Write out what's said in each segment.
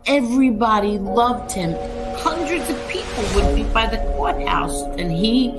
everybody loved him. Hundreds of people would be by the courthouse, and he,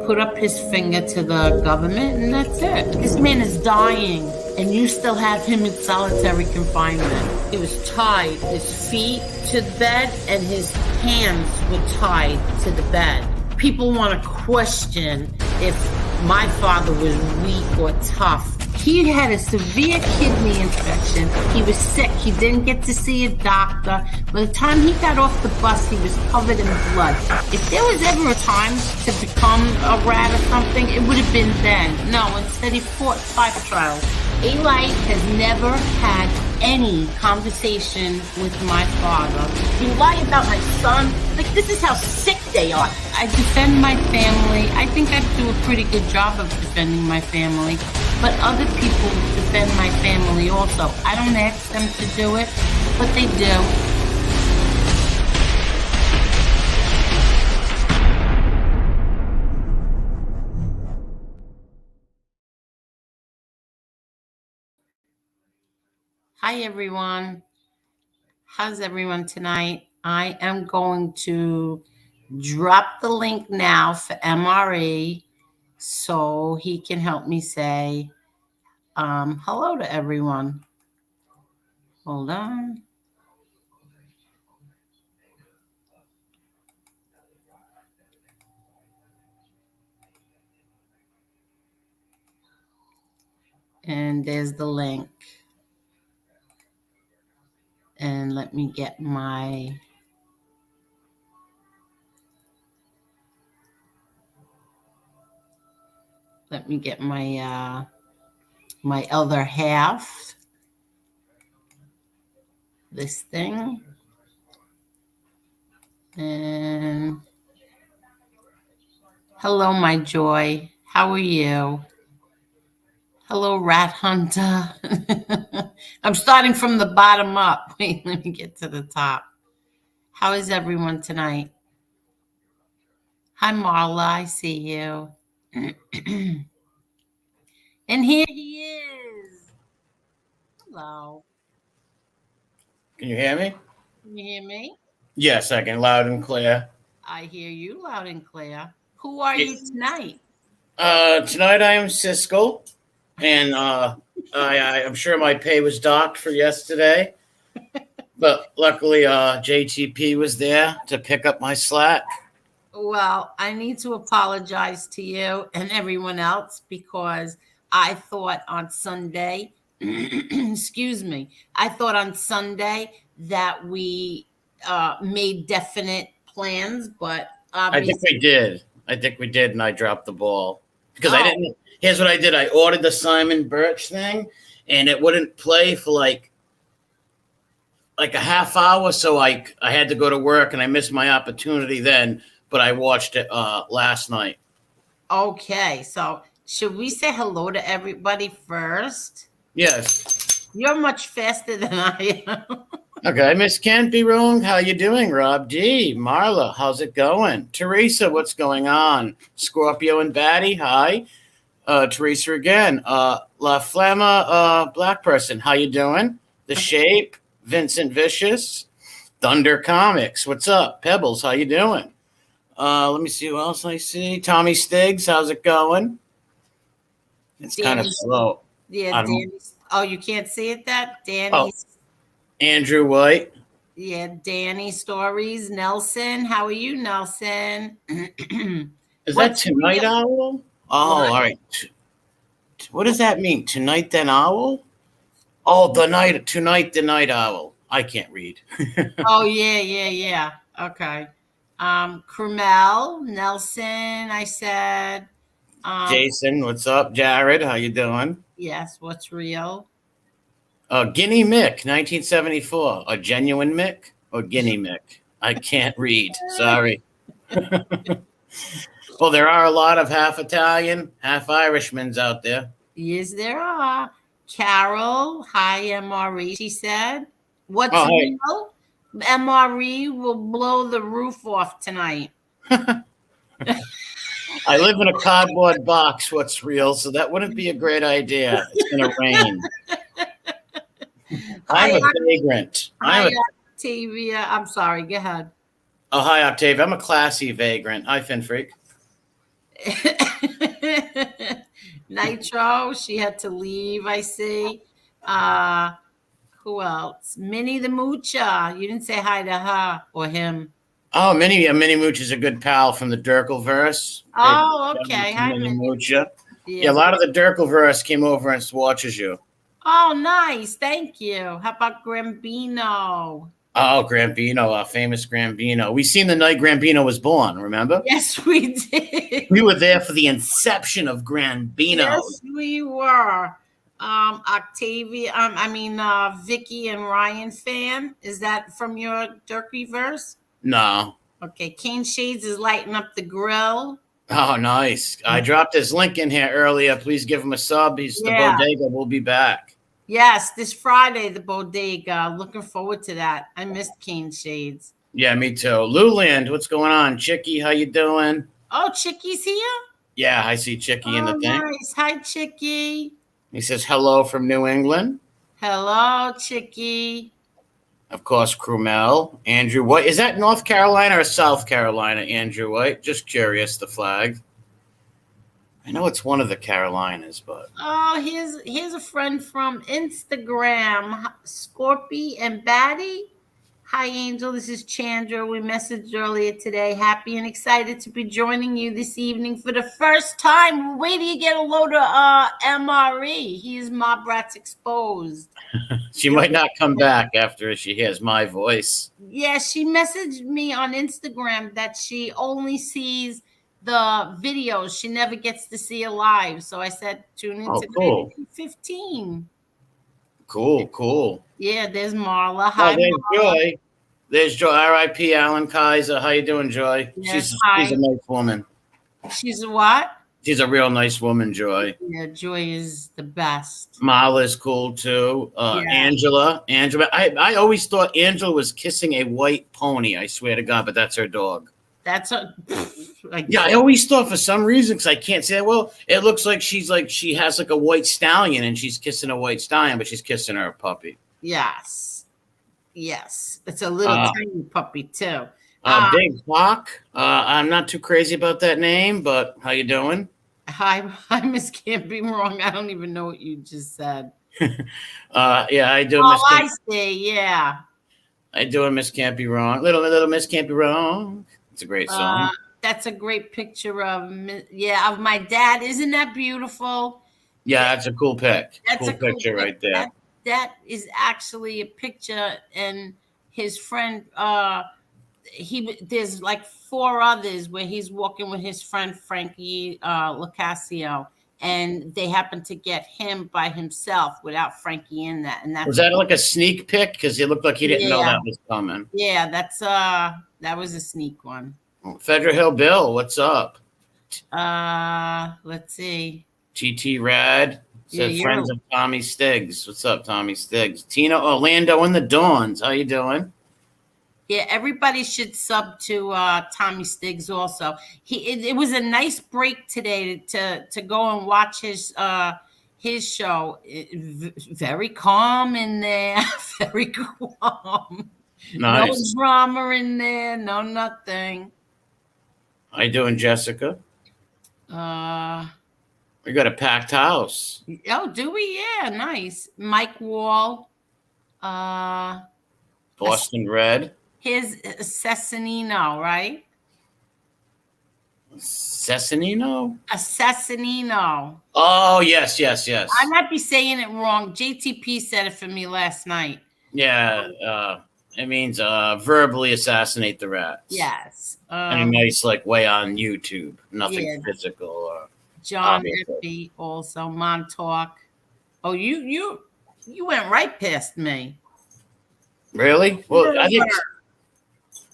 put up his finger to the government, and that's it. This man is dying, and you still have him in solitary confinement. He was tied, his feet to the bed, and his hands were tied to the bed. People want to question if my father was weak or tough. He had a severe kidney infection. He was sick. He didn't get to see a doctor. By the time he got off the bus, he was covered in blood. If there was ever a time to become a rat or something, it would have been then. No, instead he fought 5 trials. Eli has never had any conversation with my father. You lie about my son? Like, this is how sick they are. I defend my family. I think I do a pretty good job of defending my family. But other people defend my family also. I don't ask them to do it, but they do. Hi, everyone. How's everyone tonight? I am going to drop the link now for MRE so he can help me say hello to everyone. Hold on. And there's the link. And let me get my my other half. This thing. And hello, my joy. How are you? Hello, Rat Hunter. I'm starting from the bottom up. Wait, let me get to the top. How is everyone tonight? Hi, Marla. I see you. And here he is. Hello. Can you hear me? Can you hear me? Yes, I can, loud and clear. I hear you loud and clear. Who are you tonight? Tonight I am Siskel, and I'm sure my pay was docked for yesterday, but luckily JTP was there to pick up my slack. Well, I need to apologize to you and everyone else because I thought on Sunday, excuse me, I thought on Sunday that we made definite plans, but obviously I think we did, and I dropped the ball because I didn't. Here's what I did: I ordered the Simon Birch thing, and it wouldn't play for like a half hour, so I had to go to work, and I missed my opportunity then. But I watched it last night. Okay, so should we say hello to everybody first? Yes. You're much faster than I am. Okay, Miss Can't Be Wrong. How you doing, Rob D? Marla, how's it going? Teresa, what's going on? Scorpio and Batty, hi. Teresa again. La Flamma, Black Person, how you doing? The Shape, Vincent Vicious, Thunder Comics, what's up? Pebbles, how you doing? Let me see who else I see. Tommy Stiggs, how's it going? It's kind of slow. Yeah, Danny. Oh, you can't see it that? Danny. Oh, Andrew White. Yeah, Danny Stories. Nelson, how are you, Nelson? Is that Tonight Owl? Oh, all right. What does that mean? Tonight then Owl? Oh, Tonight the Night Owl. I can't read. Oh, yeah. Okay. Krumel, Nelson, I said. Jason, what's up? Jared, how you doing? Yes, what's real? Guinea Mick, 1974. A genuine Mick or Guinea Mick? I can't read. Sorry. Well, there are a lot of half Italian, half Irishmans out there. Yes, there are. Carol, hi, MRE, she said. What's real? MRE will blow the roof off tonight. I live in a cardboard box, what's real, so that wouldn't be a great idea. It's going to rain. I'm a vagrant. Octavia. I'm sorry. Go ahead. Oh, hi, Octave. I'm a classy vagrant. Hi, Fin Freak. Nitro. She had to leave. I see. Uh, who else? Minnie the Moocher. You didn't say hi to her or him. Oh, Minnie Mooch is a good pal from the Dirkleverse. Oh, okay. Hi, Minnie Minnie. Moocher. Yeah, a Yes. lot of the Dirkleverse came over and watches you. Oh, nice. Thank you. How about Grambino? Oh, Grambino, our famous Grambino. We seen the night Grambino was born, remember? Yes, we did. We were there for the inception of Grambino. Yes, we were. Octavia, Vicky and Ryan fan. Is that from your Dirkreverse? No. Okay, Cane Shades is lighting up the grill. Oh, nice. I dropped his link in here earlier. Please give him a sub. He's the bodega. We'll be back. Yes, this Friday, the bodega. Looking forward to that. I missed Cane Shades. Yeah, me too. Luland, what's going on? Chicky, how you doing? Oh, Chicky's here? Yeah, I see Chicky in the thing. Nice. Hi, Chicky. He says hello from New England. Hello, Chicky. Of course, Krumel. Andrew White. Is that North Carolina or South Carolina, Andrew White? Just curious, the flag. I know it's one of the Carolinas, but... Oh, here's a friend from Instagram, Scorpy and Batty. Hi, Angel. This is Chandra. We messaged earlier today. Happy and excited to be joining you this evening for the first time. Wait till you get a load of MRE. He's Mob Rats Exposed. She might not come back after she hears my voice. Yeah, she messaged me on Instagram that she only sees the videos. She never gets to see it live. So I said, tune in to 15. Cool. Yeah, there's Marla. Hi, there's Marla. Joy. There's Joy. R.I.P. Alan Kaiser. How you doing, Joy? Yes, she's a nice woman. She's a what? She's a real nice woman, Joy. Yeah, Joy is the best. Marla's cool too. Angela. I always thought Angela was kissing a white pony. I swear to God, but that's her dog. That's a yeah. I always thought for some reason, because I can't say, well, it looks like she has like a white stallion and she's kissing a white stallion, but she's kissing her puppy. Yes, it's a little tiny puppy too. Big Hawk. I'm not too crazy about that name, but how you doing? Hi, Miss Can't Be Wrong. I don't even know what you just said. Yeah, I do. Oh, I see. Yeah, I do. A Miss Can't Be Wrong. Little Miss Can't Be Wrong. It's a great song. That's a great picture of my dad. Isn't that beautiful? Yeah, that's a cool pic. That's cool picture right there. That is actually a picture, and his friend. There's like 4 others where he's walking with his friend Frankie Locasio, and they happen to get him by himself without Frankie in that. And that was that like a sneak pic? Because it looked like he didn't know that was coming. Yeah, that was a sneak one. Federal Hill Bill, what's up? Let's see. TT Rad said friends of Tommy Stiggs. What's up, Tommy Stiggs? Tina Orlando and the Dawns. How you doing? Yeah, everybody should sub to Tommy Stiggs also. It was a nice break today to go and watch his show. Very calm in there, very calm. Nice. No drama in there, no nothing. How you doing, Jessica? We got a packed house. Oh, do we? Yeah, nice. Mike Wall. Boston Red. His Assassinino, right? Assassinino? Assassinino. Oh, yes. I might be saying it wrong. JTP said it for me last night. Yeah, it means verbally assassinate the rats. Yes. And a nice way on YouTube. Nothing physical. Or John Effie also. Montauk. Oh, you went right past me. Really? Well, I think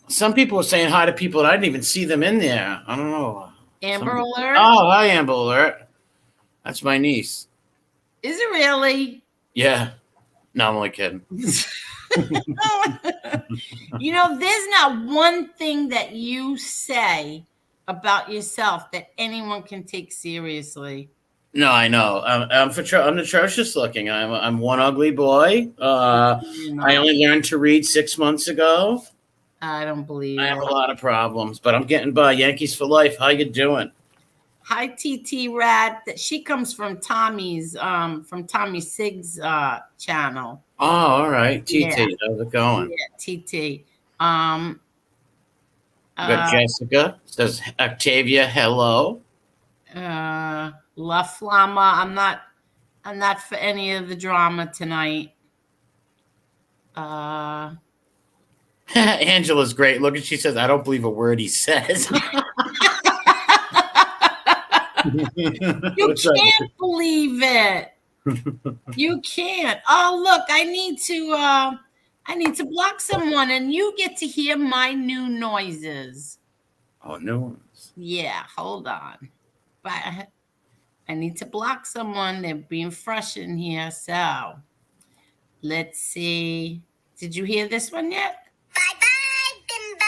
some people were saying hi to people and I didn't even see them in there. I don't know. Amber Alert? Oh, hi, Amber Alert. That's my niece. Is it really? Yeah. No, I'm only kidding. There's not one thing that you say about yourself that anyone can take seriously. No, I know. I'm atrocious looking. I'm one ugly boy. I only learned to read 6 months ago. I don't believe I have it. a lot of problems, but I'm getting by. Yankees for life. How you doing? Hi, TT Rat. She comes from Tommy Sig's channel. Oh, all right. Yeah, TT, how's it going? yeah, TT. Um, We got Jessica. Says Octavia, hello. La Flama. I'm not for any of the drama tonight. Angela's great. Look at she says, I don't believe a word he says. You can't believe it. You can't. Oh, look, I need to block someone, and you get to hear my new noises. Oh, new ones. Yeah, hold on. But I need to block someone. They're being fresh in here. So let's see. Did you hear this one yet? Bye bye, Bimbo.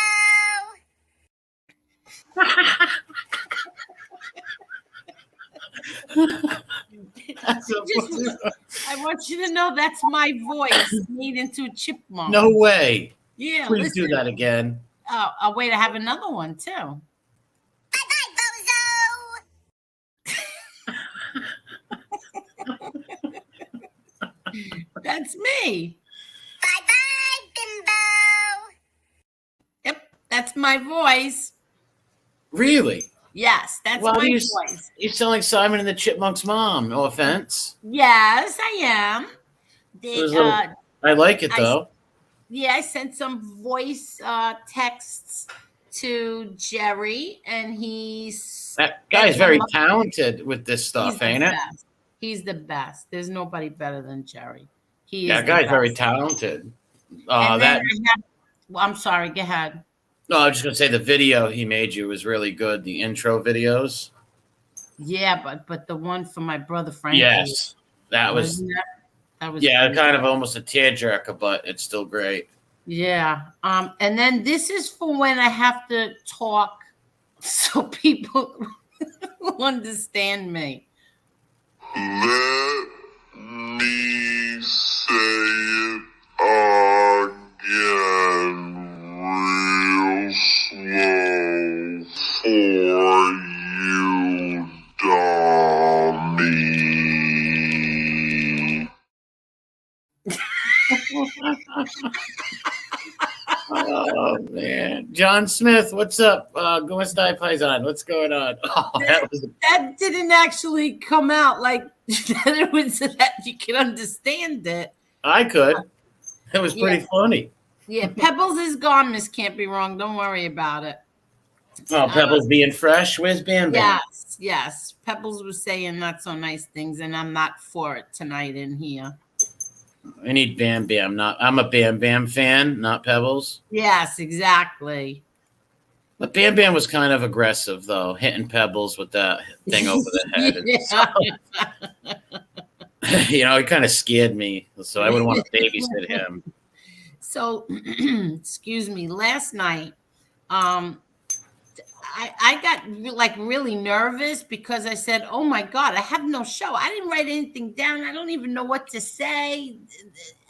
I want you to know that's my voice made into a chipmunk. No way. Yeah. Please do that again. Oh, wait, I have another one too. That's me. Bye-bye, Bimbo. Yep, that's my voice. Really? Yes, that's my voice. You sound like Simon and the Chipmunks' mom. No offense. Yes, I am. I like it, though. I sent some voice texts to Jerry, and that guy's very talented with this stuff, ain't it? He's the best. There's nobody better than Jerry. That guy's very talented. I'm sorry. Go ahead. No, I was just gonna say the video he made you was really good. The intro videos. Yeah, but the one for my brother Frank. Yes, that was. Yeah, kind of almost a tearjerker, but it's still great. Yeah. And then this is for when I have to talk so people will understand me. Let me say it again real slow for you, dummy. Oh man, John Smith, what's up? Como stai, Paisan? What's going on? Oh, that didn't actually come out like that. It was so that you could understand it. I could. It was pretty funny. Yeah, Pebbles is gone. Miss Can't Be Wrong. Don't worry about it. Oh, Pebbles being fresh. Where's Bam Bam? Yes. Pebbles was saying not so nice things, and I'm not for it tonight in here. I need Bam Bam. I'm a Bam Bam fan, not Pebbles. Yes, exactly. But Bam Bam was kind of aggressive, though, hitting Pebbles with that thing over the head. So, he kind of scared me, so I wouldn't want to babysit him. So, excuse me. Last night, I got really nervous because I said, oh my God, I have no show. I didn't write anything down. I don't even know what to say.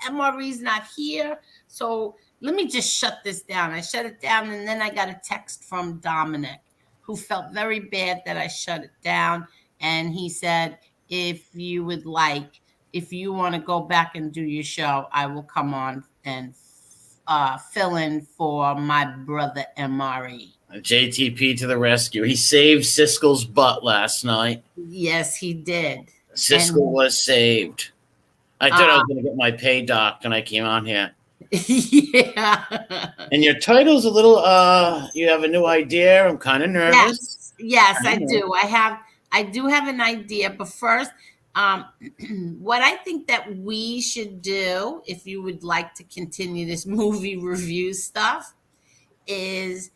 MRE's not here. So let me just shut this down. I shut it down, and then I got a text from Dominic, who felt very bad that I shut it down. And he said, if you want to go back and do your show, I will come on and fill in for my brother MRE. JTP to the rescue. He saved Siskel's butt last night. Yes, he did. Siskel was saved. I thought I was going to get my pay docked when I came on here. Yeah. And your title's a little, you have a new idea. I'm kind of nervous. Yes, I do. I do have an idea. But first, what I think that we should do, if you would like to continue this movie review stuff, is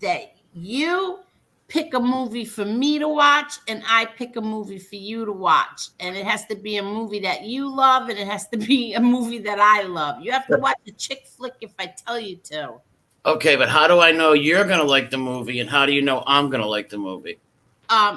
that you pick a movie for me to watch and I pick a movie for you to watch. And it has to be a movie that you love, and it has to be a movie that I love. You have to watch a chick flick if I tell you to. Okay, but how do I know you're going to like the movie, and how do you know I'm going to like the movie?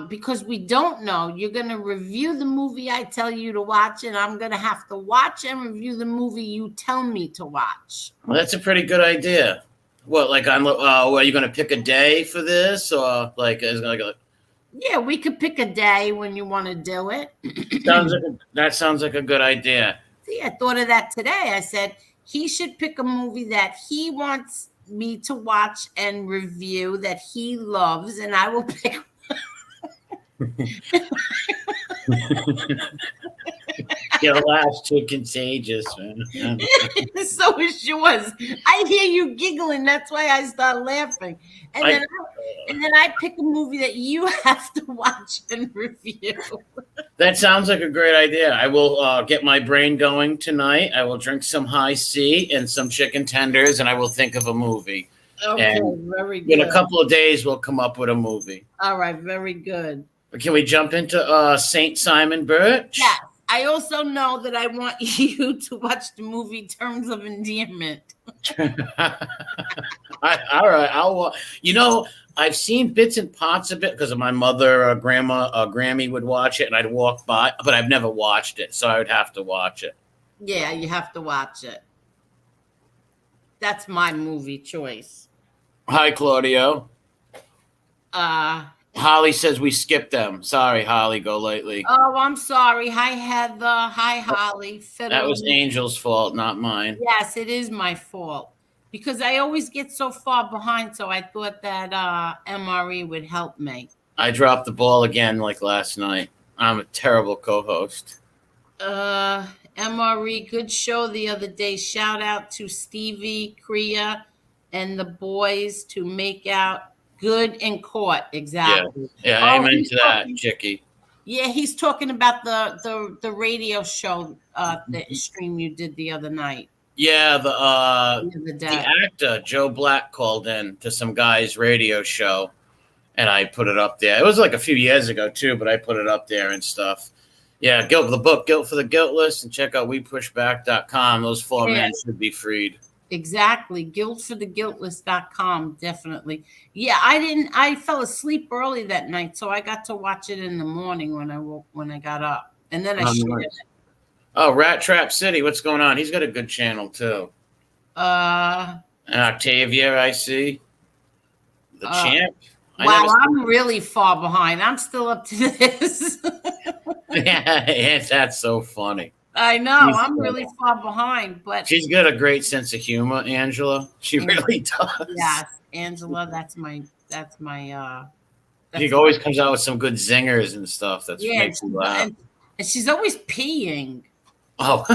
Because we don't know. You're going to review the movie I tell you to watch, and I'm going to have to watch and review the movie you tell me to watch. Well, that's a pretty good idea. What, like, are you going to pick a day for this, or like, Yeah, we could pick a day when you want to do it. That sounds like a good idea. See, I thought of that today. I said he should pick a movie that he wants me to watch and review that he loves, and I will pick. Your laugh's too contagious, man. So is yours. I hear you giggling. That's why I start laughing. And then I pick a movie that you have to watch and review. That sounds like a great idea. I will get my brain going tonight. I will drink some high C and some chicken tenders, and I will think of a movie. Okay, and very good. in a couple of days, we'll come up with a movie. All right, very good. Can we jump into St. Simon Birch? Yes. I also know that I want you to watch the movie Terms of Endearment. All right. I've seen bits and parts of it because of my mother or Grammy would watch it, and I'd walk by, but I've never watched it, so I would have to watch it. Yeah, you have to watch it. That's my movie choice. Hi, Claudio. Holly says we skipped them. Sorry, Holly. Go lately. Oh, I'm sorry. Hi, Heather. Hi, Holly. That was Angel's fault, not mine. Yes, it is my fault because I always get so far behind. So I thought that MRE would help me. I dropped the ball again like last night. I'm a terrible co-host. MRE, good show the other day. Shout out to Stevie, Kriya, and the boys to make out. Good in court, exactly. Yeah, amen to that, Chicky. Yeah, he's talking about the radio show, the stream you did the other night. Yeah, the actor Joe Black called in to some guy's radio show, and I put it up there. It was like a few years ago too, but I put it up there and stuff. Yeah, Guilt for the Guiltless, and check out wepushback.com. Those four men should be freed. Exactly. Guiltfortheguiltless.com. Definitely. Yeah, I fell asleep early that night, so I got to watch it in the morning when I got up. And then I shared it. Oh, Rat Trap City. What's going on? He's got a good channel too. And Octavia, I see. The champ. Wow, I'm really far behind. I'm still up to this. Yeah, that's so funny. I know. I'm really far behind, but she's got a great sense of humor, Angela. She really does. Yes, Angela. That's my. She always comes out with some good zingers and stuff. That's makes me laugh. And she's always peeing. Oh,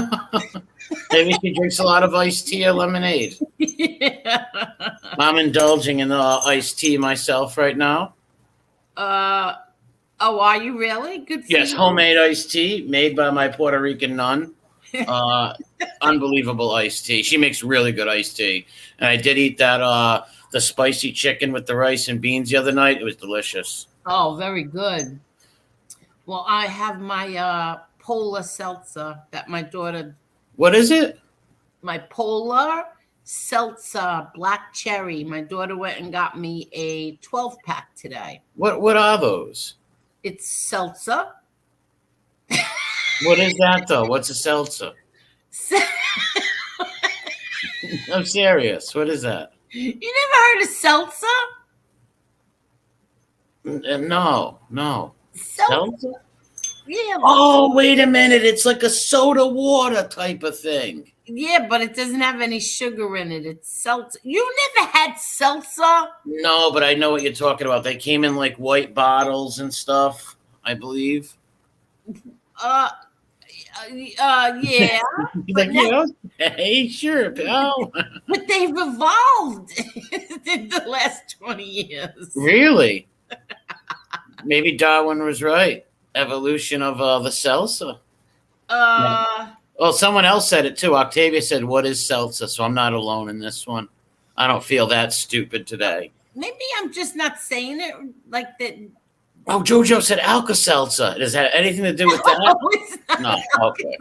maybe she drinks a lot of iced tea or lemonade. Yeah. I'm indulging in iced tea myself right now. Oh, are you really? Good for Yes, you. homemade iced tea made by my Puerto Rican nun. Unbelievable iced tea. She makes really good iced tea. And I did eat that the spicy chicken with the rice and beans the other night. It was delicious. Oh, very good. Well, I have my Polar Seltzer that my daughter. What is it? My Polar Seltzer Black Cherry. My daughter went and got me a 12-pack today. What are those? It's seltzer. What is that, though? What's a seltzer? I'm serious. What is that? You never heard of seltzer? No. Seltzer? Yeah. Oh, wait a minute. It's like a soda water type of thing. Yeah, but it doesn't have any sugar in it. It's seltzer. You never had seltzer? No, but I know what you're talking about. They came in like white bottles and stuff, I believe. Yeah. Hey, sure, pal. But they've evolved in the last 20 years. Really? Maybe Darwin was right. Evolution of the seltzer. Well, someone else said it too. Octavia said, "What is seltzer?" So I'm not alone in this one. I don't feel that stupid today. Maybe I'm just not saying it like that. Oh, JoJo said Alka-Seltzer. Does that have anything to do with that? No. Okay.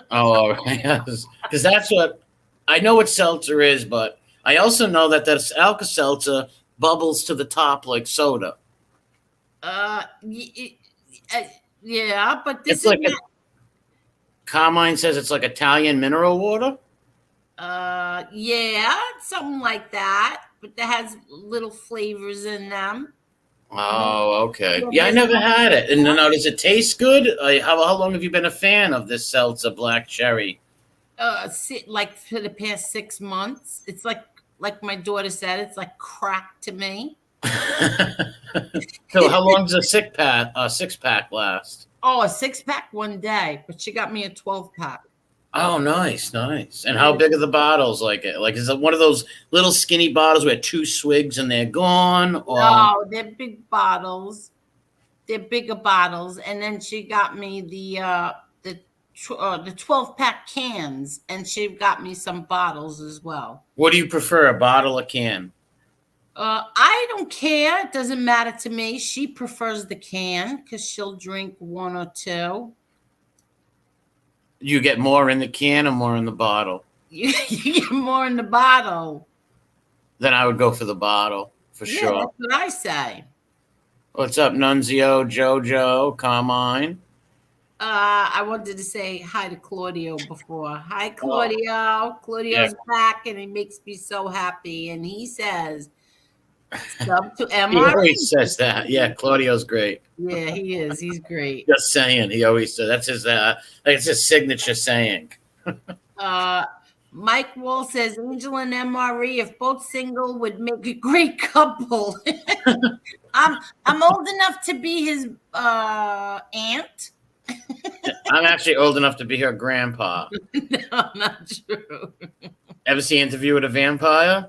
Oh, all right. Because that's what I know what seltzer is, but I also know that Alka-Seltzer bubbles to the top like soda. Y- yeah, but this It's is like not. Carmine says it's like Italian mineral water. Yeah, something like that. But that has little flavors in them. Oh, okay. Yeah, Yeah, I there's never had it. And now, does it taste good? How long have you been a fan of this seltzer, Black Cherry? like for the past 6 months. It's like my daughter said, it's like crack to me. So, how long does a six pack last? Oh, a 6 pack one day, but she got me a 12 pack. Oh, nice, nice. And how big are the bottles? Like, is it one of those little skinny bottles where 2 swigs and they're gone? Or No, they're big bottles. They're bigger bottles, and then she got me the 12 pack cans, and she got me some bottles as well. what do you prefer, a bottle or can? I don't care. It doesn't matter to me. She prefers the can because she'll drink one or two. You get more in the can or more in the bottle? You get more in the bottle. Then I would go for the bottle for Yeah, sure. that's what I say. What's up, Nunzio, Jojo, Carmine? I wanted to say hi to Claudio before. Hi, Claudio. Claudio's back, and he makes me so happy. And he says, "Sub to He MRE." always says that. Yeah, Claudio's great. Yeah, he is. He's great. Just saying. He always says that's his. It's his signature saying. Mike Wall says Angel and MRE, if both single, would make a great couple. I'm old enough to be his aunt. I'm actually old enough to be her grandpa. No, not true. Ever see Interview with a Vampire?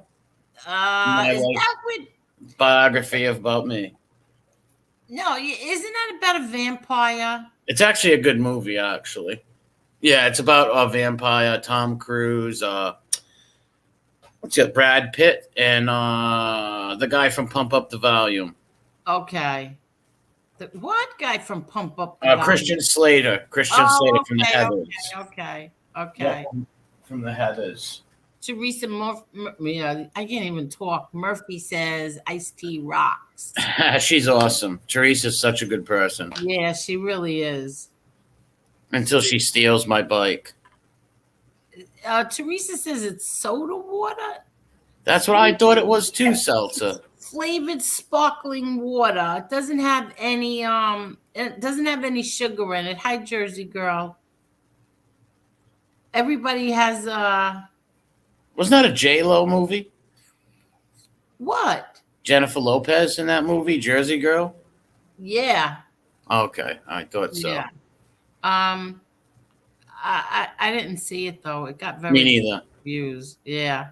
Is that with? Biography about me. No, isn't that about a vampire? It's actually a good movie, actually. Yeah, it's about a vampire, Tom Cruise, Brad Pitt, and the guy from Pump Up the Volume. Okay. What guy from Pump Up the Volume? Christian Slater. Christian Slater from the Heathers. Okay. Yeah, from the Heathers. Teresa I can't even talk. Murphy says Ice-T rocks. She's awesome. Teresa's such a good person. Yeah, she really is. Until she steals my bike. Teresa says it's soda water. That's what I thought it was too, Seltzer. Flavored sparkling water. It doesn't have any sugar in it. Hi, Jersey girl. Everybody has Wasn't that a J-Lo movie? what? Jennifer Lopez in that movie, Jersey Girl? Yeah. Okay, I thought so. Yeah. I didn't see it though. It got very Me neither. views. Yeah.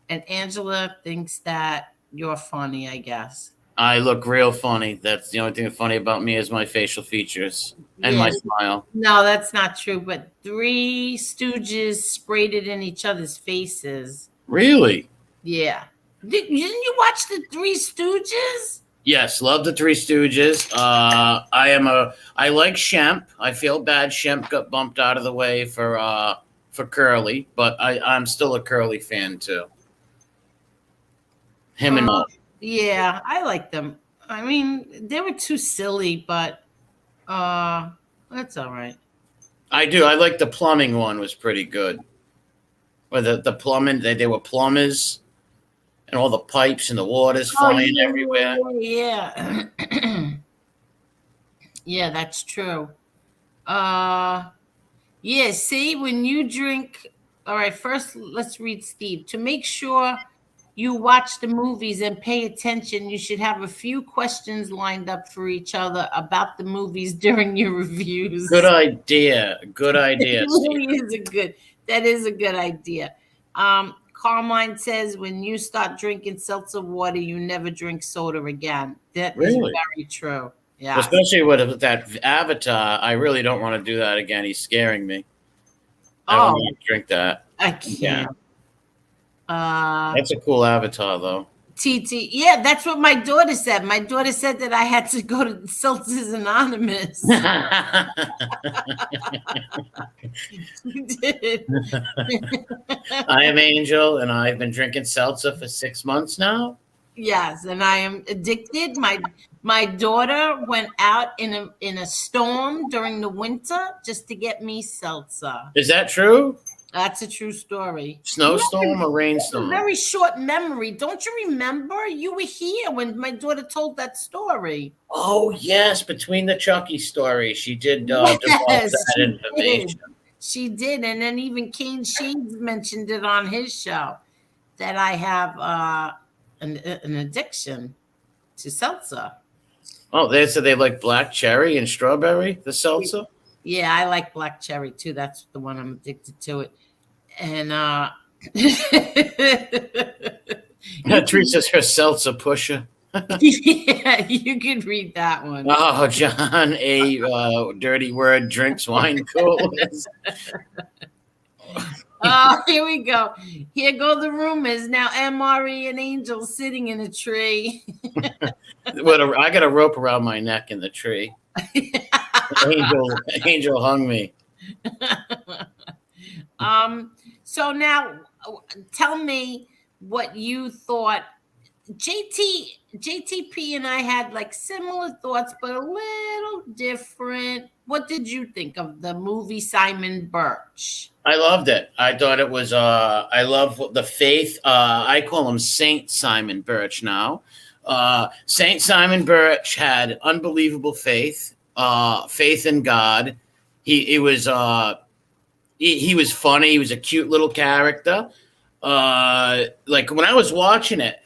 And Angela thinks that you're funny, I guess. I look real funny. That's the only thing funny about me is my facial features and my smile. No, that's not true. But Three Stooges sprayed it in each other's faces. Really? Yeah. Didn't you watch the Three Stooges? Yes, love the Three Stooges. I like Shemp. I feel bad Shemp got bumped out of the way for Curly, but I'm still a Curly fan too. Him and yeah, I like them. I mean, they were too silly, but that's all right. I do. I like the plumbing one was pretty good. Or the plumbing, they were plumbers, and all the pipes and the water's flying everywhere. Yeah. Yeah, that's true. Yeah, see, when you drink, all right, first let's read Steve. To make sure you watch the movies and pay attention, you should have a few questions lined up for each other about the movies during your reviews. Good idea. Good idea. That is a good idea. Carmine says when you start drinking seltzer water, you never drink soda again. That is very true. Yeah. Especially with that Avatar, I really don't want to do that again. He's scaring me. I don't want to drink that. I can't. Yeah. That's a cool Avatar, though. TT, yeah, that's what my daughter said. My daughter said that I had to go to Seltzers Anonymous. She did. I am Angel, and I've been drinking seltzer for 6 months now. Yes, and I am addicted. My My daughter went out in a storm during the winter just to get me seltzer. Is that true? That's a true story. Snowstorm or A rainstorm? very short memory. Don't you remember? You were here when my daughter told that story. Oh, yes. Between the Chucky stories, she did divulge that information. She did. And then even Kane Sheeds mentioned it on his show that I have an addiction to seltzer. Oh, they said they like black cherry and strawberry, the seltzer? Yeah, I like black cherry too. That's the one I'm addicted to it. And Teresa's her seltzer pusher. yeah, you could read that one. Oh, John, a dirty word, drinks wine coolers. Oh, here we go. Here go the rumors. Now MRE and Angel sitting in a tree. I got a rope around my neck in the tree. Angel hung me. So now tell me what you thought. JTP and I had like similar thoughts, but a little different. What did you think of the movie Simon Birch? I loved it. I thought it was I love the faith. I call him Saint Simon Birch now. Saint Simon Birch had unbelievable faith, faith in God. He was funny. He was a cute little character. Like when I was watching it,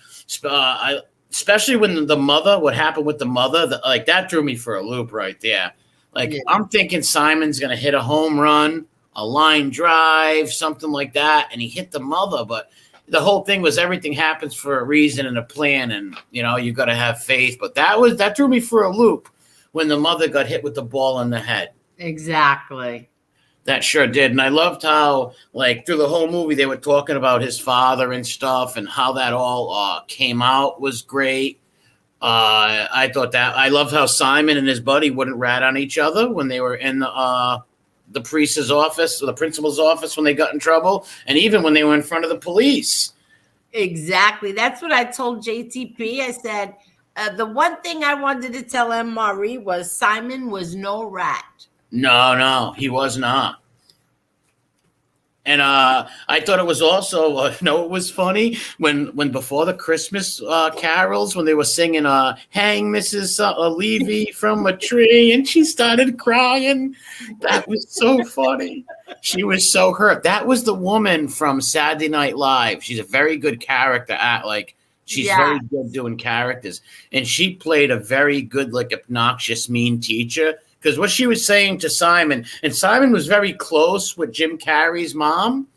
especially when the mother, what happened with the mother, like that threw me for a loop right there. Like I'm thinking Simon's gonna hit a home run, a line drive, something like that, and he hit the mother. But the whole thing was everything happens for a reason and a plan, and you got to have faith. But that threw me for a loop when the mother got hit with the ball in the head. Exactly. That sure did. And I loved how, like, through the whole movie, they were talking about his father and stuff and how that all came out was great. I thought that I loved how Simon and his buddy wouldn't rat on each other when they were in the priest's office or the principal's office when they got in trouble, and even when they were in front of the police. Exactly. That's what I told JTP. I said, the one thing I wanted to tell MRE was Simon was no rat. No, he was not. And I thought it was also, it was funny when before the Christmas carols, when they were singing Hang Mrs. Levy from a Tree, and she started crying. That was so funny. She was so hurt. That was the woman from Saturday Night Live. She's a very good character she's very good doing characters. And she played a very good, like, obnoxious, mean teacher. Because what she was saying to Simon, and Simon was very close with Jim Carrey's mom.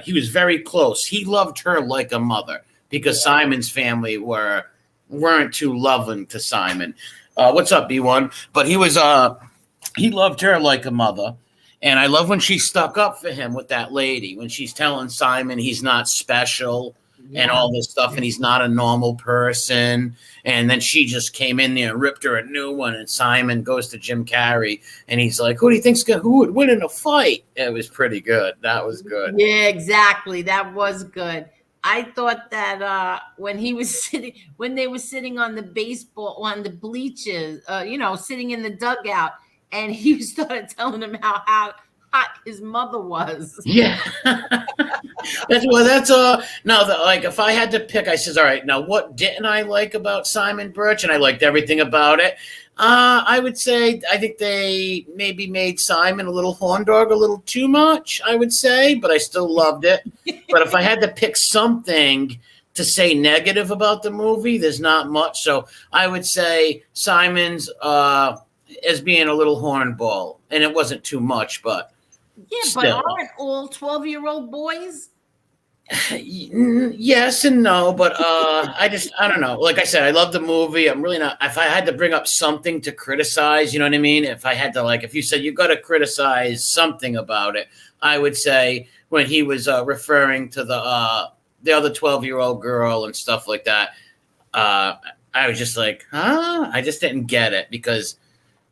He was very close. He loved her like a mother because Simon's family weren't too loving to Simon. What's up, B1? But he loved her like a mother. And I love when she stuck up for him with that lady, when she's telling Simon he's not special and all this stuff, and he's not a normal person. And then she just came in there and ripped her a new one. And Simon goes to Jim Carrey, and he's like, who would win in a fight? It was pretty good. That was good. Yeah, exactly. That was good. I thought that when they were sitting on the bleachers, sitting in the dugout, and he started telling him how hot his mother was. Yeah. If I had to pick, I says, all right, now what didn't I like about Simon Birch? And I liked everything about it. I would say, I think they maybe made Simon a little horn dog a little too much, I would say, but I still loved it. But if I had to pick something to say negative about the movie, there's not much. So I would say Simon's as being a little hornball, and it wasn't too much, but but aren't all 12-year-old boys? Yes and no, but I don't know. Like I said, I love the movie. I'm really not. If I had to bring up something to criticize, you know what I mean? If I had to, if you said you got to criticize something about it, I would say when he was referring to the other 12-year-old girl and stuff like that, I was just like, huh? I just didn't get it because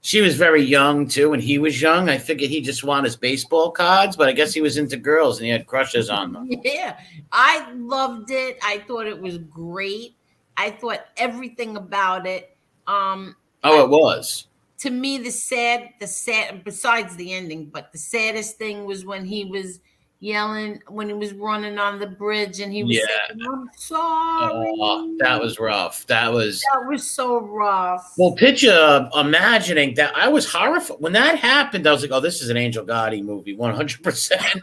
she was very young, too, and he was young. I figured he just wanted his baseball cards, but I guess he was into girls, and he had crushes on them. Yeah, I loved it. I thought it was great. I thought everything about it. Oh, it was. To me, the sad, besides the ending, but the saddest thing was when he was yelling, when he was running on the bridge, and he was Yeah. saying, "I'm sorry." That was rough. That was So rough. well. Picture imagining that. I was horrified when that happened. I was like, "Oh, this is an Angel Gotti movie, 100%."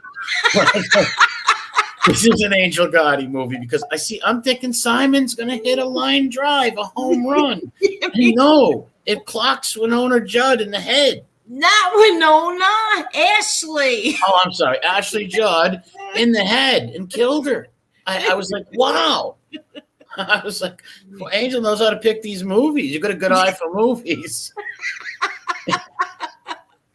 This is an Angel Gotti movie because I'm thinking Simon's gonna hit a line drive, a home run. No, it clocks Winona Judd in the head. Not Winona, Ashley. Oh, I'm sorry, Ashley Judd in the head and killed her. I was like, wow. I was like, well, Angel knows how to pick these movies. You got a good eye for movies.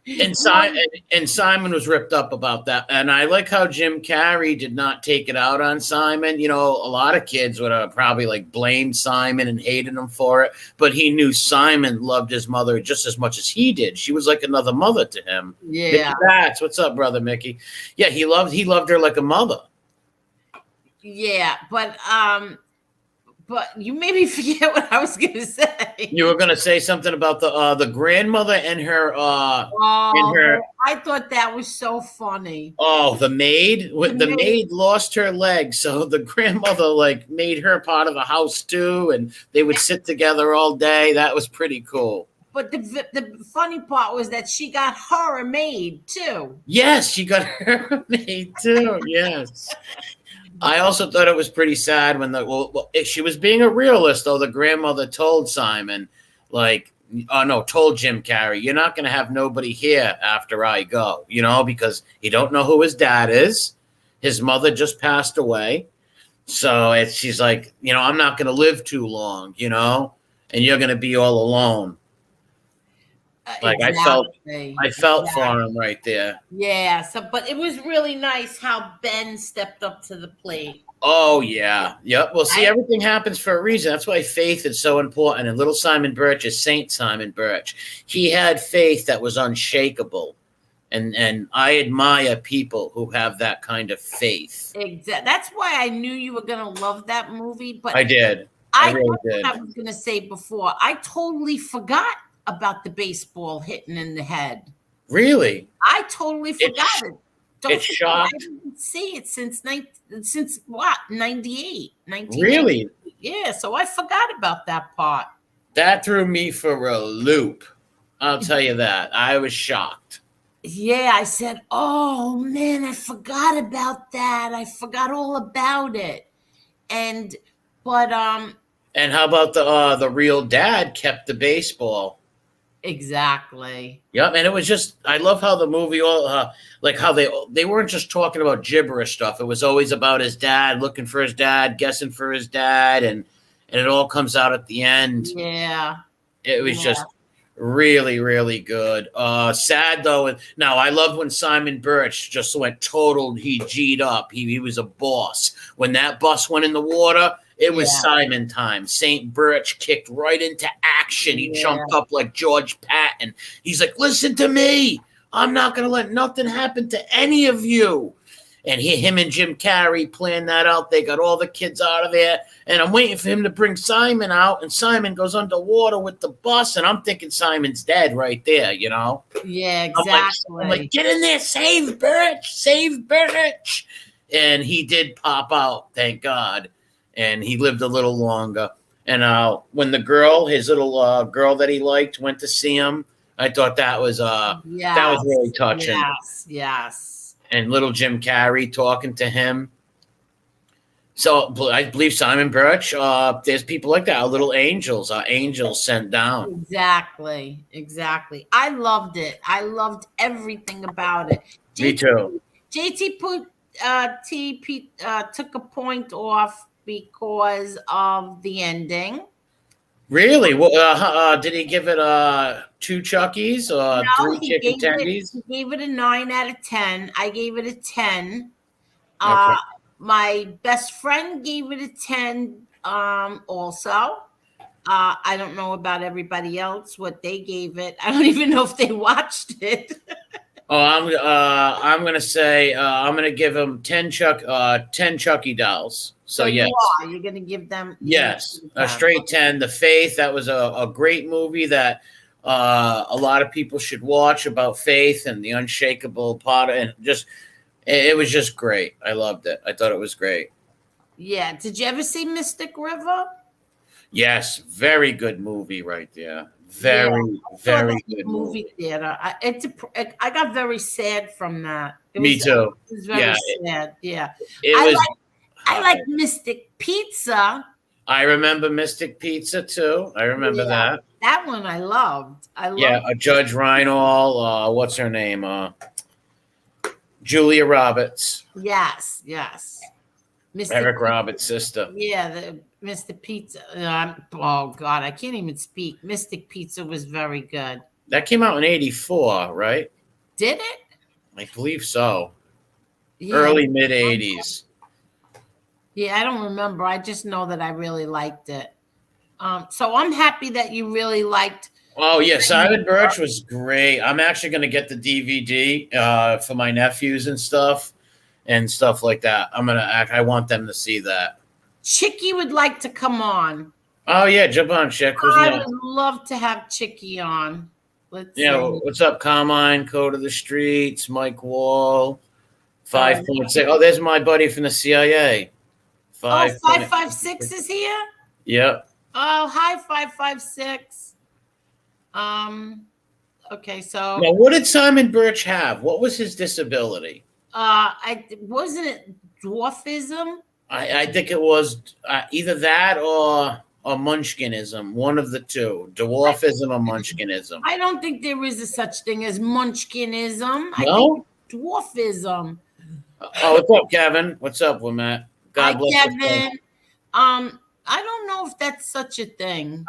And Simon was ripped up about that. And I like how Jim Carrey did not take it out on Simon. You know, a lot of kids would have probably like blamed Simon and hated him for it. But he knew Simon loved his mother just as much as he did. She was like another mother to him. Yeah. That's what's up, brother Mickey. Yeah, he loved her like a mother. Yeah, but you made me forget what I was going to say. You were going to say something about the grandmother and her. I thought that was so funny. Oh, the maid. The maid lost her leg, so the grandmother like made her part of the house too, and they would sit together all day. That was pretty cool. But the funny part was that she got her a maid too. Yes, she got her a maid too. Yes. I also thought it was pretty sad when if she was being a realist, though. The grandmother told Simon, told Jim Carrey, "You're not going to have nobody here after I go, because you don't know who his dad is. His mother just passed away, so she's like, I'm not going to live too long, and you're going to be all alone." Exactly. I felt for him right there. Yeah. But it was really nice how Ben stepped up to the plate. Oh yeah, yep. Well, see, everything happens for a reason. That's why faith is so important. And little Simon Birch is Saint Simon Birch. He had faith that was unshakable, and I admire people who have that kind of faith. Exactly. That's why I knew you were gonna love that movie. But I did. I really did. I was gonna say before. I totally forgot about the baseball hitting in the head. Really? I totally forgot it. It's shocked. I didn't see it since 98. Really? Yeah, so I forgot about that part. That threw me for a loop. I'll tell you that. I was shocked. Yeah, I said, "Oh man, I forgot about that. I forgot all about it." And how about the real dad kept the baseball? Exactly. Yep, and it was just I love how the movie how they weren't just talking about gibberish stuff. It was always about his dad, looking for his dad, guessing for his dad, and it all comes out at the end. Yeah. It was just really, really good. Sad though. Now I loved when Simon Birch just went total. He G'd up. He was a boss. When that bus went in the water, it was Simon time. Saint Birch kicked right into action. He jumped up like George Patton. He's like, "Listen to me. I'm not going to let nothing happen to any of you." And him and Jim Carrey planned that out. They got all the kids out of there. And I'm waiting for him to bring Simon out. And Simon goes underwater with the bus. And I'm thinking Simon's dead right there, Yeah, exactly. I'm like, "Get in there. Save Birch. Save Birch." And he did pop out, thank God. And he lived a little longer. And when the girl, his little girl that he liked, went to see him, I thought that was that was really touching. Yes. And little Jim Carrey talking to him. So I believe Simon Birch, there's people like that, our little angels, angels sent down. Exactly. I loved it. I loved everything about it. Me too. JT took a point off because of the ending. Really? Well, did he give it 2 Chuckies or 3 Chicky Cecchetellis? He gave it a 9 out of 10. I gave it a 10. Okay. My best friend gave it a 10 also. I don't know about everybody else, what they gave it. I don't even know if they watched it. Oh, I'm gonna say I'm gonna give him 10 Chucky dolls. So yes, you're gonna give them yes, a straight 10. The Faith, that was a great movie that a lot of people should watch, about faith and the unshakable pot, and just it was just great. I loved it. I thought it was great. Yeah. Did you ever see Mystic River? Yes, very good movie right there. Very good movie theater. I got very sad from that. Me too. It was very sad. Yeah. I like Mystic Pizza. I remember Mystic Pizza too. I remember that. That one I loved. Judge Reinhold. What's her name? Julia Roberts. Yes. Eric Roberts' sister. Yeah, the Mr. Pizza. Oh God, I can't even speak. Mystic Pizza was very good. That came out in '84, right? Did it? I believe so. Yeah. Early mid '80s. Yeah, I don't remember. I just know that I really liked it. So I'm happy that you really liked. Oh yeah, Simon Birch was great. I'm actually going to get the DVD for my nephews and stuff like that. I want them to see that. Chicky would like to come on. Oh yeah, jump on, Chick. I would love to have Chicky on. Let's see. What's up, Carmine? Code of the Streets, Mike Wall, 5.6. Oh, there's my buddy from the CIA. 556 is here? Yep. Oh, hi, 556. Okay, so now what did Simon Birch have? What was his disability? Wasn't it dwarfism? I think it was either that or munchkinism, one of the two, dwarfism or munchkinism. I don't think there is a such thing as munchkinism. No? I think dwarfism. Oh, what's up, Kevin? What's up, Matt? God bless Kevin. You. I don't know if that's such a thing.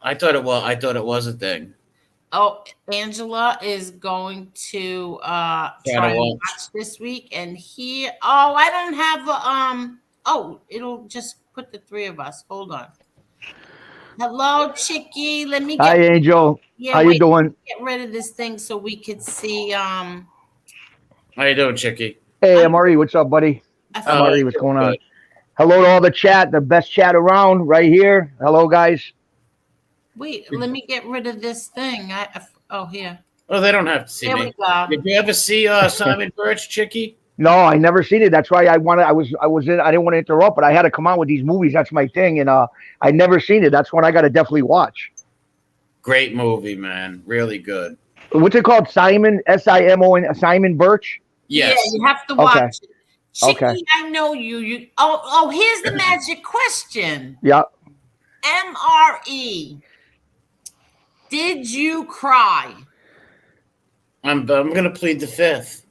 I thought it was. I thought it was a thing. Oh, Angela is going to try to watch this week, and I don't have it'll just put the three of us. Hold on. Hello, Chicky. Let me. Hi, Angel. How you doing? Get rid of this thing so we could see. How you doing, Chicky? Hey, MRE. What's up, buddy? MRE, what's going on? Hello to all the chat, the best chat around, right here. Hello, guys. Wait, let me get rid of this thing. Here. Oh, they don't have to see me. We go. Did you ever see Simon Birch, Chicky? No, I never seen it. That's why I didn't want to interrupt, but I had to come out with these movies. That's my thing, and I never seen it. That's one I got to definitely watch. Great movie, man. Really good. What's it called? Simon, Simon, Simon Birch? Yes. Yeah, you have to watch it. Chicky, okay. I know you. Here's the magic question. Yeah. MRE. Did you cry? I'm going to plead the fifth.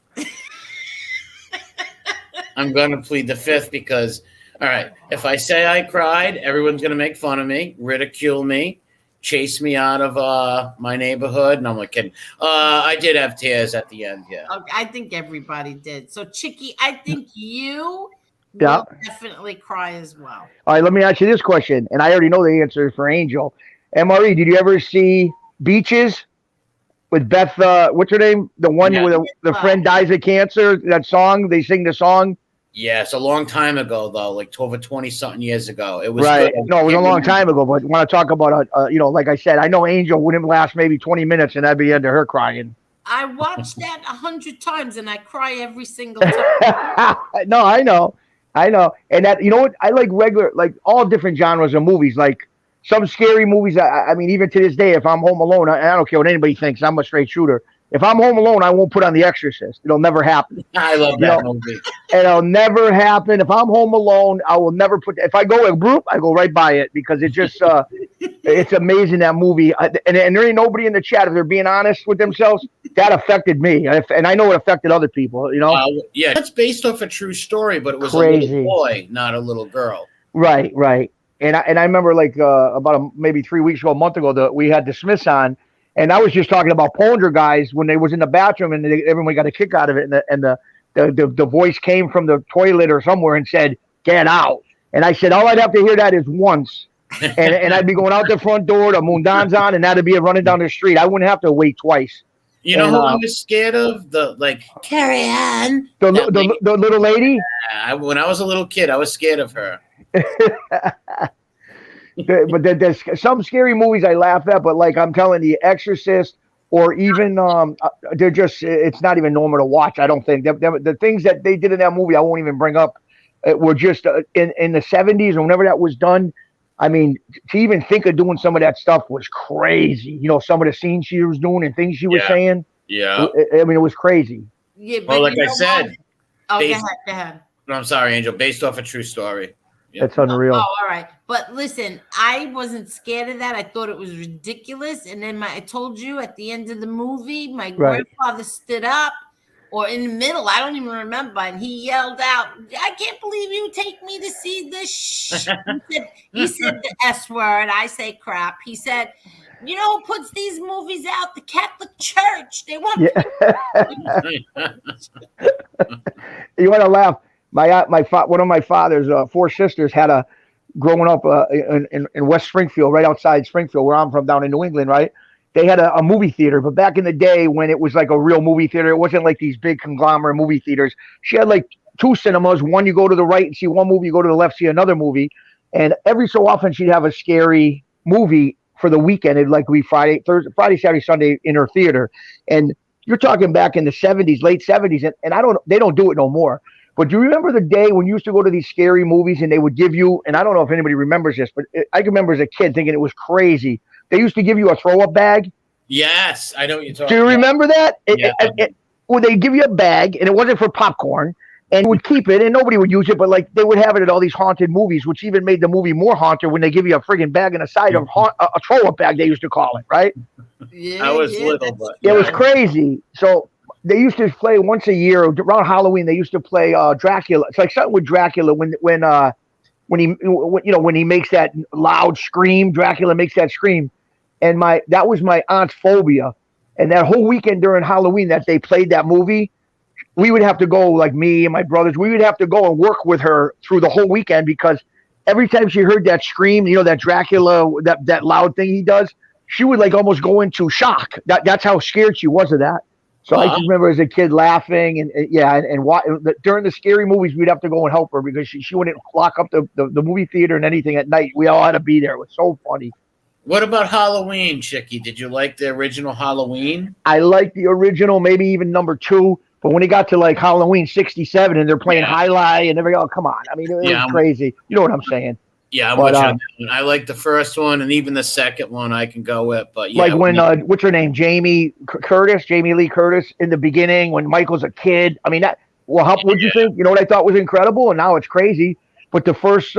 I'm going to plead the fifth because, all right, if I say I cried, everyone's going to make fun of me, ridicule me, chase me out of my neighborhood. And I'm like kidding. I did have tears at the end, yeah. Okay, I think everybody did. So, Chicky, I think you will definitely cry as well. All right, let me ask you this question, and I already know the answer for Angel. MRE, did you ever see Beaches with Beth? What's her name? The one where the friend dies of cancer. That song, they sing the song. Yeah, it's a long time ago though, like over 20-something years ago. It was right. Good. No, it was a long time ago. But when I talk about like I said, I know Angel wouldn't last maybe 20 minutes, and that'd be the end of her crying. I watched that 100 times, and I cry every single time. No, I know. And that, you know what? I like like all different genres of movies. Like some scary movies. I mean, even to this day, if I'm home alone, I don't care what anybody thinks. I'm a straight shooter. If I'm home alone, I won't put on The Exorcist. It'll never happen. I love that movie. It'll never happen. If I'm home alone, I will never put. If I go a group, I go right by it because it just it's amazing, that movie. And there ain't nobody in the chat, if they're being honest with themselves, that affected me, and I know it affected other people. Yeah, that's based off a true story, but it was crazy. A little boy, not a little girl. Right. And I remember like about maybe 3 weeks ago, a month ago, we had the Smiths on. And I was just talking about Poltergeist when they was in the bathroom and everyone got a kick out of it. And the voice came from the toilet or somewhere and said, "Get out." And I said, all I'd have to hear that is once. and I'd be going out the front door, the Mundan's on, and that'd be running down the street. I wouldn't have to wait twice. You know And, who I was scared of? Carrie Ann. the little lady. When I was a little kid, I was scared of her. But there's some scary movies I laugh at, but like I'm telling you, Exorcist, or even they're just, it's not even normal to watch. I don't think the things that they did in that movie I won't even bring up. Were just in the 70s or whenever that was done. I mean, to even think of doing some of that stuff was crazy. You know, some of the scenes she was doing and things she was saying. Yeah. I mean, it was crazy. Yeah, but Well, like I said. Oh, go ahead. No, I'm sorry, Angel. Based off a true story. Yep. That's unreal. Oh, all right. But listen, I wasn't scared of that. I thought it was ridiculous. And then I told you at the end of the movie, my grandfather stood up, or in the middle, I don't even remember, and he yelled out, "I can't believe you take me to see this." He said the S word. I say crap. He said, "You know who puts these movies out? The Catholic Church. They want." Yeah. You want to laugh? One of my father's 4 sisters had growing up in West Springfield, right outside Springfield, where I'm from, down in New England, right? They had a movie theater, but back in the day when it was like a real movie theater, it wasn't like these big conglomerate movie theaters. She had like 2 cinemas. One, you go to the right and see one movie, you go to the left, see another movie. And every so often she'd have a scary movie for the weekend. It'd like be Friday, Saturday, Sunday in her theater. And you're talking back in the 70s, late 70s, and they don't do it no more. But do you remember the day when you used to go to these scary movies and they would give you, and I don't know if anybody remembers this, but I can remember as a kid thinking it was crazy. They used to give you a throw-up bag. Yes, I know what you're talking about. Do you remember that? Yeah. Well, they'd give you a bag, and it wasn't for popcorn, and you would keep it, and nobody would use it, but like they would have it at all these haunted movies, which even made the movie more haunted when they give you a friggin' bag and a side of a throw-up bag, they used to call it, right? Yeah, I was little, but it was crazy. So they used to play once a year around Halloween. They used to play Dracula. It's like something with Dracula when he makes that loud scream. Dracula makes that scream. And that was my aunt's phobia. And that whole weekend during Halloween that they played that movie, we would have to go, like me and my brothers, we would have to go and work with her through the whole weekend because every time she heard that scream, that Dracula, that loud thing he does, she would like almost go into shock. That's how scared she was of that. So I just remember as a kid laughing and during the scary movies, we'd have to go and help her because she wouldn't lock up the movie theater and anything at night. We all had to be there. It was so funny. What about Halloween, Chicky? Did you like the original Halloween? I liked the original, maybe even number 2. But when it got to like Halloween 67 and they're playing Highlight and everything, come on. I mean, it was crazy. You know what I'm saying? Yeah, I like the first one and even the second one I can go with. But yeah, like when what's her name, Jamie Lee Curtis in the beginning when Michael's a kid. I mean, what'd you think? You know what I thought was incredible, and now it's crazy. But the first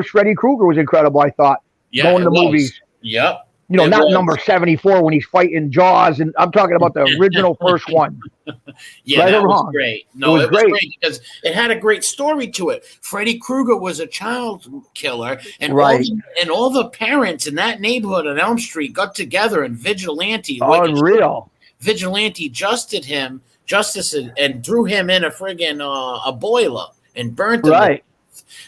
Freddy Krueger was incredible. I thought going to the movies. Yep. Not number 74 when he's fighting Jaws, and I'm talking about the original first one. Yeah, right, that was great. No, it was great because it had a great story to it. Freddy Krueger was a child killer, and all the parents in that neighborhood on Elm Street got together and vigilante justice him and threw him in a friggin' a boiler and burnt him. Right.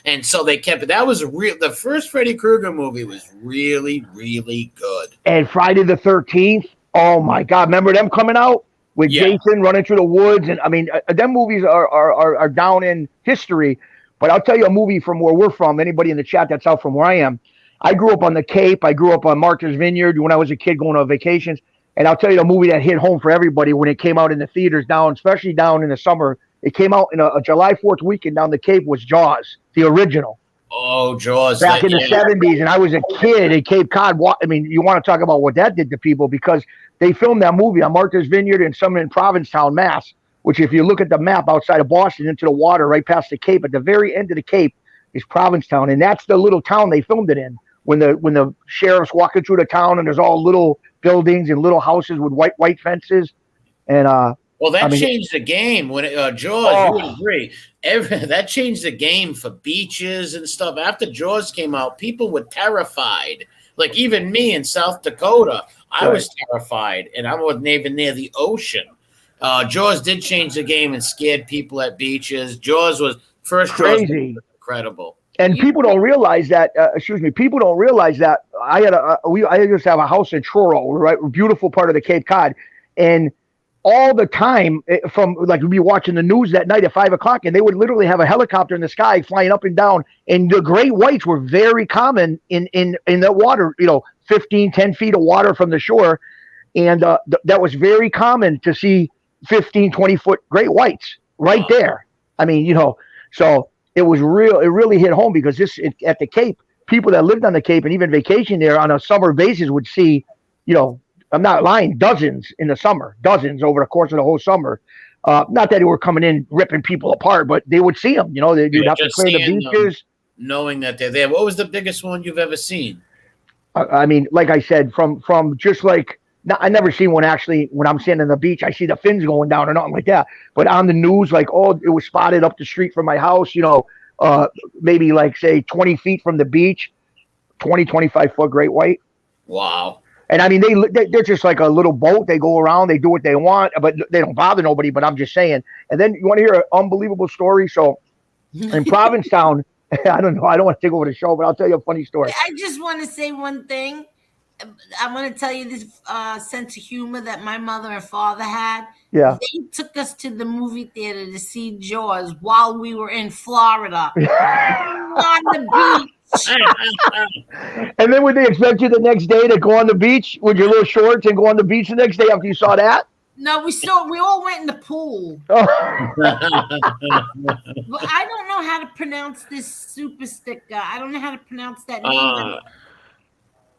And so they kept it. That was the first Freddy Krueger movie was really, really good. And Friday the 13th. Oh my God. Remember them coming out with Jason running through the woods? And I mean, them movies are down in history, but I'll tell you a movie from where we're from. Anybody in the chat that's out from where I am. I grew up on the Cape. I grew up on Martha's Vineyard when I was a kid going on vacations. And I'll tell you a movie that hit home for everybody when it came out in the theaters especially down in the summer. It came out in a July 4th weekend down the Cape was Jaws, the original. Oh, Jaws. Back in the 70s, and I was a kid at Cape Cod. I mean, you want to talk about what that did to people because they filmed that movie on Martha's Vineyard and some in Provincetown, Mass., which if you look at the map outside of Boston into the water right past the Cape, at the very end of the Cape is Provincetown, and that's the little town they filmed it in. When the sheriff's walking through the town and there's all little buildings and little houses with white fences. And well, that changed the game when Jaws. You would agree. That changed the game for beaches and stuff. After Jaws came out, people were terrified. Like even me in South Dakota, I was terrified, and I wasn't even near the ocean. Jaws did change the game and scared people at beaches. Jaws was crazy, incredible. And people don't realize that. People don't realize that I used to have a house in Truro, right, beautiful part of the Cape Cod. And all the time from like we'd be watching the news that night at 5 o'clock, and they would literally have a helicopter in the sky flying up and down. And the great whites were very common in the water, 10 feet of water from the shore. And that was very common to see 15, 20-foot great whites right there. I mean, so it was real. It really hit home because at the Cape, people that lived on the Cape and even vacation there on a summer basis would see, I'm not lying, dozens in the summer, dozens over the course of the whole summer. Not that they were coming in ripping people apart, but they would see them. They'd have to clear the beaches. Knowing that they're there. What was the biggest one you've ever seen? I mean, like I said, from just like, I never seen one actually when I'm standing on the beach. I see the fins going down or nothing like that. But on the news, like, it was spotted up the street from my house, maybe like, say, 20 feet from the beach, 25-foot great white. Wow. And I mean, they're just like a little boat. They go around, they do what they want, but they don't bother nobody. But I'm just saying. And then you want to hear an unbelievable story? So in Provincetown, I don't know. I don't want to take over the show, but I'll tell you a funny story. I just want to say one thing. I want to tell you this sense of humor that my mother and father had. Yeah. They took us to the movie theater to see Jaws while we were in Florida on the beach. And then would they expect you the next day to go on the beach with your little shorts and go on the beach the next day after you saw that? No, we all went in the pool. Oh. But I don't know how to pronounce this super sticker. I don't know how to pronounce that name.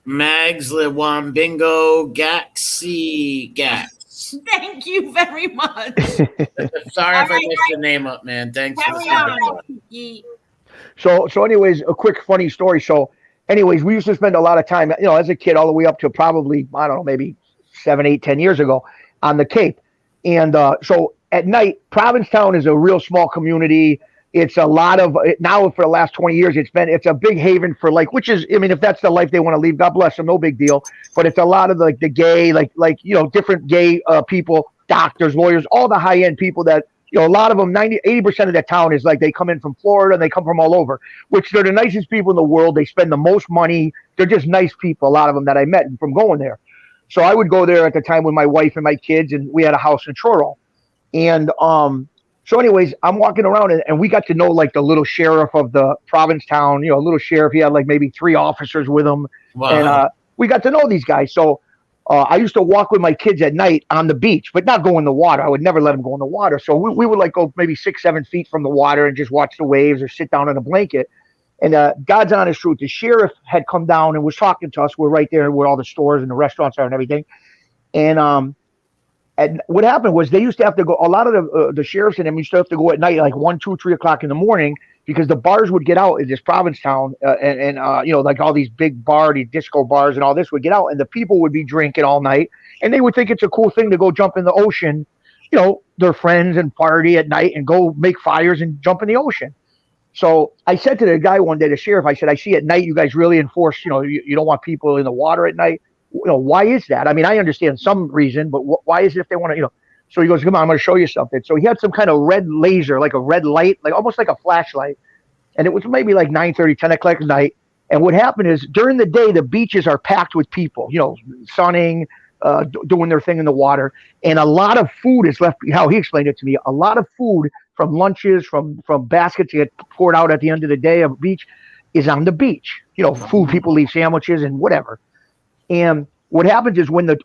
Mags Bingo Gaxi Gax. Thank you very much. Sorry if I messed your name up, man. Thanks for the So anyways, a quick funny story. So anyways, we used to spend a lot of time, as a kid all the way up to probably, I don't know, maybe 7, 8, 10 years ago on the Cape. And so at night, Provincetown is a real small community. It's a lot of, now for the last 20 years, it's a big haven for which is, I mean, if that's the life they want to leave, God bless them, no big deal. But it's a lot of the gay, different gay people, doctors, lawyers, all the high end people that, a lot of them, 80% of that town is they come in from Florida and they come from all over, which they're the nicest people in the world. They spend the most money. They're just nice people, a lot of them that I met from going there. So I would go there at the time with my wife and my kids, and we had a house in Truro. And so anyways, I'm walking around and we got to know the little sheriff of the Provincetown, a little sheriff. He had maybe 3 officers with him. Wow. And we got to know these guys. So I used to walk with my kids at night on the beach, but not go in the water. I would never let them go in the water. So we would go maybe 6, 7 feet from the water and just watch the waves or sit down on a blanket. And God's honest truth, the sheriff had come down and was talking to us. We're right there where all the stores and the restaurants are and everything. And what happened was they used to have to go, a lot of the sheriffs and them used to have to go at night, 1, 2, 3 o'clock in the morning, because the bars would get out in this Provincetown and all these big these disco bars and all this would get out, and the people would be drinking all night, and they would think it's a cool thing to go jump in the ocean, their friends and party at night and go make fires and jump in the ocean. So I said to the guy one day, the sheriff, I said, I see at night you guys really enforce, you don't want people in the water at night. Why is that? I mean, I understand some reason, but why is it if they want to, So he goes, come on, I'm going to show you something. So he had some kind of red laser, like a red light, almost like a flashlight. And it was maybe 9:30, 10 o'clock at night. And what happened is during the day, the beaches are packed with people, sunning, doing their thing in the water. And a lot of food is left, how he explained it to me, a lot of food from lunches, from baskets that get poured out at the end of the day of the beach is on the beach. Food, people leave sandwiches and whatever. And what happens is when the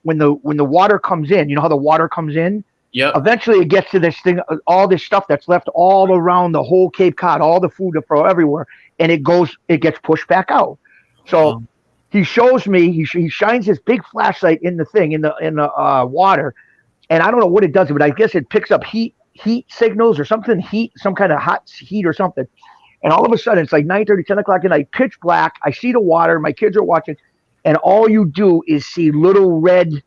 water comes in, how the water comes in? Yeah. Eventually it gets to this thing, all this stuff that's left all around the whole Cape Cod, all the food everywhere, and it gets pushed back out. So he shows me, he shines this big flashlight in the thing, in the water, and I don't know what it does, but I guess it picks up heat signals or something, some kind of hot heat or something. And all of a sudden it's 9:30, 10 o'clock at night, pitch black. I see the water, my kids are watching, and all you do is see little red,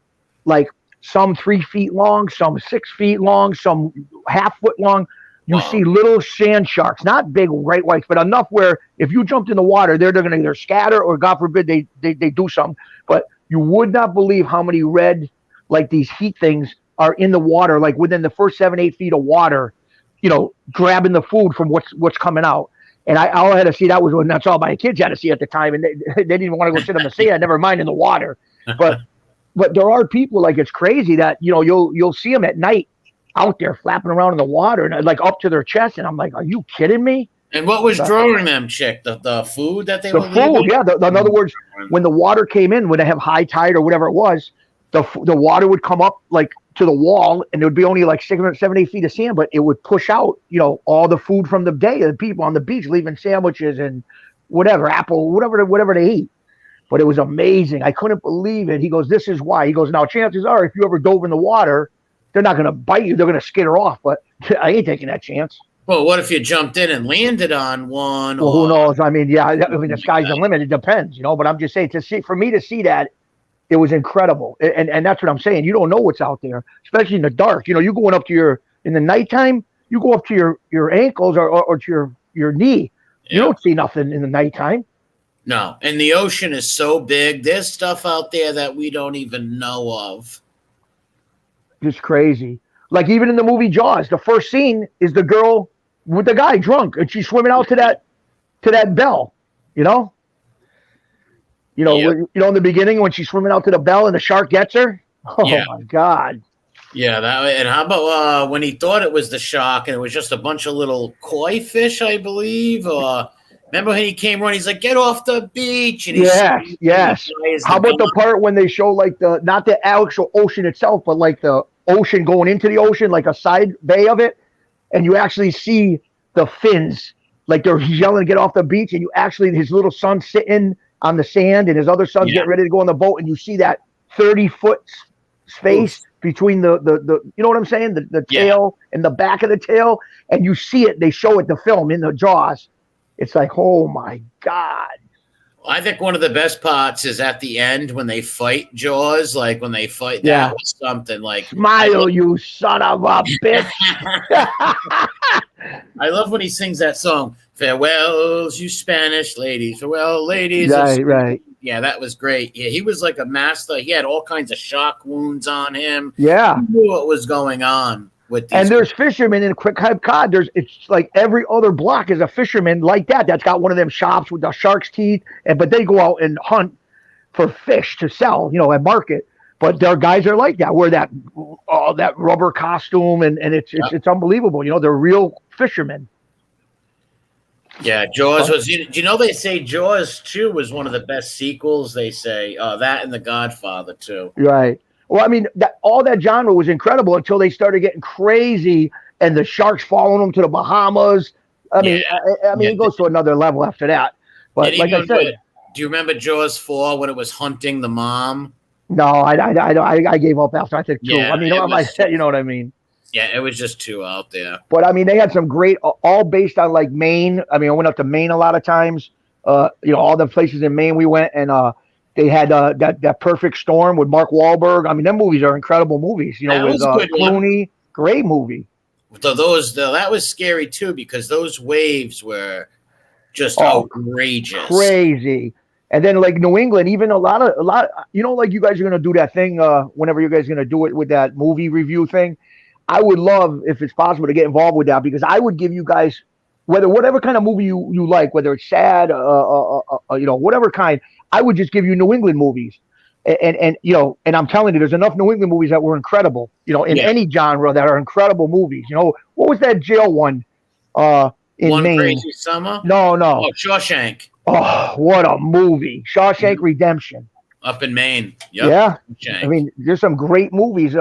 some 3 feet long, some 6 feet long, some half foot long. You see little sand sharks, not big great whites, but enough where if you jumped in the water, they're going to either scatter or, God forbid, they do something. But you would not believe how many red, these heat things are in the water, within the first 7, 8 feet of water, grabbing the food from what's coming out. And all I had to see, that's all my kids had to see at the time. And they didn't even want to go sit on the sand, never mind in the water. But but there are people like it's crazy that you'll see them at night out there flapping around in the water and like up to their chest, and I'm like, are you kidding me? And what was drawing them, Chick? The food that they were food, leaving? yeah. In other words, when the water came in, when they have high tide or whatever it was, the water would come up like to the wall, and there would be only like 7 or 8 feet of sand, but it would push out, all the food from the day. The people on the beach leaving sandwiches and whatever, apple, whatever they eat. But it was amazing. I couldn't believe it. He goes, this is why. He goes, now chances are, if you ever dove in the water, they're not going to bite you. They're going to skitter off. But I ain't taking that chance. Well, what if you jumped in and landed on one? Well, who knows? I mean, the sky's the limit. It depends, But I'm just saying, for me to see that, it was incredible. And that's what I'm saying. You don't know what's out there, especially in the dark. You going up to in the nighttime, you go up to your ankles or to your knee. You don't see nothing in the nighttime. No, and the ocean is so big. There's stuff out there that we don't even know of. Just crazy. Like even in the movie Jaws, the first scene is the girl with the guy drunk, and she's swimming out to that bell. In the beginning when she's swimming out to the bell and the shark gets her. Oh my God. Yeah, and how about when he thought it was the shark and it was just a bunch of little koi fish, I believe, or. Remember when he came around? He's like, "Get off the beach!" And yes. How about the part when they show like not the actual ocean itself, but like the ocean going into the ocean, like a side bay of it, and you actually see the fins, like they're yelling to get off the beach, and you actually his little son sitting on the sand, and his other son's getting ready to go on the boat, and you see that 30-foot space between the you know what I'm saying, the tail and the back of the tail, and you see it. They show it the film in the Jaws. It's like, oh my God. I think one of the best parts is at the end when they fight Jaws, like when they fight, that was something like. Smile, you son of a bitch. I love when he sings that song, farewells, you Spanish ladies, farewell, ladies. Right. Yeah, that was great. Yeah, he was like a master. He had all kinds of shock wounds on him. Yeah. He knew what was going on. And there's fishermen in Quick Cape Cod. It's like every other block is a fisherman like that. That's got one of them shops with the shark's teeth. But they go out and hunt for fish to sell, at market. But their guys are like that, wear that rubber costume, and it's unbelievable. They're real fishermen. Yeah, Jaws was. Do you know they say Jaws 2 was one of the best sequels? They say that and The Godfather 2. Right. Well, I mean, all that genre was incredible until they started getting crazy and the sharks following them to the Bahamas. I mean, it goes to another level after that. But like I said, do you remember Jaws 4 when it was hunting the mom? No, I gave up after I think 2. Yeah, I mean, I said, you know what I mean? Yeah, it was just too out there. But I mean, they had some great, all based on like Maine. I mean, I went up to Maine a lot of times. All the places in Maine we went, and they had that Perfect Storm with Mark Wahlberg. I mean, them movies are incredible movies. With Clooney, great movie. So that was scary too because those waves were just outrageous, crazy. And then like New England, even a lot, like you guys are gonna do that thing whenever you guys are gonna do it with that movie review thing. I would love if it's possible to get involved with that because I would give you guys whatever kind of movie you like, whether it's sad, whatever kind. I would just give you New England movies, and I'm telling you, there's enough New England movies that were incredible, in any genre that are incredible movies. What was that jail one? In One Maine? Crazy Summer? No. Oh, Shawshank. Oh, what a movie! Shawshank Redemption. Up in Maine. Yep. Yeah. Shawshank. I mean, there's some great movies.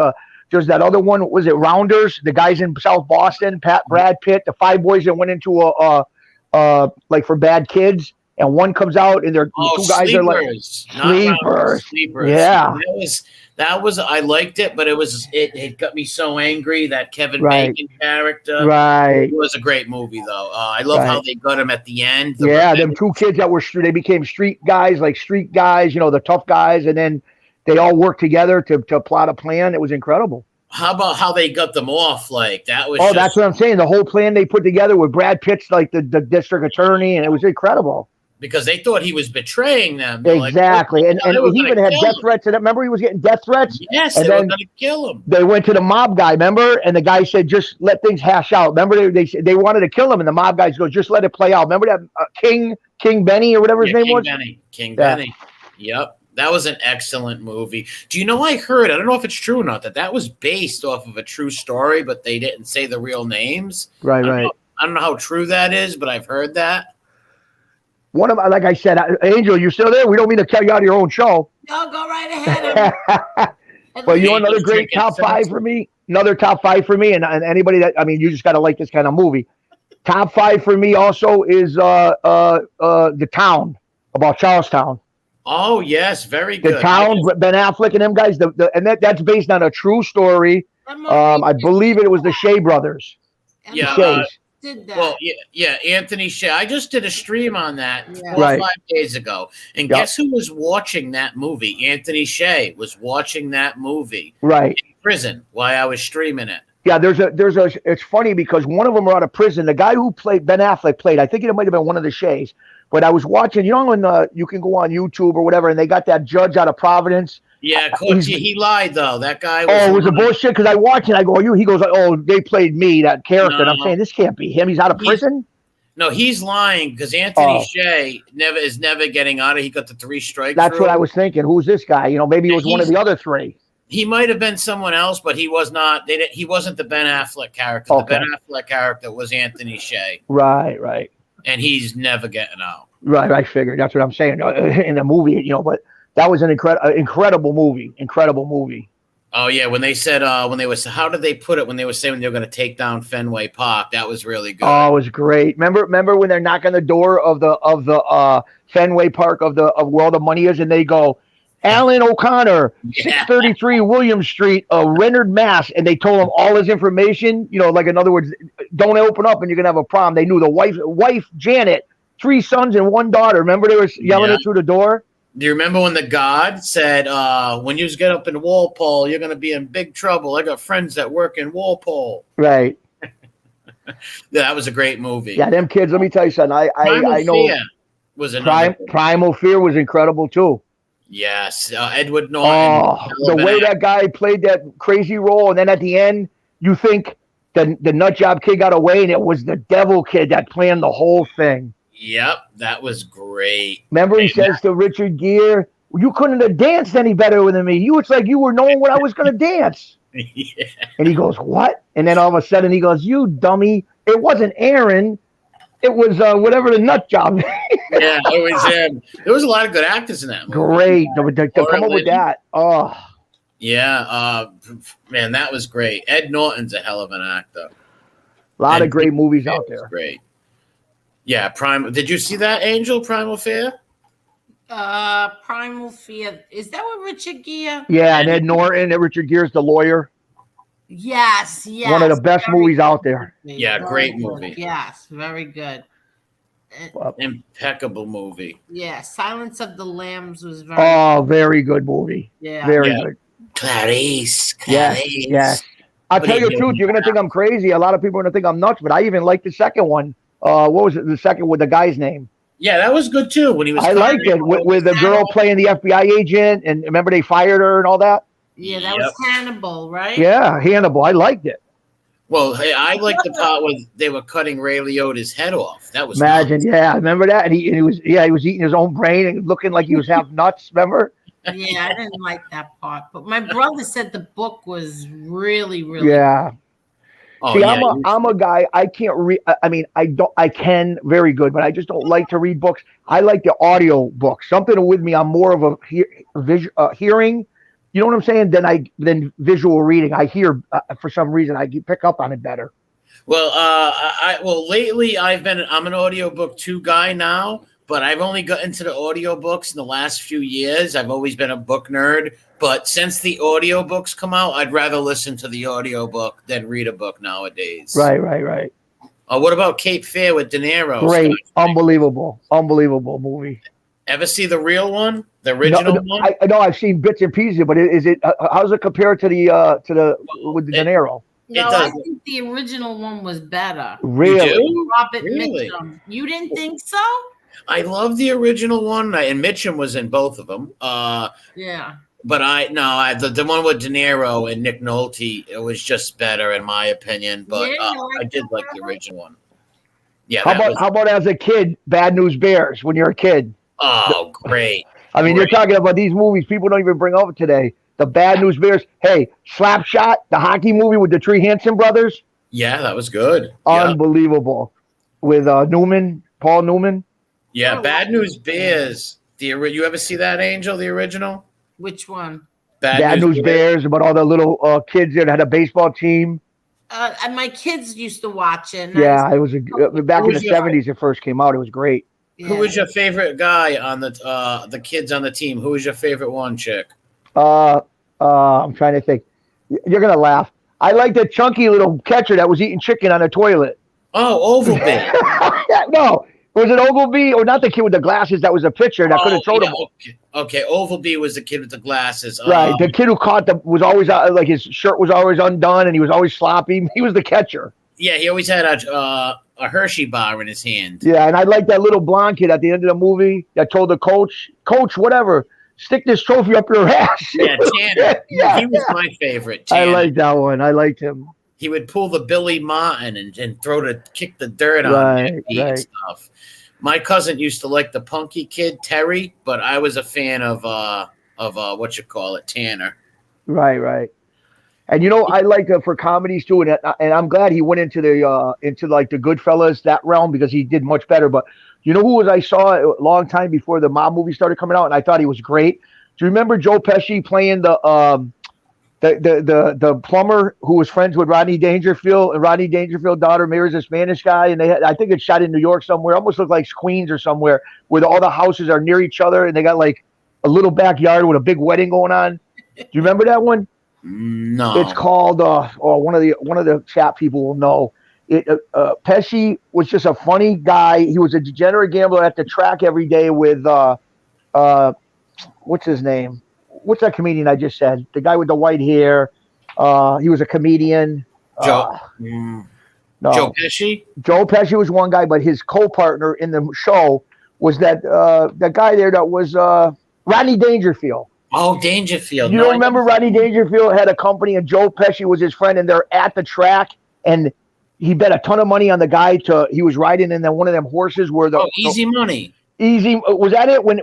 There's that other one. Was it Rounders? The guys in South Boston, Brad Pitt, the 5 boys that went into like for bad kids. And one comes out, and they're two guys are like sleepers. Yeah, that was. I liked it, but it got me so angry that Kevin Bacon character. Right, it was a great movie though. I love how they got him at the end. Them 2 kids that were they became street guys, the tough guys, and then they all worked together to plot a plan. It was incredible. How about how they got them off? Like that was. That's what I'm saying. The whole plan they put together with Brad Pitt's like the district attorney, and it was incredible. Because they thought he was betraying them. Exactly. And he even had death threats. And remember, he was getting death threats? Yes, and they were going to kill him. They went to the mob guy, remember? And the guy said, just let things hash out. Remember, they wanted to kill him, and the mob guys go, just let it play out. Remember that King Benny or whatever his name was? King Benny. Yep. That was an excellent movie. Do you know, I heard, I don't know if it's true or not, that was based off of a true story, but they didn't say the real names. Right. I don't know how true that is, but I've heard that. One of my, like I said, Angel, you still there? We don't mean to cut you out of your own show. No, go right ahead. But you know, another great top five for me. Another top five for me, and anybody that, I mean, you just got to like this kind of movie. Top five for me also is The Town, about Charlestown. Oh yes, very good. The Town, Ben Affleck and them guys. And that's based on a true story. I believe it was the Shea brothers. Yeah. Did that. Well, yeah, Anthony Shea. I just did a stream on that 4 or 5 days ago, and guess who was watching that movie? Anthony Shea was watching that movie, right, in prison while I was streaming it. Yeah, there's a. It's funny because one of them are out of prison. The guy who played Ben Affleck played. I think it might have been one of the Shays. But I was watching. You know, when you can go on YouTube or whatever, and they got that judge out of Providence. Yeah, he lied though. That guy. It was a bullshit because I watched it. I go, He goes, oh, they played me, that character. No. And I'm saying this can't be him. He's out of prison. No, he's lying because Anthony Shea is never getting out of. He got the 3 strikes. That's what I was thinking. Who's this guy? You know, maybe it was one of the other 3. He might have been someone else, but he was not. He wasn't the Ben Affleck character. Okay. The Ben Affleck character was Anthony Shea. Right. And he's never getting out. Right, I figured. That's what I'm saying in the movie. You know, but that was an incredible movie. Incredible movie. Oh yeah, when they said how did they put it when they were saying they were going to take down Fenway Park? That was really good. Oh, it was great. Remember when they're knocking on the door of the Fenway Park of where all the money is, and they go, Alan O'Connor, 633 William Street, Renard, Mass, and they told him all his information. You know, like in other words, don't open up and you're gonna have a problem. They knew the wife Janet, 3 sons and 1 daughter. Remember they were yelling it through the door. Do you remember when the God said, when you get up in Walpole, you're going to be in big trouble. I got friends that work in Walpole. Right. That was a great movie. Yeah, them kids, let me tell you something. I know. Fear was Primal Fear was incredible, too. Yes. Edward Norton. The way that guy played that crazy role, and then at the end, you think the nut job kid got away, and it was the devil kid that planned the whole thing. Yep, that was great. Remember, he says to Richard Gere, "You couldn't have danced any better than me. It's like you were knowing what I was going to dance." Yeah. And he goes, "What?" And then all of a sudden he goes, "You dummy! It wasn't Aaron. It was whatever the nut job." Yeah, it was him. There was a lot of good actors in that movie. Great to come up with that. Oh, yeah, man, that was great. Ed Norton's a hell of an actor. A lot of great movies out there. Great. Yeah, Did you see that, Angel? Primal Fear? Primal Fear. Is that what Richard Gere? Yeah, and Ed Norton. And Richard Gere's the lawyer. Yes. One of the best movies out there. Yeah, great movie. Yes, very good. Impeccable movie. Yeah, Silence of the Lambs was very good movie. Yeah. Very good. Clarice. Yes. I'll tell you the truth. You're going to think I'm crazy. A lot of people are going to think I'm nuts, but I even liked the second one. What was it? The second with the guy's name? Yeah, that was good too. When he was, I liked it with the girl playing the FBI agent, and remember they fired her and all that. Yeah, that was Hannibal, right? Yeah, Hannibal. I liked it. Well, hey, I liked the part where they were cutting Ray Liotta's head off. That was nuts. Yeah, I remember that. And he was eating his own brain and looking like he was half nuts. Remember? Yeah, I didn't like that part, but my brother said the book was really, really. Yeah. Oh, See, I'm a guy. I can't read. I mean, I can very good, but I just don't like to read books. I like the audio books. Something with me. I'm more of a hearing. You know what I'm saying? Than visual reading. I hear for some reason I pick up on it better. Well, lately I'm an audiobook 2 guy now, but I've only gotten into the audiobooks in the last few years. I've always been a book nerd, but since the audiobooks come out, I'd rather listen to the audiobook than read a book nowadays. Right. What about Cape Fear with De Niro? Great, unbelievable movie. Ever see the real one, the original one? I know I've seen bits and pieces, but is it? How's it compared to the with the De Niro? No, I think the original one was better. Really? Robert Mitchum. You didn't think so? I love the original one, and Mitchum was in both of them. Yeah. But the one with De Niro and Nick Nolte, it was just better in my opinion. But I did like the original one. Yeah. How about as a kid, Bad News Bears when you're a kid? Oh, great. I mean, you're talking about these movies people don't even bring up today. The Bad News Bears. Hey, Slapshot, the hockey movie with the Tree Hansen brothers. Yeah, that was good. Unbelievable. With Paul Newman. Yeah, Bad News Bears. You ever see that, Angel, the original? Which one? Bad News Bears, about all the little kids that had a baseball team. And my kids used to watch it. Yeah, it was back in the 70s. It first came out. It was great. Yeah. Who was your favorite guy on the kids on the team? Who was your favorite one, chick? I'm trying to think. You're gonna laugh. I like the chunky little catcher that was eating chicken on the toilet. Oh, Ovalby. No, was it Ovalby or not? The kid with the glasses that was a pitcher that could have thrown him. Okay, Ovalby was the kid with the glasses. Right, the kid who caught was always like his shirt was always undone and he was always sloppy. He was the catcher. Yeah, he always had a Hershey bar in his hand. Yeah, and I like that little blonde kid at the end of the movie that told the coach, whatever, stick this trophy up your ass. Yeah, Tanner. He was my favorite. Tanner. I like that one. I liked him. He would pull the Billy Martin and kick the dirt on and stuff. My cousin used to like the punky kid, Terry, but I was a fan of Tanner. Right. And I like for comedies too, and I'm glad he went into like the Goodfellas, that realm, because he did much better. But you know who I saw a long time before the mob movie started coming out, and I thought he was great. Do you remember Joe Pesci playing the plumber who was friends with Rodney Dangerfield, and Rodney Dangerfield's daughter marries a Spanish guy, and I think it's shot in New York somewhere, almost looked like Queens or somewhere, where all the houses are near each other, and they got like a little backyard with a big wedding going on. Do you remember that one? No. It's called one of the chat people will know. Pesci was just a funny guy. He was a degenerate gambler at the track every day with what's his name? What's that comedian I just said? The guy with the white hair. He was a comedian. Joe Pesci? Joe Pesci was one guy, but his co-partner in the show was that guy there that was Rodney Dangerfield. Oh, Dangerfield. You don't remember Rodney Dangerfield had a company and Joe Pesci was his friend, and they're at the track, and he bet a ton of money on the guy he was riding in one of them horses where Easy Money. Easy, was that it? When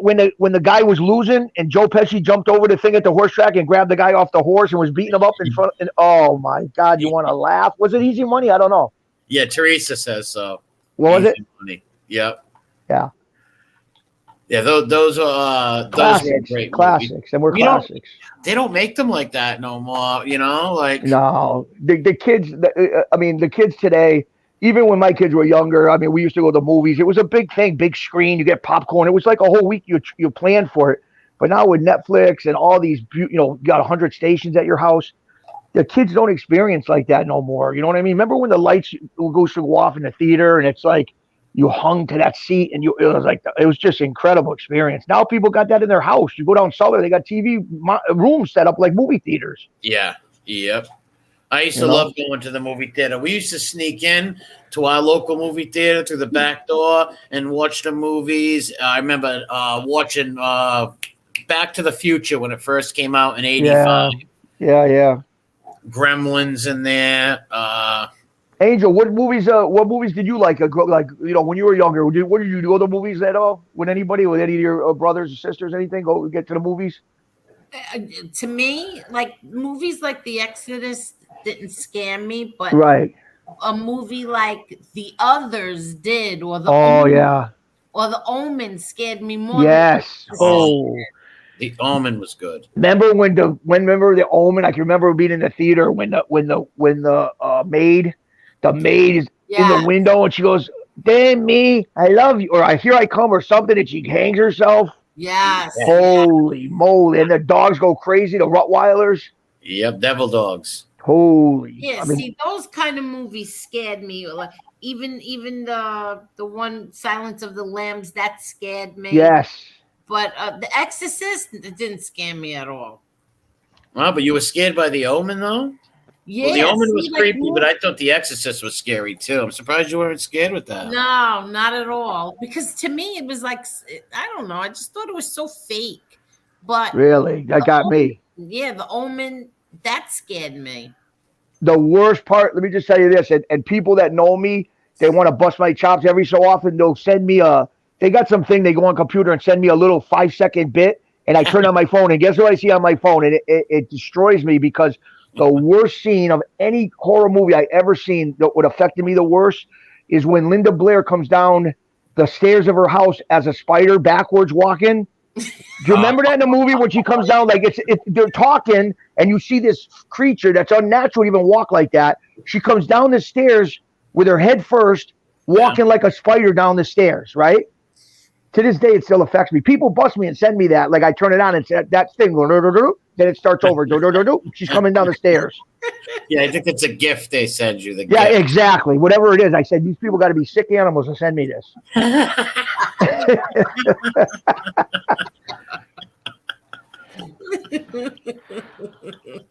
the guy was losing and Joe Pesci jumped over the thing at the horse track and grabbed the guy off the horse and was beating him up in front. And oh my God, you want to laugh? Was it Easy Money? I don't know. Yeah, Teresa says so. What was it? Money. Yep. Yeah. Yeah, those are great classics, movies. And we're classics. They don't make them like that no more. No, the kids. The kids today. Even when my kids were younger, we used to go to movies. It was a big thing, big screen. You get popcorn. It was like a whole week you planned for it. But now with Netflix and all these, you got 100 stations at your house. The kids don't experience like that no more. You know what I mean? Remember when the lights would go off in the theater and it's like you hung to that seat and it was just incredible experience. Now people got that in their house. You go down cellar, they got TV rooms set up like movie theaters. Yeah. Yep. I used to love going to the movie theater. We used to sneak in to our local movie theater through the back door and watch the movies. I remember watching Back to the Future when it first came out in '85. Yeah. Gremlins in there. Angel, what movies did you like? When you were younger, what did you go to the movies at all? With anybody, with any of your brothers or sisters, anything? Go get to the movies? To me, like movies like The Exodus didn't scare me, but a movie like The Others did, or The Omen scared me more. Yes. The Omen was good. Remember when The Omen? I can remember being in the theater when the maid is in the window and she goes, "Damn me, I love you," or "Here I come," or something, and she hangs herself. Yes. Holy moly! And the dogs go crazy. The Rottweilers. Yep, devil dogs. Holy. Yeah. See, those kind of movies scared me. Like even the one Silence of the Lambs, that scared me. Yes. But The Exorcist, it didn't scare me at all. Well, but you were scared by The Omen, though? Yeah. Well, The Omen was creepy, but I thought The Exorcist was scary, too. I'm surprised you weren't scared with that. No, not at all. Because to me, it was like, I don't know. I just thought it was so fake. But really? That got me. Yeah, The Omen, that scared me. The worst part, let me just tell you this, and people that know me, they want to bust my chops every so often. They'll send me they got something. They go on computer and send me a little 5-second bit, and I turn on my phone, and guess what I see on my phone? And it destroys me because the worst scene of any horror movie I ever seen that would affect me the worst is when Linda Blair comes down the stairs of her house as a spider backwards walking. Do you remember that in the movie when she comes down? Like they're talking, and you see this creature that's unnatural to even walk like that. She comes down the stairs with her head first, walking like a spider down the stairs, right? To this day, it still affects me. People bust me and send me that. Like I turn it on and that thing, then it starts over. She's coming down the stairs. Yeah, I think it's a gift they send you. Yeah, exactly. Whatever it is, I said, these people got to be sick animals to send me this.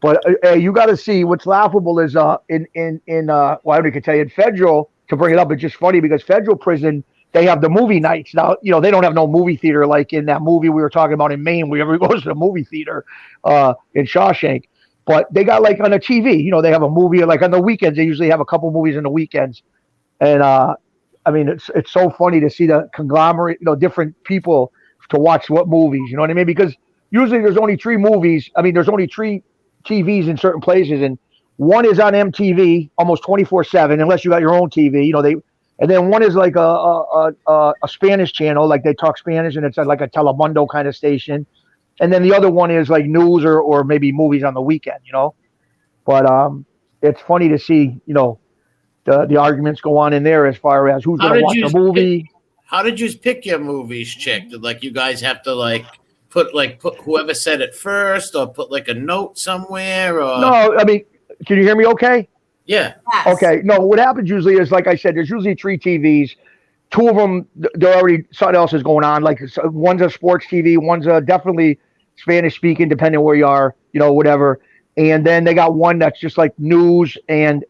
But you got to see what's laughable is well, I can tell you in federal, to bring it up, it's just funny because federal prison, they have the movie nights. Now, they don't have no movie theater like in that movie we were talking about in Maine, where everybody goes to the movie theater in Shawshank. But they got like on a TV, they have a movie like on the weekends. They usually have a couple movies on the weekends. And I mean, it's so funny to see the conglomerate, different people to watch what movies, you know what I mean? Because usually there's only 3 movies. I mean, there's only 3 TVs in certain places, and one is on MTV almost 24/7, unless you got your own TV. And then one is like a Spanish channel, like they talk Spanish, and it's like a Telemundo kind of station. And then the other one is like news or maybe movies on the weekend, But it's funny to see, the arguments go on in there as far as who's going to watch the movie. How did you pick your movies, Chick? Did you guys have to put whoever said it first, or put like a note somewhere? Or no, I mean, can you hear me? Okay. Yeah. Yes. Okay. No, what happens usually is, like I said, there's usually 3 TVs. 2 of them, they're already something else is going on. Like one's a sports TV, one's a definitely Spanish speaking, depending where you are, whatever. And then they got one that's just like news and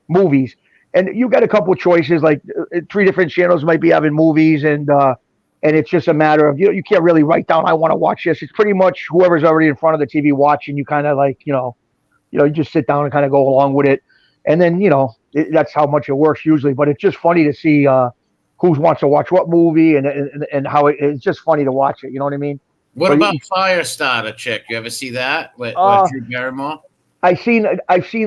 movies. And you got a couple of choices, like 3 different channels might be having movies, and it's just a matter of you can't really write down I want to watch this. It's pretty much whoever's already in front of the TV watching. You kind of you just sit down and kind of go along with it, and then that's how much it works usually. But it's just funny to see who wants to watch what movie and how it's just funny to watch it. You know what I mean? What about Firestarter, Chick? You ever see that with Drew Barrymore? I've seen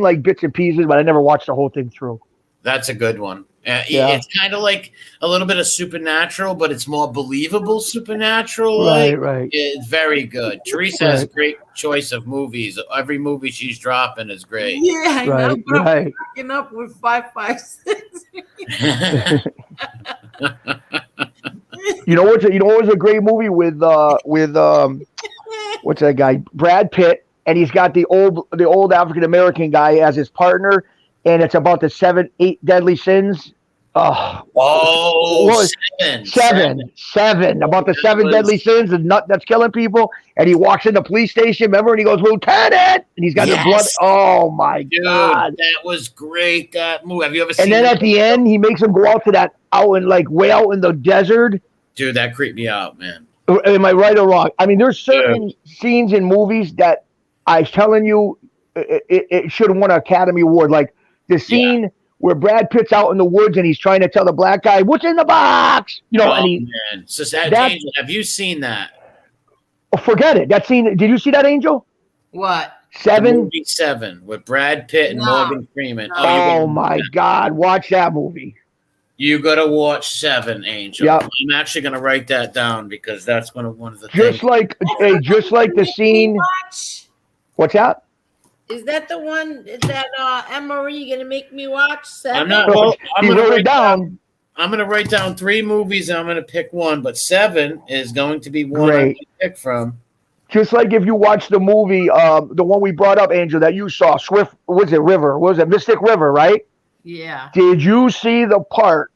like bits and pieces, but I never watched the whole thing through. That's a good one. It's kind of like a little bit of supernatural, but it's more believable supernatural. Right. It's very good. Teresa has a great choice of movies. Every movie she's dropping is great. Yeah, right. I'm picking up with 556. You know what was a great movie with what's that guy? Brad Pitt, and he's got the old African American guy as his partner, and it's about the 8 deadly sins. Seven. About the 7 deadly sins, the nut that's killing people. And he walks in the police station, remember, and he goes, "Lieutenant!" And he's got the blood. Oh my God. That was great, that movie. Have you ever seen it? And then at the end, he makes him go out to that way out in the desert. Dude, that creeped me out, man. Am I right or wrong? I mean, there's certain scenes in movies that I'm telling you, it should have won an Academy Award. Like the scene where Brad Pitt's out in the woods and he's trying to tell the black guy, "What's in the box?" Man. So Angel, have you seen that? Oh, forget it. That scene. Did you see that, Angel? What? 7? Movie 7 with Brad Pitt and Morgan Freeman. No. Oh my God! Watch that movie. You gotta watch 7, Angel. Yep. I'm actually gonna write that down because that's one of the just things. Like the scene. What's that? Is that the one that Anne-Marie gonna make me watch? 7? I'm not. Well, I'm he gonna wrote write it down. I'm gonna write down 3 movies and I'm gonna pick one, but 7 is going to be one I'm gonna pick from. Just like if you watch the movie, the one we brought up, Angel, that you saw, Mystic River, right? Yeah. Did you see the part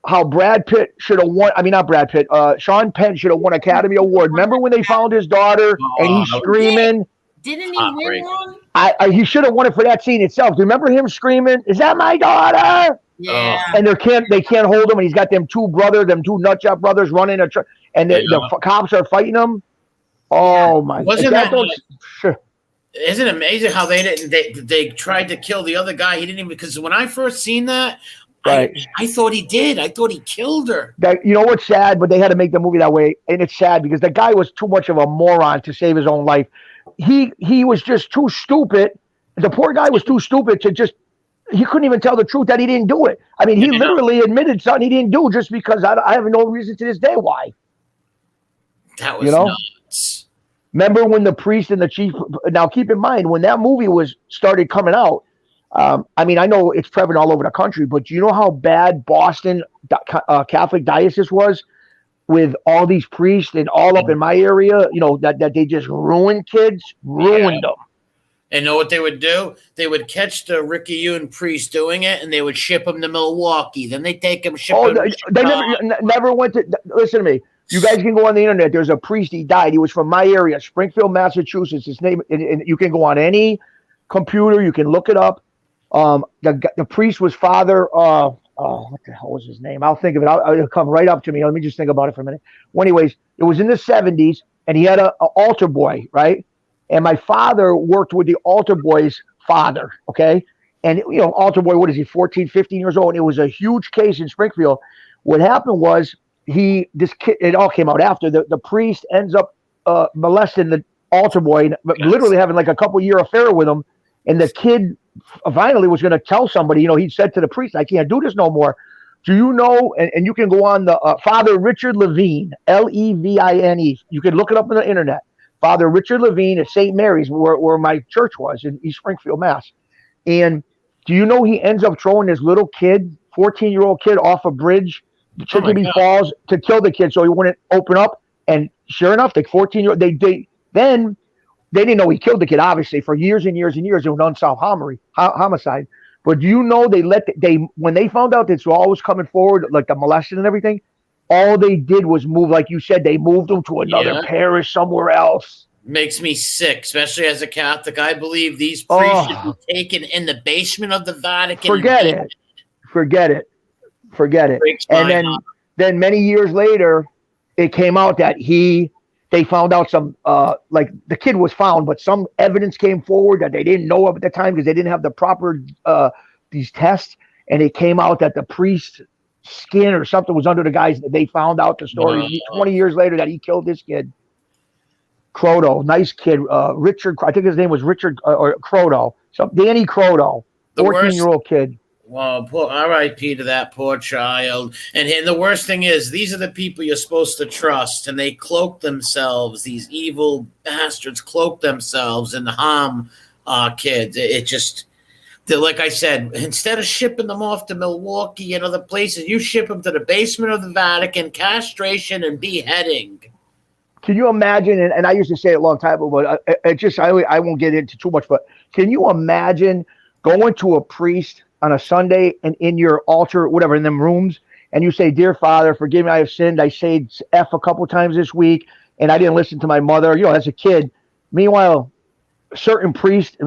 how Brad Pitt should have won? I mean, not Brad Pitt. Sean Penn should have won Academy Award. Remember when they found his daughter and he's screaming? Didn't he win one? He should have won it for that scene itself. Do you remember him screaming, "Is that my daughter?" Yeah. And they can't hold him, and he's got them 2 nutjob brothers running and the cops are fighting him. Oh my! Wasn't that? Isn't it amazing how they tried to kill the other guy? He didn't even, because when I first seen that, Right. I thought he did. I thought he killed her. That, you know what's sad, but they had to make the movie that way, and it's sad because the guy was too much of a moron to save his own life. He was just too stupid. The poor guy was too stupid to just. He couldn't even tell the truth that he didn't do it. I mean, he literally admitted something he didn't do just because I have no reason to this day why. That was nuts. Remember when the priest and the chief? Now, keep in mind when that movie started coming out. I mean, I know it's prevalent all over the country, but do you know how bad Boston Catholic diocese was with all these priests and all up in my area? You know that they just ruined kids, ruined them. And know what they would do? They would catch the Rickyune priest doing it, and they would ship him to Milwaukee. Then they take him, ship him. They never went to. Listen to me. You guys can go on the internet. There's a priest. He died. He was from my area, Springfield, Massachusetts. His name, and you can go on any computer. You can look it up. The priest was Father. What the hell was his name? I'll think of it. It'll come right up to me. Let me just think about it for a minute. Well, anyways, it was in the 70s, and he had a altar boy, right? And my father worked with the altar boy's father, okay? And, you know, altar boy, what is he, 14, 15 years old? And it was a huge case in Springfield. What happened was this kid, it all came out after. The priest ends up molesting the altar boy, literally having like a couple-year affair with him. And the kid finally was going to tell somebody, you know, he said to the priest, I can't do this no more. Do you know, and you can go on the Father Richard Levine, Levine. You can look it up on the internet. Father Richard Levine at St. Mary's, where my church was in East Springfield, Mass. And do you know he ends up throwing this little kid, 14-year-old kid, off a bridge, Chickabee Falls, to kill the kid so he wouldn't open up? And sure enough, the 14-year-old, they didn't know he killed the kid, obviously, for years and years and years. It was an unsolved homicide. But do you know when they found out this all was coming forward, like the molesting and everything, all they did was move, like you said, they moved them to another parish somewhere else. Makes me sick, especially as a Catholic. I believe these priests should be taken in the basement of the Vatican. Forget it. And then many years later, it came out that they found out some, like the kid was found, but some evidence came forward that they didn't know of at the time because they didn't have the proper, these tests. And it came out that the priest skin or something was under the guys. They found out the story 20 years later that he killed this kid. Croto, nice kid. Richard, I think his name was Richard or Croto. Danny Croto, 14-year-old kid. Well, R.I.P. to that poor child. And the worst thing is, these are the people you're supposed to trust, and they cloak themselves. These evil bastards cloak themselves and harm kids. It just, like I said, instead of shipping them off to Milwaukee and other places, you ship them to the basement of the Vatican, castration and beheading. Can you imagine? And I used to say it a long time ago, but I won't get into too much. But can you imagine going to a priest on a Sunday and in your altar, whatever, in them rooms, and you say, "Dear Father, forgive me, I have sinned. I said F a couple times this week, and I didn't listen to my mother," you know, as a kid. Meanwhile, certain priests,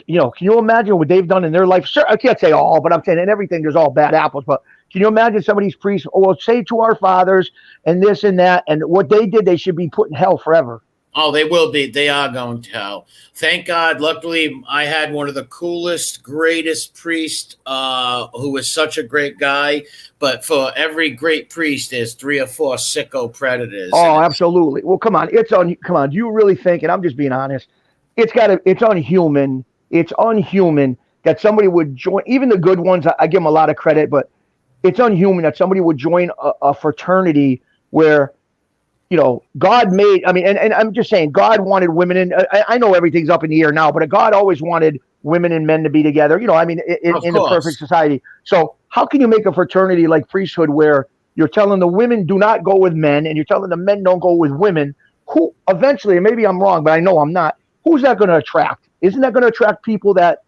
you know, can you imagine what they've done in their life? Sure, I can't say all, but I'm saying in everything there's all bad apples. But can you imagine some of these priests, say to our fathers and this and that, and what they did, they should be put in hell forever. Oh, they will be. They are going to hell. Thank God. Luckily, I had one of the coolest, greatest priests who was such a great guy. But for every great priest, there's 3 or 4 sicko predators. Oh, absolutely. Well, come on. Come on. Do you really think, and I'm just being honest, it's unhuman. It's unhuman that somebody would join, even the good ones, I give them a lot of credit, but it's unhuman that somebody would join a fraternity where, you know, God made, I mean, and I'm just saying, God wanted women, and I know everything's up in the air now, but God always wanted women and men to be together, you know, I mean, in the perfect society. So how can you make a fraternity like priesthood where you're telling the women do not go with men and you're telling the men don't go with women? Who eventually, and maybe I'm wrong, but I know I'm not, who's that going to attract? Isn't that going to attract people that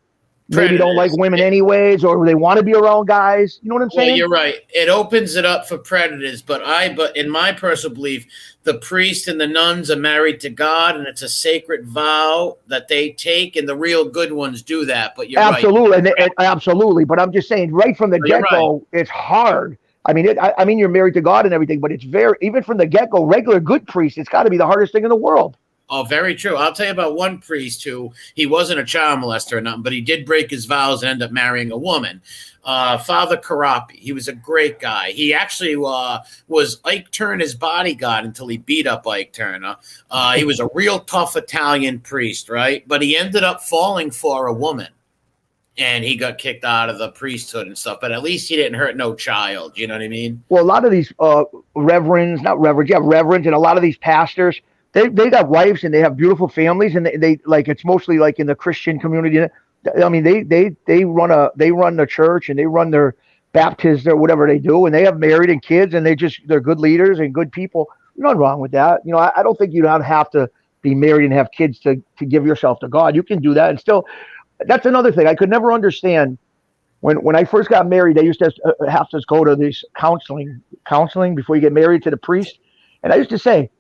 maybe don't like women anyways, or they want to be around guys? You know what I'm saying? Well, you're right. It opens it up for predators, but in my personal belief, the priest and the nuns are married to God, and it's a sacred vow that they take, and the real good ones do that. But you're absolutely, right. Absolutely. But I'm just saying, right from the get-go, it's hard. I mean, I mean, you're married to God and everything, but it's very, even from the get-go, regular good priest, it's got to be the hardest thing in the world. Oh, very true. I'll tell you about one priest who he wasn't a child molester or nothing, but he did break his vows and end up marrying a woman. Father Carapi. He was a great guy. He actually was Ike Turner's bodyguard until he beat up Ike Turner. He was a real tough Italian priest, right? But he ended up falling for a woman. And he got kicked out of the priesthood and stuff, but at least he didn't hurt no child. You know what I mean? Well, a lot of these reverends, not reverends, reverends, and a lot of these pastors, they got wives and they have beautiful families, and they like, it's mostly like in the Christian community. I mean, they run the church and they run their baptisms or whatever they do, and they have married and kids, and they're good leaders and good people. There's nothing wrong with that. You know, I don't think you don't have to be married and have kids to give yourself to God. You can do that and still. That's another thing I could never understand. When I first got married, I used to have to go to this counseling before you get married to the priest. And I used to say,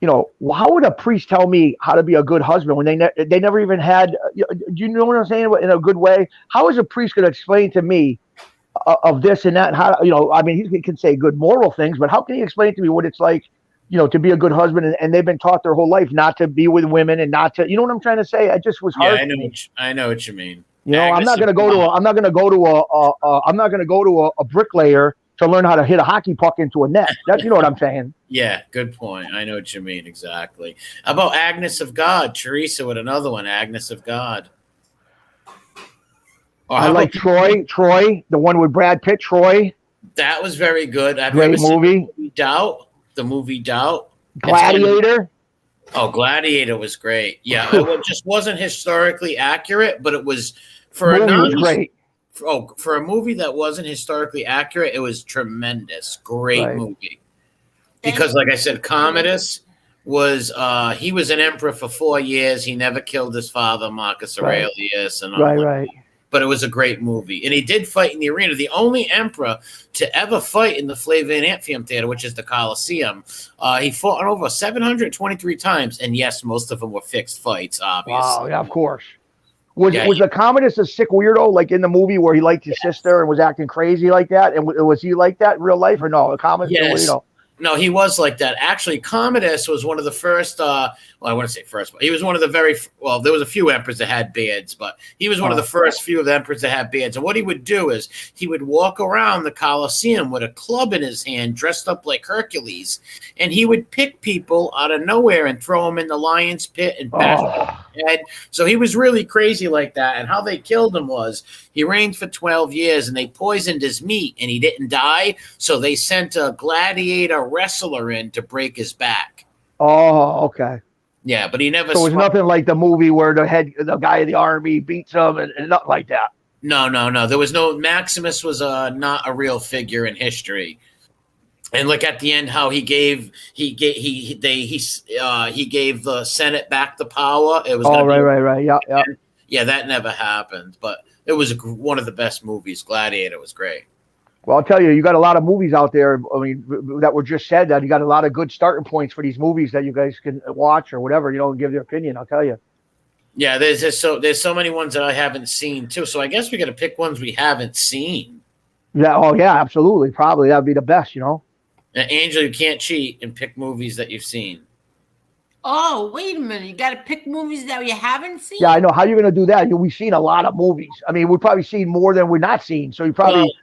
you know, well, how would a priest tell me how to be a good husband when they never even had, do you know what I'm saying, in a good way? How is a priest going to explain to me of this and that? And how, you know, I mean, he can say good moral things, but how can he explain to me what it's like, you know, to be a good husband, and they've been taught their whole life not to be with women and not to, you know what I'm trying to say? I just was hard. Yeah, I know what you mean. You know, I'm not going to go to a bricklayer to learn how to hit a hockey puck into a net. That's, you know what I'm saying? Yeah, good point. I know what you mean exactly. How about Agnes of God? Teresa with another one, Agnes of God. I like Troy, the one with Brad Pitt. Troy. That was very good. Great movie. The movie Doubt. Gladiator. Gladiator was great. Yeah, it just wasn't historically accurate, but it was for great. For a movie that wasn't historically accurate, it was tremendous. Great movie. Because, like I said, Commodus was he was an emperor for 4 years. He never killed his father, Marcus Aurelius, and all that. But it was a great movie. And he did fight in the arena. The only emperor to ever fight in the Flavian Amphitheater, which is the Colosseum. He fought on over 723 times. And yes, most of them were fixed fights, obviously. Wow, yeah, of course. Was the Commodus a sick weirdo, like in the movie where he liked his sister and was acting crazy like that? And was he like that in real life or no? Commodus, yes. You know. No, he was like that. Actually, Commodus was one of the first, I want to say first, but he was one of the there was a few emperors that had beards, but he was one of the first few of the emperors that had beards. And what he would do is he would walk around the Colosseum with a club in his hand, dressed up like Hercules, and he would pick people out of nowhere and throw them in the lion's pit and bash their head. So he was really crazy like that. And how they killed him was he reigned for 12 years and they poisoned his meat and he didn't die. So they sent a gladiator wrestler in to break his back. Oh, okay. Yeah, but he never. So it was nothing like the movie where the guy of the army beats him and nothing like that. No. There was no. Maximus was not a real figure in history. And look at the end how he gave the Senate back the power. It was right. Yeah. Yeah, that never happened, but it was one of the best movies. Gladiator was great. Well, I'll tell you, you got a lot of movies out there. I mean, that were just said that you got a lot of good starting points for these movies that you guys can watch or whatever, you know, and give their opinion. I'll tell you. Yeah, there's so many ones that I haven't seen too. So I guess we got to pick ones we haven't seen. Yeah. Oh, yeah. Absolutely. Probably that'd be the best. You know. Angel, you can't cheat and pick movies that you've seen. Oh, wait a minute. You got to pick movies that you haven't seen? Yeah, I know. How you going to do that? We've seen a lot of movies. I mean, we've probably seen more than we're not seen. So you probably,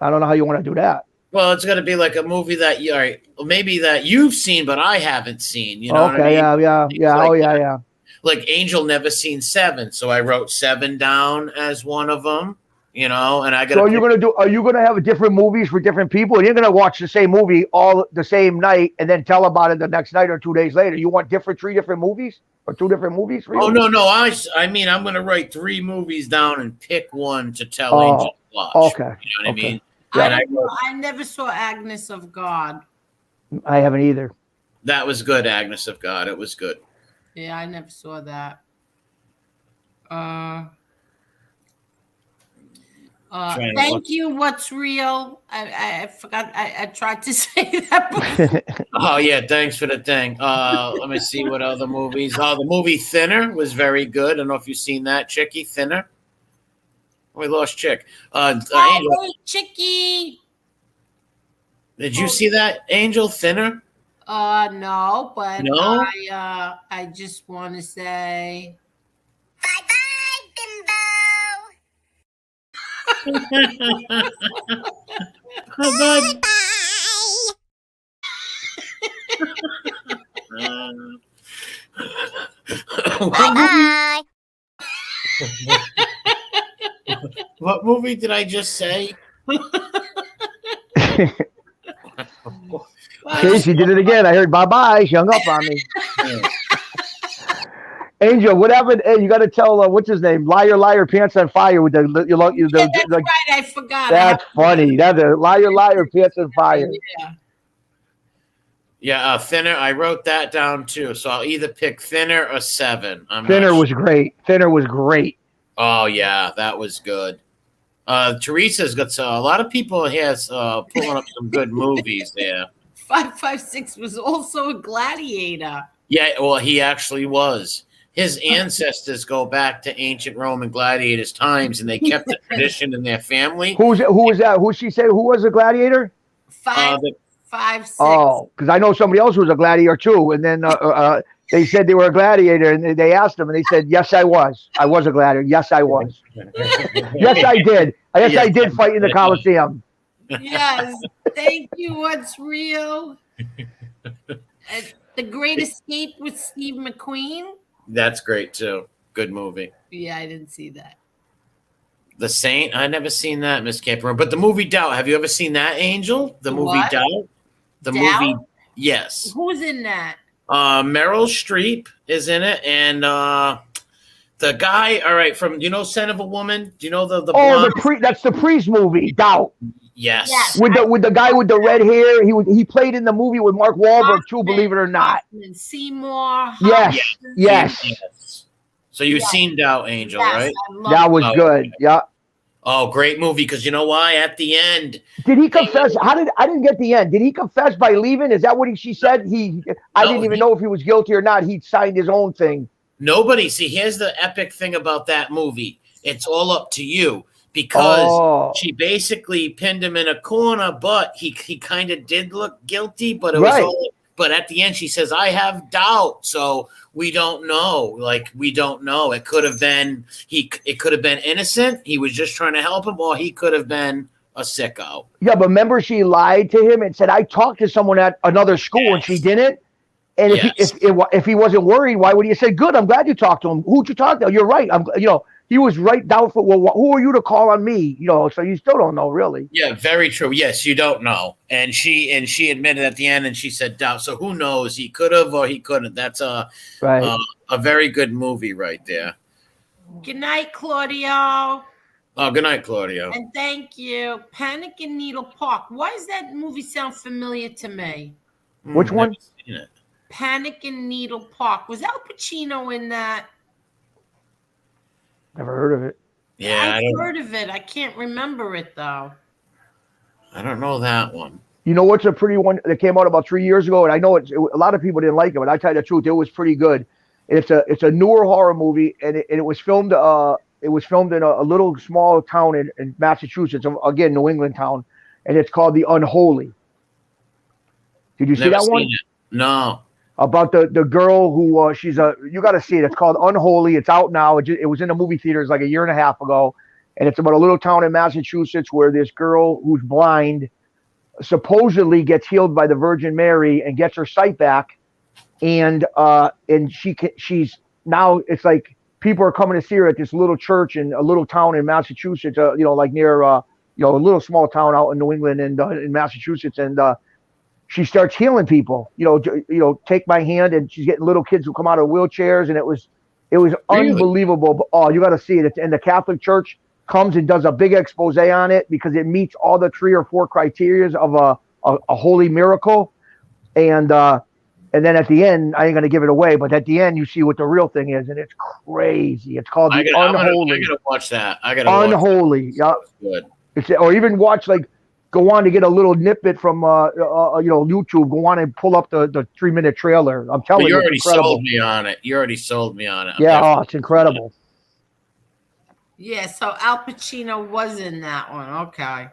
I don't know how you want to do that. Well, it's going to be like a movie that maybe that you've seen, but I haven't seen. You know what I mean? Yeah. Yeah. Like Angel never seen Seven. So I wrote Seven down as one of them. You know, and I got. So are you going to have different movies for different people? You're going to watch the same movie all the same night and then tell about it the next night or 2 days later. You want three different movies or two different movies for you? Oh, no. I mean, I'm going to write 3 movies down and pick one to tell Angel to watch. Okay. You know what I mean? Yeah, I never saw Agnes of God. I haven't either. That was good, Agnes of God. It was good. Yeah, I never saw that. Thank you. What's real? I forgot. I tried to say that before. Oh yeah, thanks for the thing. Let me see what other movies. The movie Thinner was very good. I don't know if you've seen that, Chicky. Thinner. We lost Chick. Angel. Chicky. Did you see that, Angel? Thinner. No, but No? I just want to say Bye. Bye. What movie did I just say? Casey did it again. I heard bye-bye. She hung up on me. Angel, what happened? Hey, you got to tell, what's his name? Liar, liar, pants on fire with the yeah, that's right. I forgot. That's funny. That's a liar, liar, pants on fire. Yeah. Yeah, Thinner. I wrote that down too. So I'll either pick Thinner or Seven. Thinner was great. Thinner was great. Oh yeah, that was good. Teresa's got a lot of people has pulling up some good movies there. 556 was also a gladiator. Yeah, well, he actually was. His ancestors go back to ancient Roman gladiators' times, and they kept the tradition in their family. Who was that? Who she say? Who was a gladiator? 556. Oh, because I know somebody else who was a gladiator too, and then they said they were a gladiator, and they asked them, and they said, "Yes, I was. I was a gladiator. Yes, I was. Yes, I did. Yes, I did fight in the Coliseum." Yes, thank you. What's real? The Great Escape with Steve McQueen. That's great too. Good movie. Yeah, I didn't see that. The Saint. I never seen that, Miss Camper. But the movie Doubt. Have you ever seen that, Angel? The movie What? Doubt. The Doubt? movie. Yes. Who's in that? Meryl Streep is in it, and the guy. All right, from Son of a Woman. Do you know the blonde? That's the Priest movie, Doubt. Yes. With the guy with the red hair. He played in the movie with Mark Wahlberg too. Believe it or not. Seymour. Yes. So you've seen Doubt, Angel, right? That was good. Yeah. Oh, great movie! Because you know why? At the end, did he confess? I didn't get the end. Did he confess by leaving? Is that what she said? I didn't even know if he was guilty or not. He signed his own thing. Nobody. See, here's the epic thing about that movie. It's all up to you because she basically pinned him in a corner, but he kind of did look guilty. But it was all. But at the end, she says, "I have doubt." So we don't know. We don't know. It could have been It could have been innocent. He was just trying to help him, or he could have been a sicko. Yeah, but remember, she lied to him and said, "I talked to someone at another school," and she didn't. And if he wasn't worried, why would he have said, "Good, I'm glad you talked to him. Who'd you talk to?" You're right. He was right doubtful. Well, who are you to call on me? So you still don't know, really. Yeah, very true. Yes, you don't know. And she admitted at the end, and she said doubt. So who knows? He could have or he couldn't. That's a very good movie right there. Good night, Claudio. Oh, good night, Claudio. And thank you. Panic in Needle Park. Why does that movie sound familiar to me? Which one? Panic in Needle Park. Was Al Pacino in that? Never heard of it. Yeah, I've heard of it. I can't remember it though. I don't know that one. You know what's a pretty one that came out about 3 years ago, and I know a lot of people didn't like it, but I tell you the truth, it was pretty good. It's a newer horror movie, and it was filmed. It was filmed in a little small town in Massachusetts, again, New England town, and it's called The Unholy. Did you see that one? No. About the girl who you got to see it. It's called Unholy. It's out now. It was in the movie theaters like a year and a half ago, and it's about a little town in Massachusetts where this girl who's blind supposedly gets healed by the Virgin Mary and gets her sight back, and she's now, it's like people are coming to see her at this little church in a little town in Massachusetts, like near a little small town out in New England and in Massachusetts, and she starts healing people. Take my hand, and she's getting little kids who come out of wheelchairs, and it was really unbelievable. But, oh, you got to see it. And the Catholic Church comes and does a big expose on it because it meets all the 3 or 4 criteria of a holy miracle. And then at the end, I ain't gonna give it away, but at the end, you see what the real thing is, and it's crazy. It's called The Unholy. I gotta watch that. Unholy. Yeah. Good. Or even watch go on to get a little snippet from YouTube. Go on and pull up the 3-minute trailer. I'm telling you, you already incredible. sold me on it. You already sold me on it. Yeah, it's incredible. Yeah, so Al Pacino was in that one. Okay.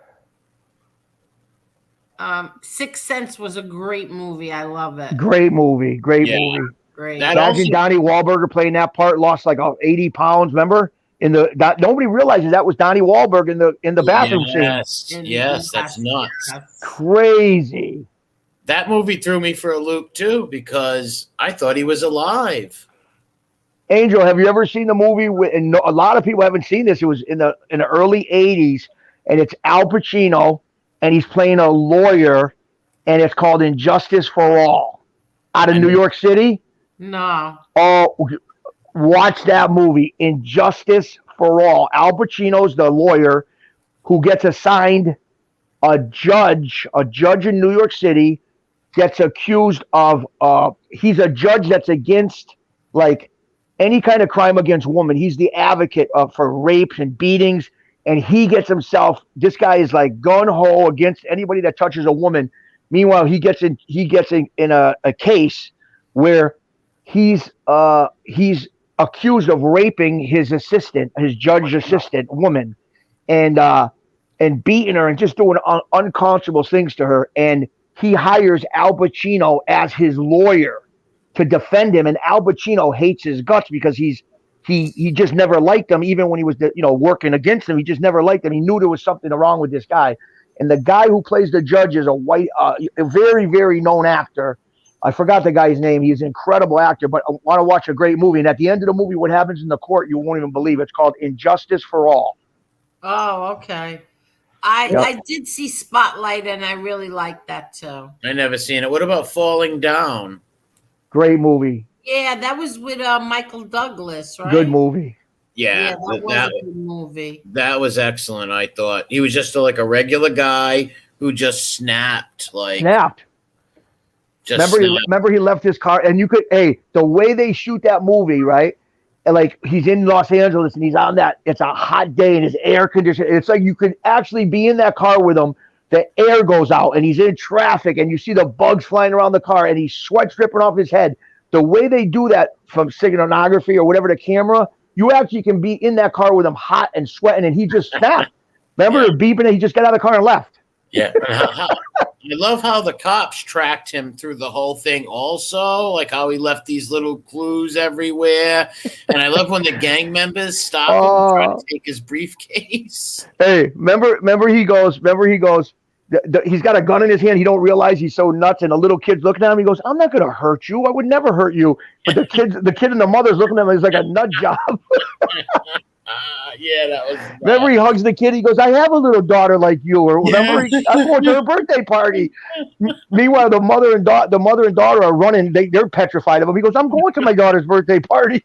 Sixth Sense was a great movie. I love it. Great movie. Great Yeah. movie. Great. That Imagine Donnie Wahlberg playing that part, lost like 80 pounds. Remember? Nobody realizes that was Donnie Wahlberg in the bathroom scene. Yes, that's nuts. Crazy. That movie threw me for a loop too because I thought he was alive. Angel, have you ever seen the movie? And a lot of people haven't seen this. It was in the early '80s, and it's Al Pacino, and he's playing a lawyer, and it's called Injustice for All, out of New York City. No. Oh, watch that movie, Injustice for All. Al Pacino's the lawyer who gets assigned a judge in New York City, gets accused of he's a judge that's against like any kind of crime against women. He's the advocate for rapes and beatings, and he gets himself. This guy is like gun ho against anybody that touches a woman. Meanwhile, he gets in a case where he's accused of raping his judge assistant woman, and beating her and just doing unconscionable things to her. And he hires Al Pacino as his lawyer to defend him. And Al Pacino hates his guts because he just never liked him, even when he was working against him. He just never liked him. He knew there was something wrong with this guy. And the guy who plays the judge is a very, very known actor. I forgot the guy's name. He's an incredible actor, but I want to watch a great movie. And at the end of the movie, what happens in the court, you won't even believe. It's called Injustice for All. Oh, okay. I did see Spotlight, and I really liked that too. I never seen it. What about Falling Down? Great movie. Yeah, that was with Michael Douglas, right? Good movie. Yeah, that was a good movie. That was excellent, I thought. He was just like a regular guy who just snapped. Remember he left his car, and the way they shoot that movie, right? And like he's in Los Angeles and he's on that. It's a hot day and his air conditioning. It's like you could actually be in that car with him. The air goes out and he's in traffic and you see the bugs flying around the car and he's sweat dripping off his head. The way they do that from cinematography or whatever the camera, you actually can be in that car with him hot and sweating and he just snapped. Remember beeping and he just got out of the car and left. Yeah. I love how the cops tracked him through the whole thing also, like how he left these little clues everywhere. And I love when the gang members stop him trying to take his briefcase. Hey, remember he goes, he's got a gun in his hand. He don't realize he's so nuts. And the little kid's looking at him. He goes, I'm not going to hurt you. I would never hurt you. But the kid and the mother's looking at him. He's like a nut job. Yeah, that was. Remember, he hugs the kid. He goes, "I have a little daughter like you." Or remember, I'm going to her birthday party. Meanwhile, the mother and daughter are running. They're petrified of him. He goes, "I'm going to my daughter's birthday party."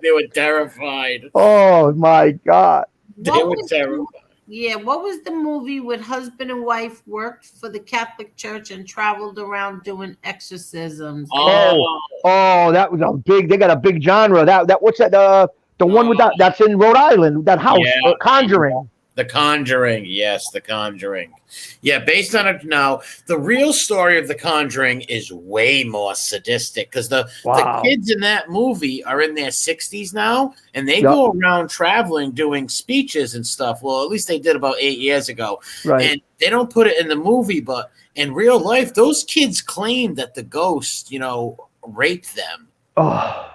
They were terrified. Oh my God! They were terrified. Yeah, what was the movie with husband and wife worked for the Catholic Church and traveled around doing exorcisms? Oh, that was a big. They got a big genre. That what's that? The one with that's in Rhode Island, that house, Conjuring. The Conjuring, yes, The Conjuring. Yeah, based on it now, the real story of The Conjuring is way more sadistic because the kids in that movie are in their 60s now, and they go around traveling doing speeches and stuff. Well, at least they did about 8 years ago. Right. And they don't put it in the movie, but in real life, those kids claim that the ghost, raped them. Oh.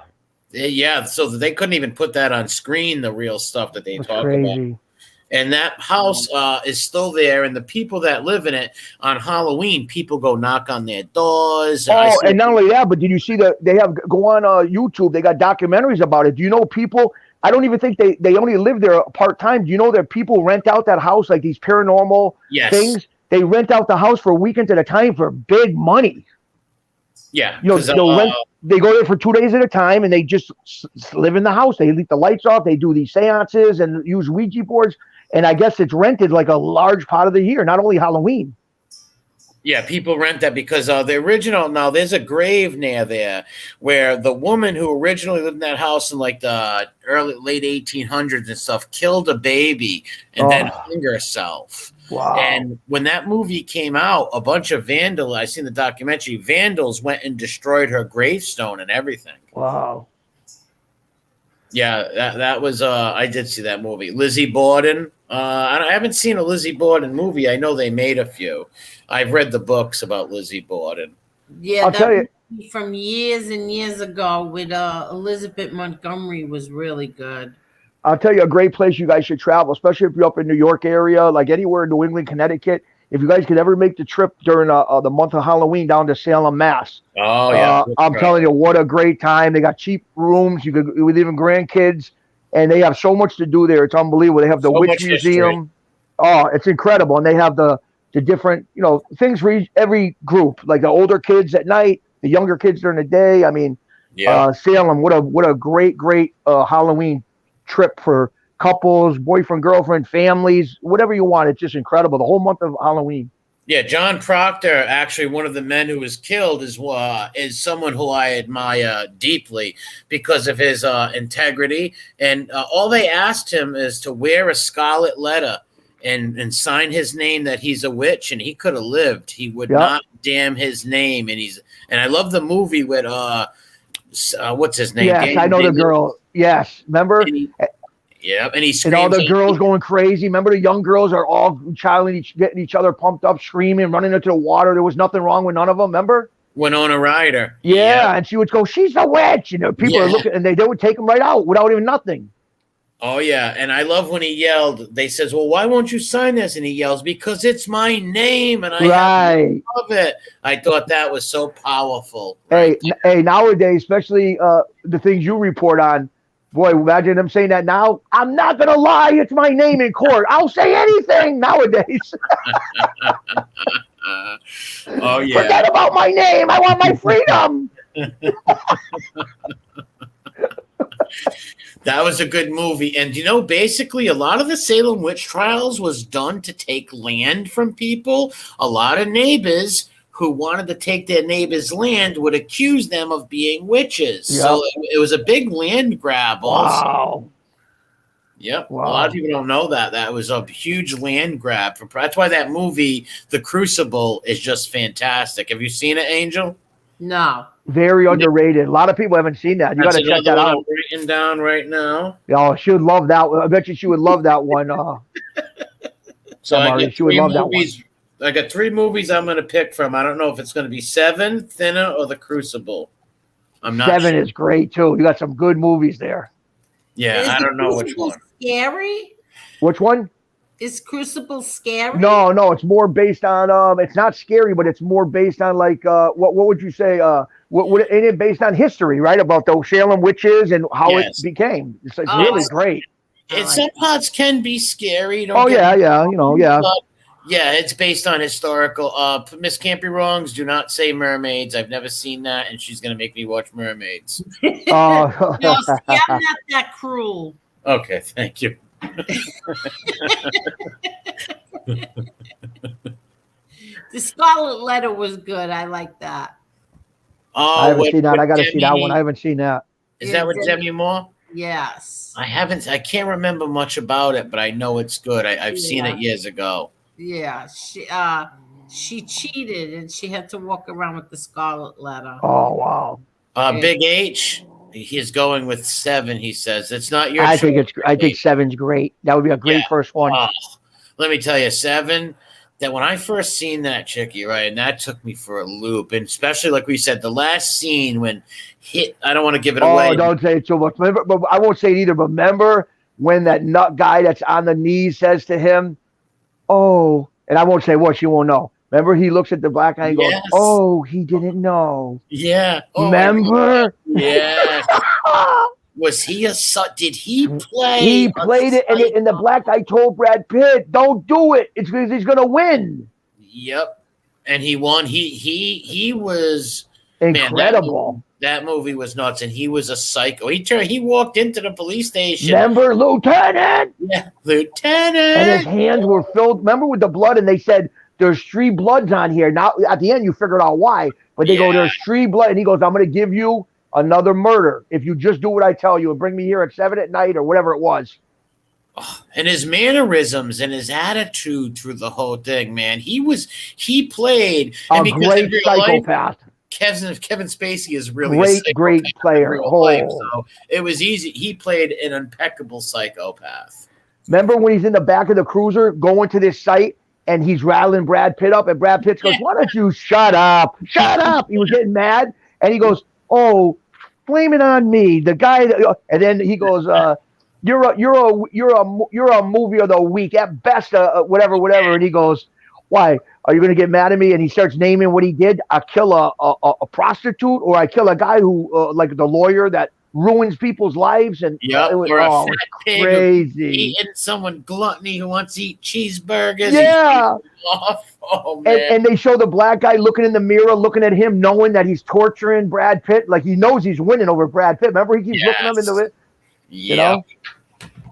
Yeah, so they couldn't even put that on screen, the real stuff that they talk crazy. about. And that house is still there, and the people that live in it on Halloween, people go knock on their doors. And not only that, but did you see go on YouTube? They got documentaries about it. Do you know people? I don't even think they only live there part time. Do you know that people rent out that house, like these paranormal things? They rent out the house for weekends at a time for big money. Yeah, they go there for 2 days at a time, and they just live in the house. They leave the lights off. They do these seances and use Ouija boards. And I guess it's rented like a large part of the year, not only Halloween. Yeah, people rent that because the original. Now, there's a grave near there where the woman who originally lived in that house in like the late 1800s and stuff killed a baby and then hung herself. Wow. And when that movie came out, a bunch of vandals, I seen the documentary, vandals went and destroyed her gravestone and everything. Wow. Yeah, that was I did see that movie. Lizzie Borden. I haven't seen a Lizzie Borden movie. I know they made a few. I've read the books about Lizzie Borden. Yeah, I'll tell that you. movie from years and years ago with Elizabeth Montgomery was really good. I'll tell you a great place you guys should travel, especially if you're up in New York area, like anywhere in New England, Connecticut. If you guys could ever make the trip during the month of Halloween down to Salem, Mass. Oh yeah, I'm telling you, what a great time. They got cheap rooms. You could with even grandkids, and they have so much to do there. It's unbelievable. They have the So Witch much Museum. Oh, it's incredible. And they have the different, things for every group, like the older kids at night, the younger kids during the day. I mean, Salem, what a great Halloween trip for couples, boyfriend, girlfriend, families, whatever you want. It's just incredible. The whole month of Halloween. Yeah, John Proctor, actually one of the men who was killed, is someone who I admire deeply because of his integrity. And all they asked him is to wear a scarlet letter and sign his name that he's a witch, and he could have lived. He would not damn his name. And I love the movie with what's his name? Yes, I know the girl. Yes, remember? And he screams. And all the girls going crazy. Remember, the young girls are all getting each other pumped up, screaming, running into the water. There was nothing wrong with none of them. Remember? Winona Ryder. Yeah, and she would go, "She's a witch," and people are looking, and they would take them right out without even nothing. Oh yeah, and I love when he yelled. They says, "Well, why won't you sign this?" And he yells, "Because it's my name, and I love it." I thought that was so powerful. Hey, nowadays, especially the things you report on. Boy, imagine them saying that now. I'm not going to lie. It's my name in court. I'll say anything nowadays. Oh, yeah. Forget about my name. I want my freedom. That was a good movie. And, basically a lot of the Salem witch trials was done to take land from people. A lot of neighbors who wanted to take their neighbor's land would accuse them of being witches. Yep. So it was a big land grab also. Wow. Yep. Wow. A lot of people don't know that. That was a huge land grab. That's why that movie, The Crucible, is just fantastic. Have you seen it, Angel? No. Very underrated. A lot of people haven't seen that. You got to check that out. I'm writing down right now. Oh, she would love that one. I bet you she would love that one. So she would love that one. I got 3 movies I'm going to pick from. I don't know if it's going to be Seven, Thinner, or The Crucible. I'm not Seven sure. is great, too. You got some good movies there. Yeah, I don't know which one. Scary? Which one? Is Crucible scary? No, it's more based on it's not scary, but it's more based on like what would you say? What ain't it based on history, right? About the Salem witches and how it became. It's really great. Some parts can be scary. Yeah, it's based on historical. Miss Can't Be Wrongs, do not say mermaids. I've never seen that, and she's gonna make me watch mermaids. No, see, I'm not that cruel. Okay, thank you. The Scarlet Letter was good. I like that. Oh, I haven't seen that. I got to see that one. I haven't seen that. Is that with Demi Moore? Yes. I can't remember much about it, but I know it's good. I've seen it years ago. Yeah, she cheated and she had to walk around with the Scarlet Letter. Oh wow. Big H, he's going with 7. He says it's not your. I think 7's great. That would be a great first one. Let me tell you, 7. That when I first seen that, Chicky, right, and that took me for a loop, and especially like we said, the last scene when I don't want to give it away. Oh, don't say it too much. Remember, but I won't say it either. But remember when that nut guy that's on the knees says to him, "Oh," and I won't say what, she won't know. Remember, he looks at the black guy and goes, "Oh, he didn't know." Yeah. Oh, remember? Yeah. Was he did he play? He played it, and the black guy told Brad Pitt, "Don't do it. It's because he's gonna win." Yep, and he won. He was incredible. Man, that movie was nuts, and he was a psycho. He walked into the police station. Remember, Lieutenant? Yeah, Lieutenant. And his hands were filled. Remember with the blood, and they said there's 3 bloods on here. Now at the end, you figured out why, but they go, "There's 3 blood," and he goes, "I'm gonna give you another murder if you just do what I tell you and bring me here at 7 at night," or whatever it was. And his mannerisms and his attitude through the whole thing, man. He played a great psychopath. Kevin Spacey is really great player. Life, so it was easy. He played an impeccable psychopath. Remember when he's in the back of the cruiser going to this site and he's rattling Brad Pitt up, and Brad Pitt goes, "Why don't you shut up? Shut up!" He was getting mad, and he goes, "Oh, blame it on me." The guy, and then he goes, "You're a movie of the week at best, whatever." And he goes, "Why? Are you going to get mad at me?" And he starts naming what he did. I kill a prostitute, or I kill a guy who, like the lawyer that ruins people's lives. And it was crazy. Eating someone gluttony who wants to eat cheeseburgers. Yeah. Oh, man. And they show the black guy looking in the mirror, looking at him, knowing that he's torturing Brad Pitt. Like he knows he's winning over Brad Pitt. Remember, he keeps looking him in the you know?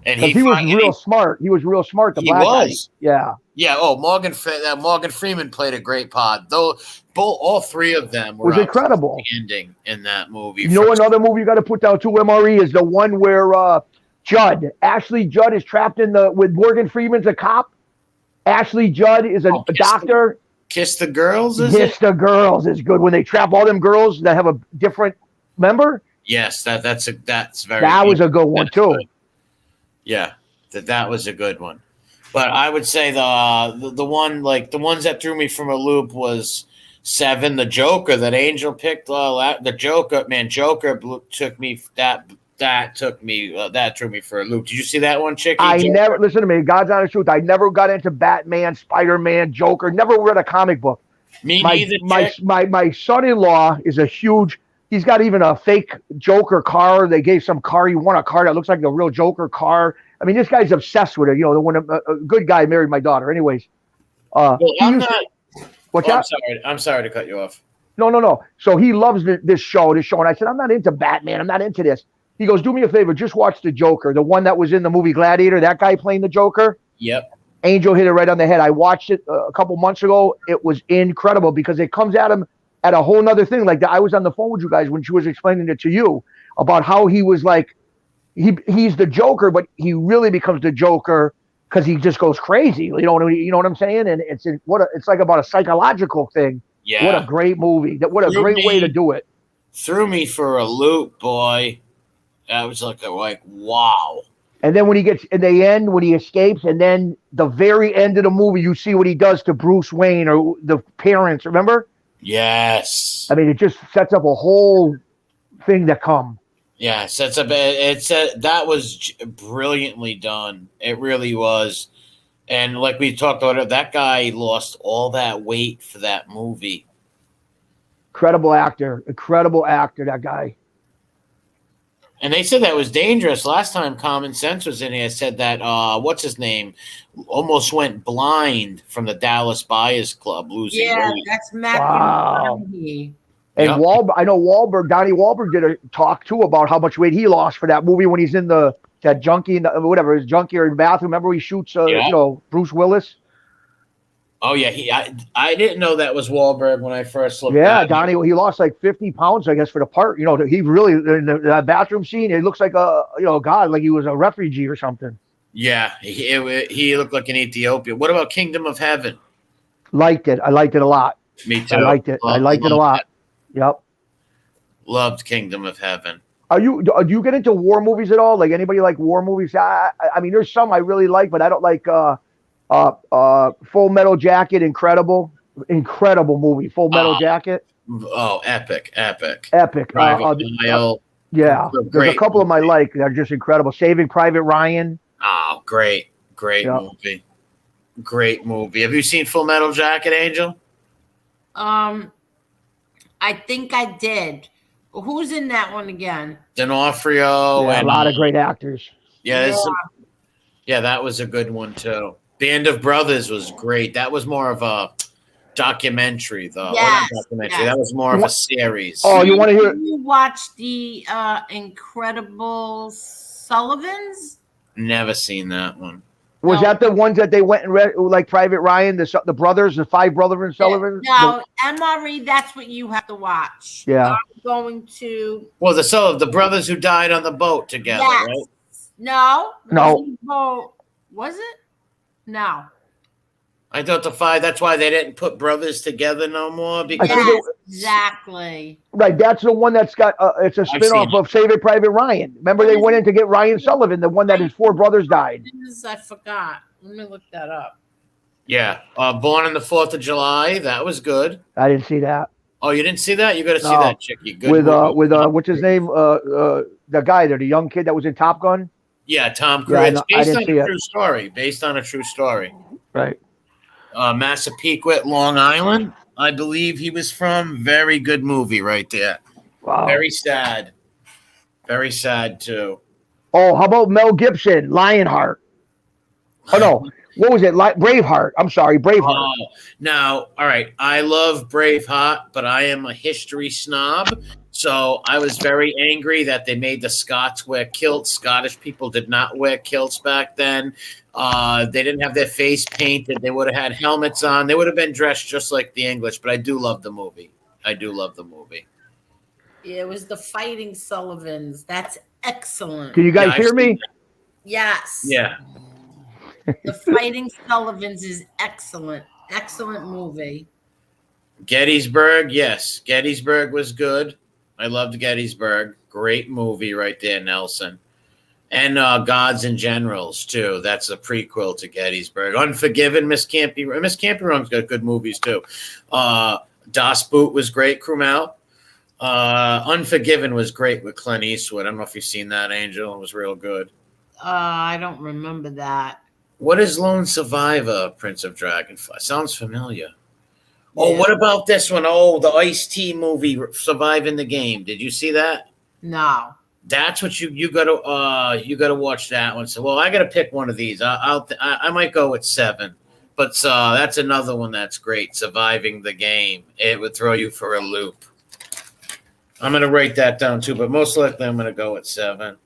And he was real smart. He was real smart. The black guy. Yeah. Yeah. Oh, Morgan Freeman played a great part. Though all three of them were incredible. Ending in that movie. You know, another movie you got to put down too, MRE, is the one where Ashley Judd is trapped with Morgan Freeman's a cop. Ashley Judd is a doctor. Kiss the Girls. The Girls is good when they trap all them girls that have a different member. Yes, that's very. That was a good one too. Good. Yeah, that was a good one. But I would say the one, like the ones that threw me from a loop was 7, the Joker that Angel picked. The Joker, man, Joker took me that threw me for a loop. Did you see that one, Chicky? Never listen to me. God's honest truth. I never got into Batman, Spider-Man, Joker. Never read a comic book. Me neither. My son-in-law is a huge. He's got even a fake Joker car. They gave some car. He won a car that looks like a real Joker car. I mean, this guy's obsessed with it. You know, the one a good guy married my daughter. Anyways, I'm sorry to cut you off. No. So he loves this show. And I said, I'm not into Batman. I'm not into this. He goes, do me a favor. Just watch the Joker, the one that was in the movie Gladiator. That guy playing the Joker. Yep. Angel hit it right on the head. I watched it a couple months ago. It was incredible because it comes at him at a whole nother thing. Like I was on the phone with you guys when she was explaining it to you about how he was like, he's the Joker, but he really becomes the Joker because he just goes crazy. You know what I'm saying? And it's like about a psychological thing. Yeah. What a great movie. What a great way to do it. Threw me for a loop, boy. I was like, wow. And then when he gets in the end, when he escapes, and then the very end of the movie, you see what he does to Bruce Wayne or the parents. Remember? Yes. I mean, it just sets up a whole thing to come. Yeah, that was brilliantly done. It really was. And like we talked about, that guy lost all that weight for that movie. Incredible actor, that guy. And they said that was dangerous. Last time Common Sense was in here, said that, what's his name, almost went blind from the Dallas Buyers Club losing weight. That's Mcqueen. And I know Donnie Wahlberg did a talk, too, about how much weight he lost for that movie when he's in that junkie, his junkie or in the bathroom. Remember he shoots, Bruce Willis? Oh, yeah. I didn't know that was Wahlberg when I first looked at him. Donnie, he lost like 50 pounds, I guess, for the part. You know, he really, in that bathroom scene, it looks like like he was a refugee or something. Yeah, he looked like an Ethiopian. What about Kingdom of Heaven? Liked it. I liked it a lot. Me too. I liked it. I liked it a lot. Yep. Loved Kingdom of Heaven. Do you get into war movies at all? Like anybody like war movies? I mean, there's some I really like, but I don't like Full Metal Jacket. Incredible movie. Full Metal Jacket. Oh, epic. Yeah, there's a couple of them I like. They're just incredible. Saving Private Ryan. Oh, great movie. Great movie. Have you seen Full Metal Jacket, Angel? I think I did. Who's in that one again? D'Onofrio. Yeah, a lot of great actors. Yeah, that was a good one too. Band of Brothers was great. That was more of a documentary, though. Yes, That was more of a series. Oh, you want to hear? You watch the Incredible Sullivans? Never seen that one. Was that the ones that they went and read, like Private Ryan, the brothers, the 5 brothers Sullivan? No, MRE, that's what you have to watch. Yeah. I'm going to. Well, the brothers who died on the boat together, right? No. No. Was it? No. I thought the five. That's why they didn't put brothers together no more. Because think Yes, exactly. Right, that's the one that's got. It's a seen spinoff it. of Saving Private Ryan. Remember, they went in to get Ryan Sullivan, the one that his four brothers died. I forgot. Let me look that up. yeah, Born on the 4th of July. That was good. I didn't see that. Oh, you didn't see that? You got to see No. that, Chicky. Good With movie. what's his name? The guy there, the young kid that was in Top Gun. Yeah, Tom Yeah, I Cruise. know- I Based didn't on see a it. true story. Based on a true story. Right. Massapequa, Long Island. I believe he was from. Very good movie right there. Wow. Very sad. Very sad too. Oh, how about Mel Gibson, Lionheart? Oh no, what was it? Braveheart. I'm sorry, Braveheart. Oh, now, all right. I love Braveheart, but I am a history snob. So I was very angry that they made the Scots wear kilts. Scottish people did not wear kilts back then. They didn't have their face painted. They would have had helmets on. They would have been dressed just like the English. But I do love the movie. I do love the movie. Yeah, it was the Fighting Sullivans. That's excellent. Can you guys I've hear me? seen Yes. Yeah. The Fighting Sullivans is excellent. Excellent movie. Gettysburg, yes. Gettysburg was good. I loved Gettysburg. Great movie right there, Nelson. And Gods and Generals, too. That's a prequel to Gettysburg. Unforgiven, Miss Can't Be Wrong's got good movies, too. Das Boot was great, Krumel. Unforgiven was great with Clint Eastwood. I don't know if you've seen that, Angel. It was real good. I don't remember that. What is Lone Survivor, Prince of Dragonfly? Sounds familiar. Oh, Yeah. what about this one? Oh, the Ice-T movie, Surviving the Game. Did you see that? No. That's what you gotta watch that one. So, well, I gotta pick one of these. I might go with 7, but that's another one that's great. Surviving the Game. It would throw you for a loop. I'm gonna write that down too, but most likely I'm gonna go with 7.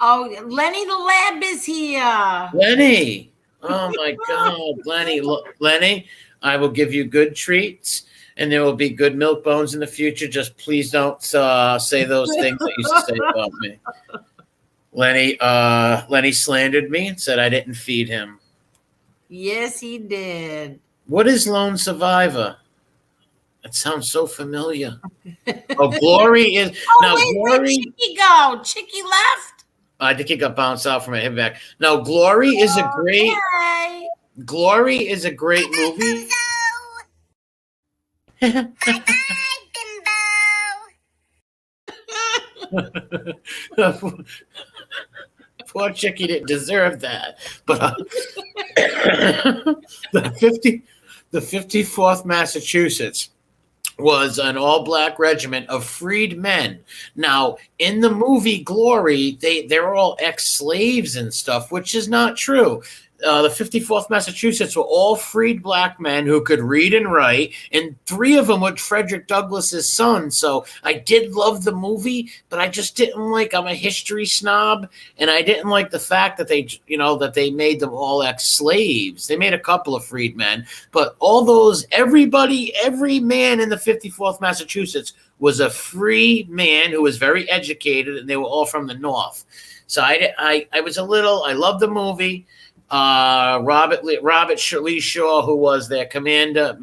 Oh, Lenny the Lab is here. Lenny, oh my God, Lenny, look, Lenny, I will give you good treats. And there will be good milk bones in the future. Just please don't say those things that you used to say about me. Lenny slandered me and said I didn't feed him. Yes, he did. What is Lone Survivor? That sounds so familiar. Oh, Glory is now wait, Glory. where'd Chicky go? Chicky left? I think he got bounced out from my hip back. Now, Glory is a great. Okay. Glory is a great movie. Poor Chicky didn't deserve that. But the 54th Massachusetts was an all-black regiment of freed men. Now, in the movie Glory, they're all ex-slaves and stuff, which is not true. The 54th Massachusetts were all freed black men who could read and write, and 3 of them were Frederick Douglass's sons. So I did love the movie, but I just didn't like. I'm a history snob, and I didn't like the fact that they made them all ex-slaves. They made a couple of freed men, but every man in the 54th Massachusetts was a free man who was very educated, and they were all from the North. So I loved the movie. Robert Lee Shaw, who was their commander,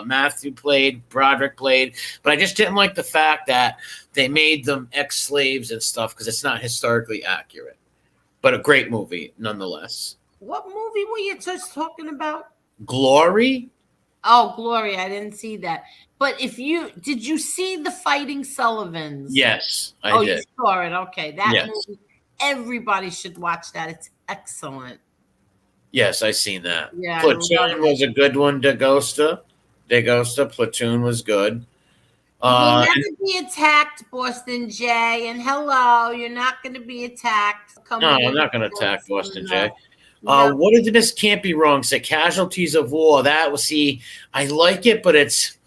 Matthew played, Broderick played, but I just didn't like the fact that they made them ex-slaves and stuff because it's not historically accurate. But a great movie, nonetheless. What movie were you just talking about? Glory? Oh, Glory. I didn't see that. But did you see The Fighting Sullivans? Yes, I did. You saw it. Okay. That Yes. movie, everybody should watch that. It's excellent. Yes, I seen that. Yeah, Platoon was a good one. DeGosta. Platoon was good. You'll never be attacked, Boston J. And hello, you're not going to be attacked. No, I'm not going to attack Boston J. No. What did this Can't Be Wrong say? Casualties of War. That was I like it, but it's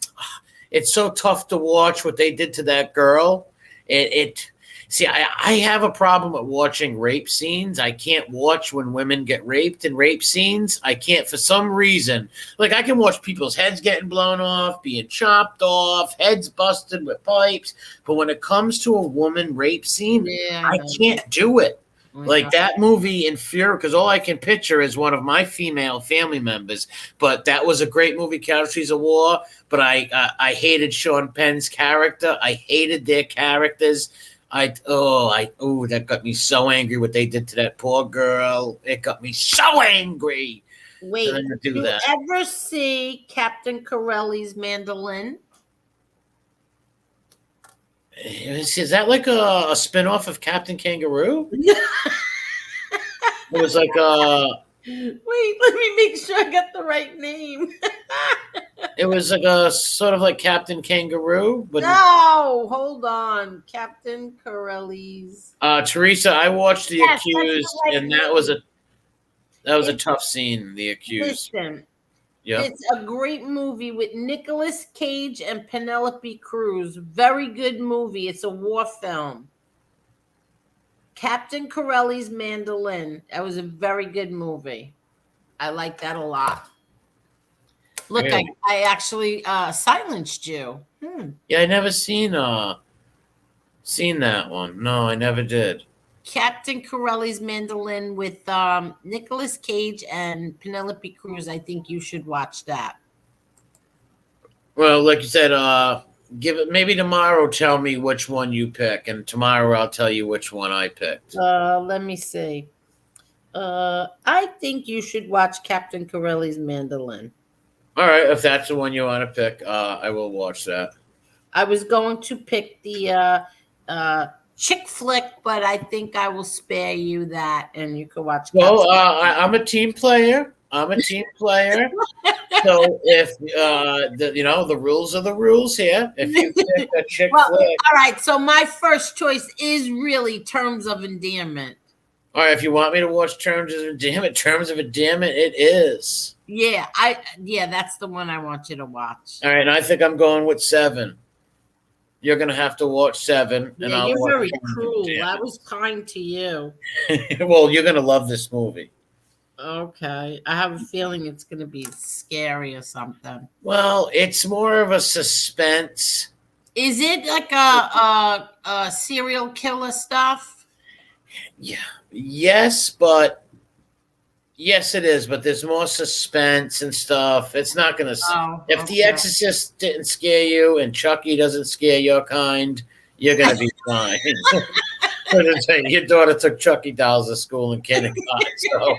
so tough to watch what they did to that girl. I have a problem with watching rape scenes. I can't watch when women get raped in rape scenes. I can't for some reason. Like I can watch people's heads getting blown off, being chopped off, heads busted with pipes. But when it comes to a woman rape scene, I can't do it. Like that movie in Fear, because all I can picture is one of my female family members. But that was a great movie, Casualties of War. But I hated Sean Penn's character. I hated their characters. That got me so angry what they did to that poor girl. It got me so angry. Wait, did you ever see Captain Corelli's Mandolin? Is that like a spin-off of Captain Kangaroo? It was like Wait, let me make sure I got the right name. it was like a sort of like Captain Kangaroo, but no, hold on. Captain Corelli's. Teresa, I watched The Accused, right and that was a tough scene, The Accused. Listen, yeah. It's a great movie with Nicolas Cage and Penelope Cruz. Very good movie. It's a war film. Captain Corelli's Mandolin. That was a very good movie. I like that a lot. Look, Really? I actually silenced you. Yeah, I never seen that one. No, I never did. Captain Corelli's Mandolin with Nicolas Cage and Penelope Cruz. I think you should watch that. Well, like you said, give it maybe tomorrow. Tell me which one you pick, and tomorrow I'll tell you which one I picked. Let me see. I think you should watch Captain Corelli's Mandolin. All right, if that's the one you want to pick, I will watch that. I was going to pick the chick flick, but I think I will spare you that, and you can watch. Well, I'm a team player. So if the rules are the rules here. If you pick a chick flick, all right. So my first choice is really Terms of Endearment. All right, if you want me to watch Terms of Endearment, it is. Yeah, that's the one I want you to watch. All right, and I think I'm going with 7. You're gonna have to watch 7, and I'll. You're very cruel. I was kind to you. Well, you're gonna love this movie. Okay, I have a feeling it's gonna be scary or something. Well, it's more of a suspense. Is it like a serial killer stuff? Yeah. Yes, but yes, it is. But there's more suspense and stuff. It's not gonna. If The Exorcist didn't scare you and Chucky doesn't scare your kind, you're gonna be fine. Your daughter took Chucky dolls to school in kindergarten, so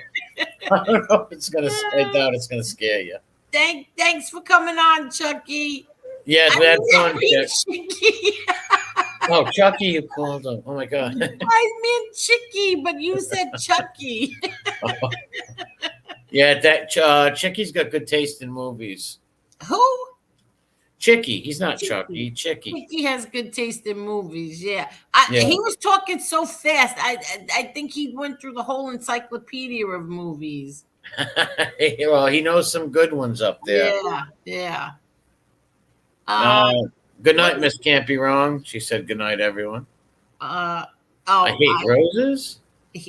I don't know if it's gonna. I doubt it's gonna scare you. Thanks for coming on, Chucky. Yes, we had fun, Chicky. Oh, Chucky, you called him. Oh my God. I meant Chicky, but you said Chucky. Yeah, that Chicky's got good taste in movies. Who? Chicky. He's not Chucky. Chicky. Chicky has good taste in movies. Yeah. He was talking so fast. I think he went through the whole encyclopedia of movies. Well, he knows some good ones up there. Yeah. Good night, Miss Can't Be Wrong. She said good night, everyone. I hate roses.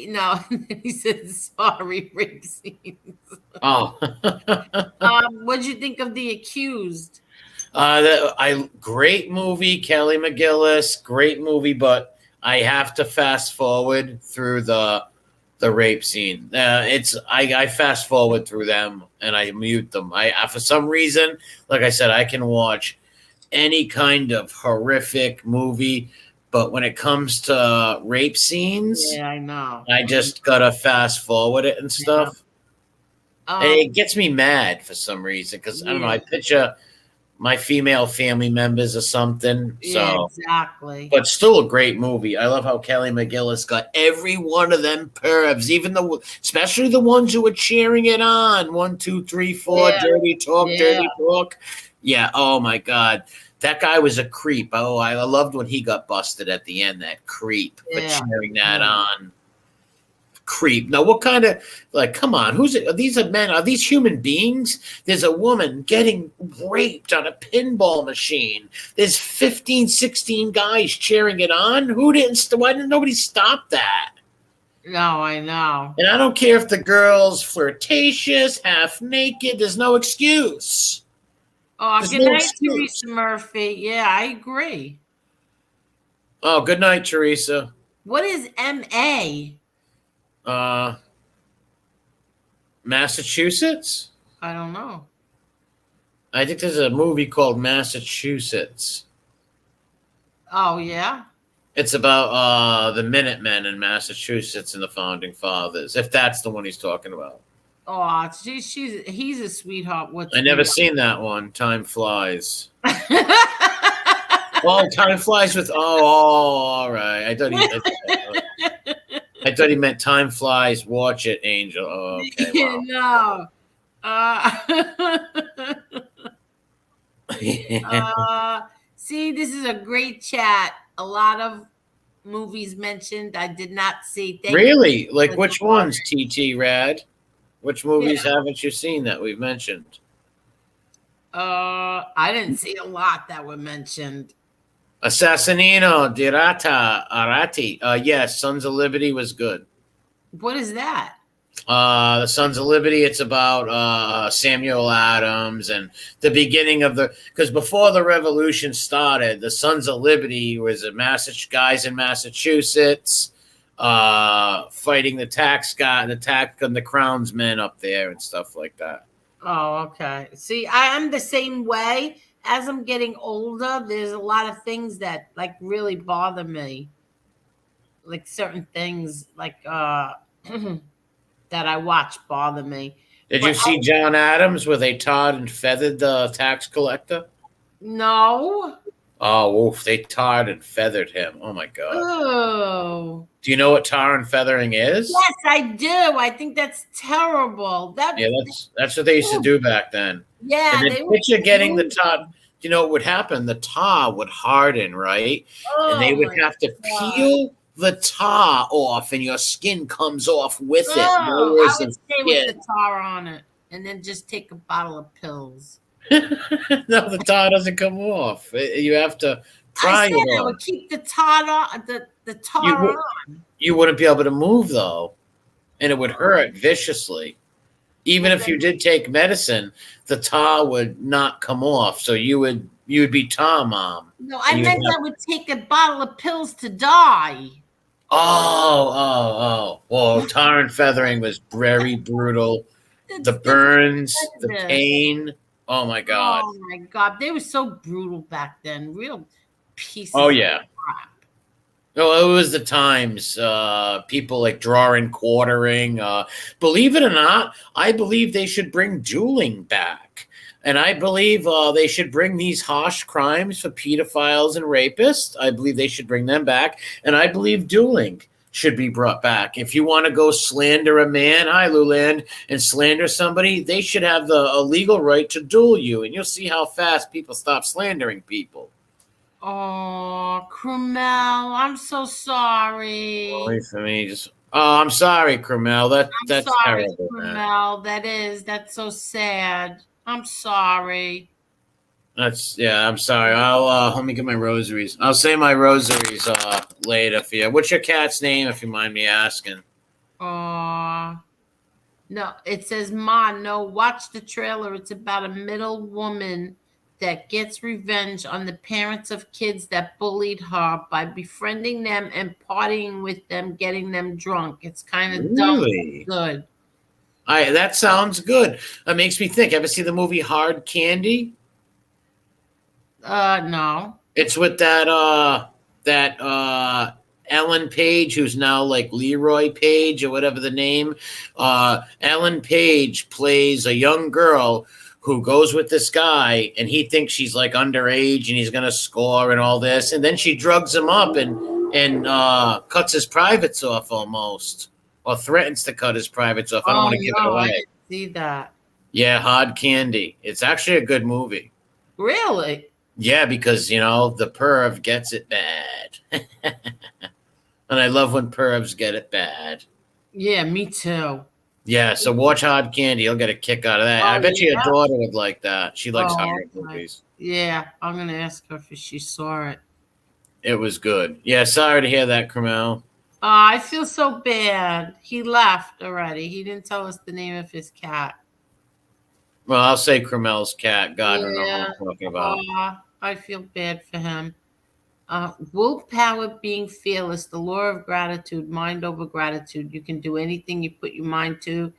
No, he said sorry, rape scenes. Oh. What'd you think of The Accused? Great movie, Kelly McGillis. Great movie, but I have to fast forward through the rape scene. I fast forward through them and I mute them. I for some reason, like I said, I can watch any kind of horrific movie, but when it comes to rape scenes, yeah, I know. I just gotta fast forward it and stuff. Yeah. And it gets me mad for some reason because I don't know. I picture my female family members or something. So exactly. But still a great movie. I love how Kelly McGillis got every one of them pervs, especially the ones who were cheering it on. 1, 2, 3, 4, dirty talk. Yeah. Oh my God. That guy was a creep. Oh, I loved when he got busted at the end, that creep for cheering that on. Creep. Now, what kind of, come on, who's it? Are these men? Are these human beings? There's a woman getting raped on a pinball machine. There's 15, 16 guys cheering it on. Why didn't nobody stop that? No, I know. And I don't care if the girl's flirtatious, half naked. There's no excuse. Oh, good night, Teresa Murphy. Yeah, I agree. Oh, good night, Teresa. What is MA? Uh, Massachusetts? I don't know. I think there's a movie called Massachusetts. Oh yeah. It's about the Minutemen in Massachusetts and the Founding Fathers, if that's the one he's talking about. Oh, he's a sweetheart. What's I never seen that one. Time flies. Oh, time flies with. All right. I thought he meant time flies. Watch it, Angel. Oh, okay. Wow. No. See, this is a great chat. A lot of movies mentioned. I did not see. Really? Like which ones, TT Rad? Which movies haven't you seen that we've mentioned? I didn't see a lot that were mentioned. Assassinino di Arati. Yes, Sons of Liberty was good. What is that? The Sons of Liberty. It's about Samuel Adams and the beginning of because before the revolution started, the Sons of Liberty was guys in Massachusetts fighting the tax on the Crown's men up there and stuff like that. Oh, okay. See, I am the same way. As I'm getting older, there's a lot of things that like really bother me. Like certain things like that I watch bother me. Did you see John Adams where they tarred and feathered the tax collector? No. Oh, oof, they tarred and feathered him. Oh my God. Oh. Do you know what tar and feathering is? Yes, I do. I think that's terrible. That's what they used to do back then. Yeah. And then picture getting the tar. You know what would happen? The tar would harden, right? Oh, and they would have to peel the tar off, and your skin comes off with it. I would stay with the tar on it, and then just take a bottle of pills. No, the tar doesn't come off. You have to pry it off. I would keep the tar on. The tar on. You wouldn't be able to move though, and it would hurt viciously. Even if you did take medicine, the tar would not come off. So you'd be tar mom. No, I meant I would take a bottle of pills to die. Oh. Well, tar and feathering was very brutal. The burns, the pain. Oh my God. Oh my God. They were so brutal back then. Real pieces. Oh yeah. Of crap. No, it was the times. People like drawing, quartering. Believe it or not, I believe they should bring dueling back. And I believe they should bring these harsh crimes for pedophiles and rapists. I believe they should bring them back. And I believe dueling should be brought back. If you want to go slander a man, hi Luland, and slander somebody, they should have the legal right to duel you. And you'll see how fast people stop slandering people. Oh, Crumel, I'm so sorry. Wait for me. I'm sorry, Crumel. That's sorry, terrible. Crumel. That's so sad. I'm sorry. I'm sorry. I'll let me get my rosaries. I'll say my rosaries later for you. What's your cat's name, if you mind me asking? No, it says, Ma, no, watch the trailer. It's about a middle woman that gets revenge on the parents of kids that bullied her by befriending them and partying with them, getting them drunk. It's kind of really good. That sounds good. It makes me think. Ever see the movie Hard Candy? No. It's with that Ellen Page, who's now like Leroy Page or whatever the name. Ellen Page plays a young girl who goes with this guy, and he thinks she's like underage and he's going to score and all this. And then she drugs him up and cuts his privates off almost, or threatens to cut his privates off. I don't want to give it away. I didn't see that. Yeah, Hard Candy. It's actually a good movie. Really? Yeah, because, the perv gets it bad. And I love when pervs get it bad. Yeah, me too. Yeah, so watch Hard Candy. You'll get a kick out of that. I bet your daughter would like that. She likes horror movies. Yeah, I'm going to ask her if she saw it. It was good. Yeah, sorry to hear that, Cromel. I feel so bad. He left already. He didn't tell us the name of his cat. Well, I'll say Cromel's cat. God, I don't know what I'm talking about. I feel bad for him. Willpower, being fearless, the law of gratitude, mind over gratitude. You can do anything you put your mind to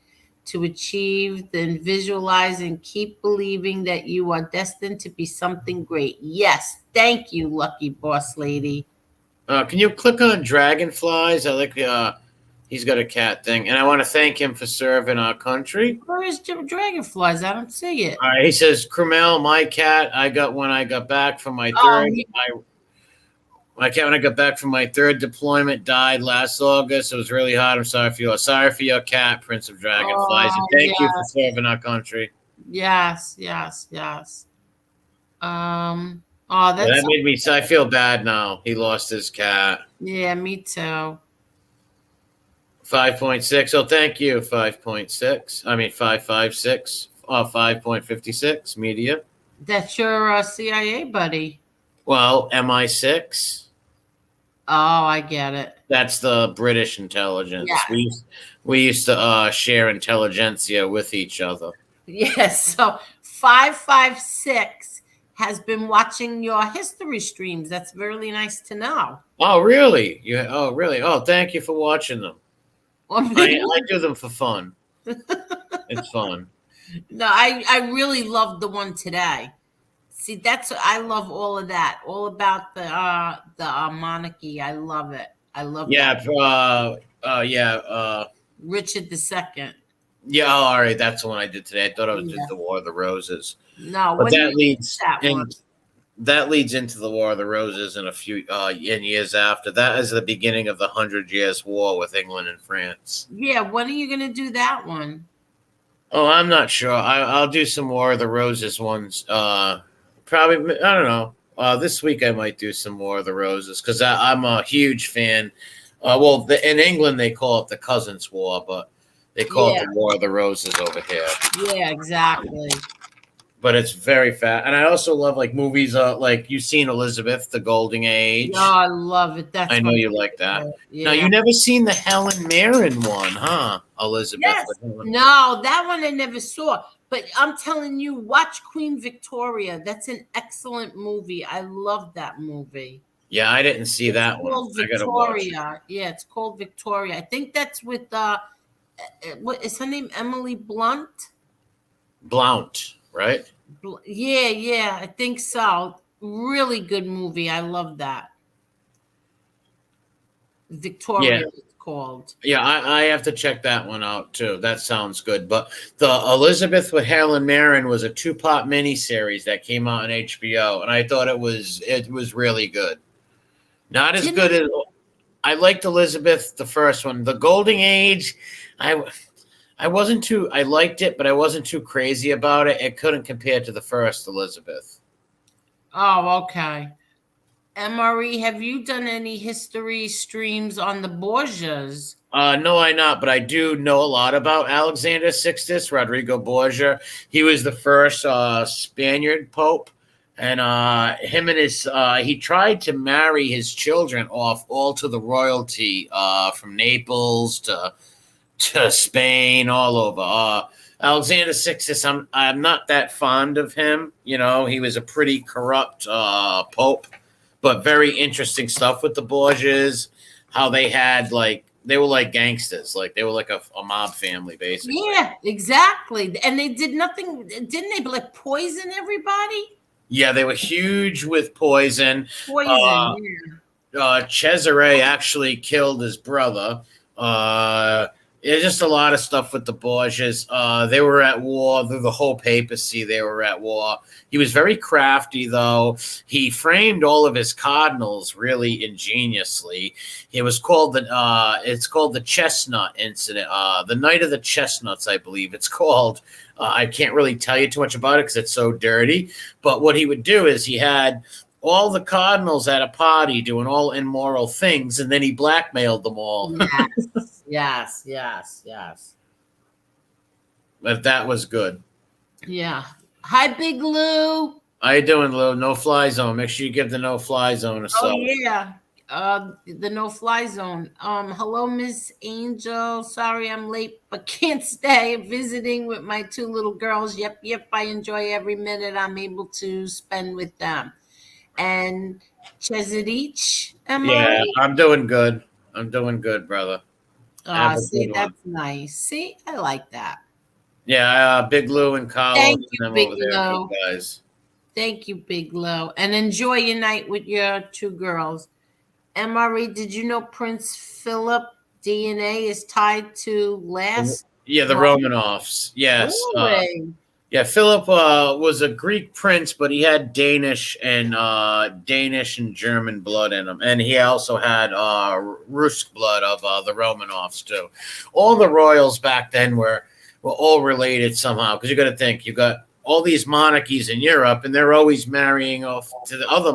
achieve, then visualize and keep believing that you are destined to be something great. Yes, thank you, lucky boss lady. Can you click on dragonflies? I like he's got a cat thing, and I want to thank him for serving our country. Where is dragonflies? I don't see it. All right, he says, Cromel, my cat, I got when I got back from my Oh, third. My cat, when I got back from my third deployment, died last August. It was really hard. I'm sorry for your cat, Prince of Dragonflies, and thank you for serving our country. Yes. Oh, that's That made me. I feel bad now. He lost his cat. yeah, me too. 5.6. Oh, thank you. 5.6. I mean 5.56. 5.56 media. That's your CIA buddy. Well, MI6. Oh, I get it. That's the British intelligence. Yeah. We used to share intelligentsia with each other. Yes. So 556 has been watching your history streams. That's really nice to know. Oh, really? Really? Oh, thank you for watching them. I do them for fun. It's fun. No, I really loved the one today. See, I love all of that. All about the monarchy. I love it. I love that. Richard II. Yeah, all right. That's the one I did today. I thought I was doing the War of the Roses. No, but that leads into the War of the Roses in a few in years after. That is the beginning of the 100 Years' War with England and France. Yeah, when are you going to do that one? Oh, I'm not sure. I'll do some War of the Roses ones. Probably, I don't know. This week I might do some War of the Roses because I'm a huge fan. In England they call it the Cousins' War, but they call it the War of the Roses over here. Yeah, exactly. But it's very fast. And I also love like movies like you've seen Elizabeth, The Golden Age. Oh, I love it. I know you like that. Yeah. Now, you never seen the Helen Mirren one, huh, Elizabeth? Yes. No, that one I never saw. But I'm telling you, watch Queen Victoria. That's an excellent movie. I love that movie. Yeah, I didn't see that one. Called Victoria. Yeah, it's called Victoria. I think that's with what is her name? Emily Blunt? Blount, right? Yeah, I think so. Really good movie. I love that. Victoria is called. Yeah, I have to check that one out too. That sounds good. But the Elizabeth with Helen Mirren was a 2-part miniseries that came out on HBO, and I thought it was really good. Not as good as I liked Elizabeth, the first one. The Golden Age, I wasn't too. I liked it, but I wasn't too crazy about it. It couldn't compare to the first Elizabeth. Oh, okay. MRE, have you done any history streams on the Borgias? No, I not, but I do know a lot about Alexander Sixtus, Rodrigo Borgia. He was the first Spaniard pope, and him and his he tried to marry his children off all to the royalty from Naples to Spain, all over. Alexander Sixtus, I'm not that fond of him. You know, he was a pretty corrupt pope, but very interesting stuff with the Borgias. How they had they were like gangsters, like they were like a mob family, basically. Yeah, exactly. And they did nothing, didn't they? Like poison everybody. Yeah, they were huge with poison. Poison. Cesare actually killed his brother. It's just a lot of stuff with the Borgias. They were at war. The whole papacy, they were at war. He was very crafty, though. He framed all of his cardinals really ingeniously. It's called the Chestnut Incident. The Night of the Chestnuts, I believe it's called. I can't really tell you too much about it because it's so dirty. But what he would do is he had all the cardinals at a party doing all immoral things, and then he blackmailed them all. Yes. But that was good. Yeah. Hi, Big Lou. How you doing, Lou? No fly zone. Make sure you give the no fly zone a sub. Oh yeah. The no fly zone. Hello, Miss Angel. Sorry I'm late, but can't stay. Visiting with my 2 little girls. Yep. I enjoy every minute I'm able to spend with them. And Chesedich, am I Yeah, right? I'm doing good. I'm doing good, brother. Have a See, good one. that's nice. See, I like that. Yeah, Big Lou and Carlos Thank and you, them Big over there, good Lo. guys. Thank you, Big Lo. And enjoy your night with your two girls. MRE, did you know Prince Philip DNA is tied to last? Yeah, the Roman? Romanovs. Yes. Really? Yeah, Philip was a Greek prince, but he had Danish and German blood in him, and he also had Rus blood of the Romanovs too. All the royals back then were all related somehow, because you got to think you got all these monarchies in Europe, and they're always marrying off to the other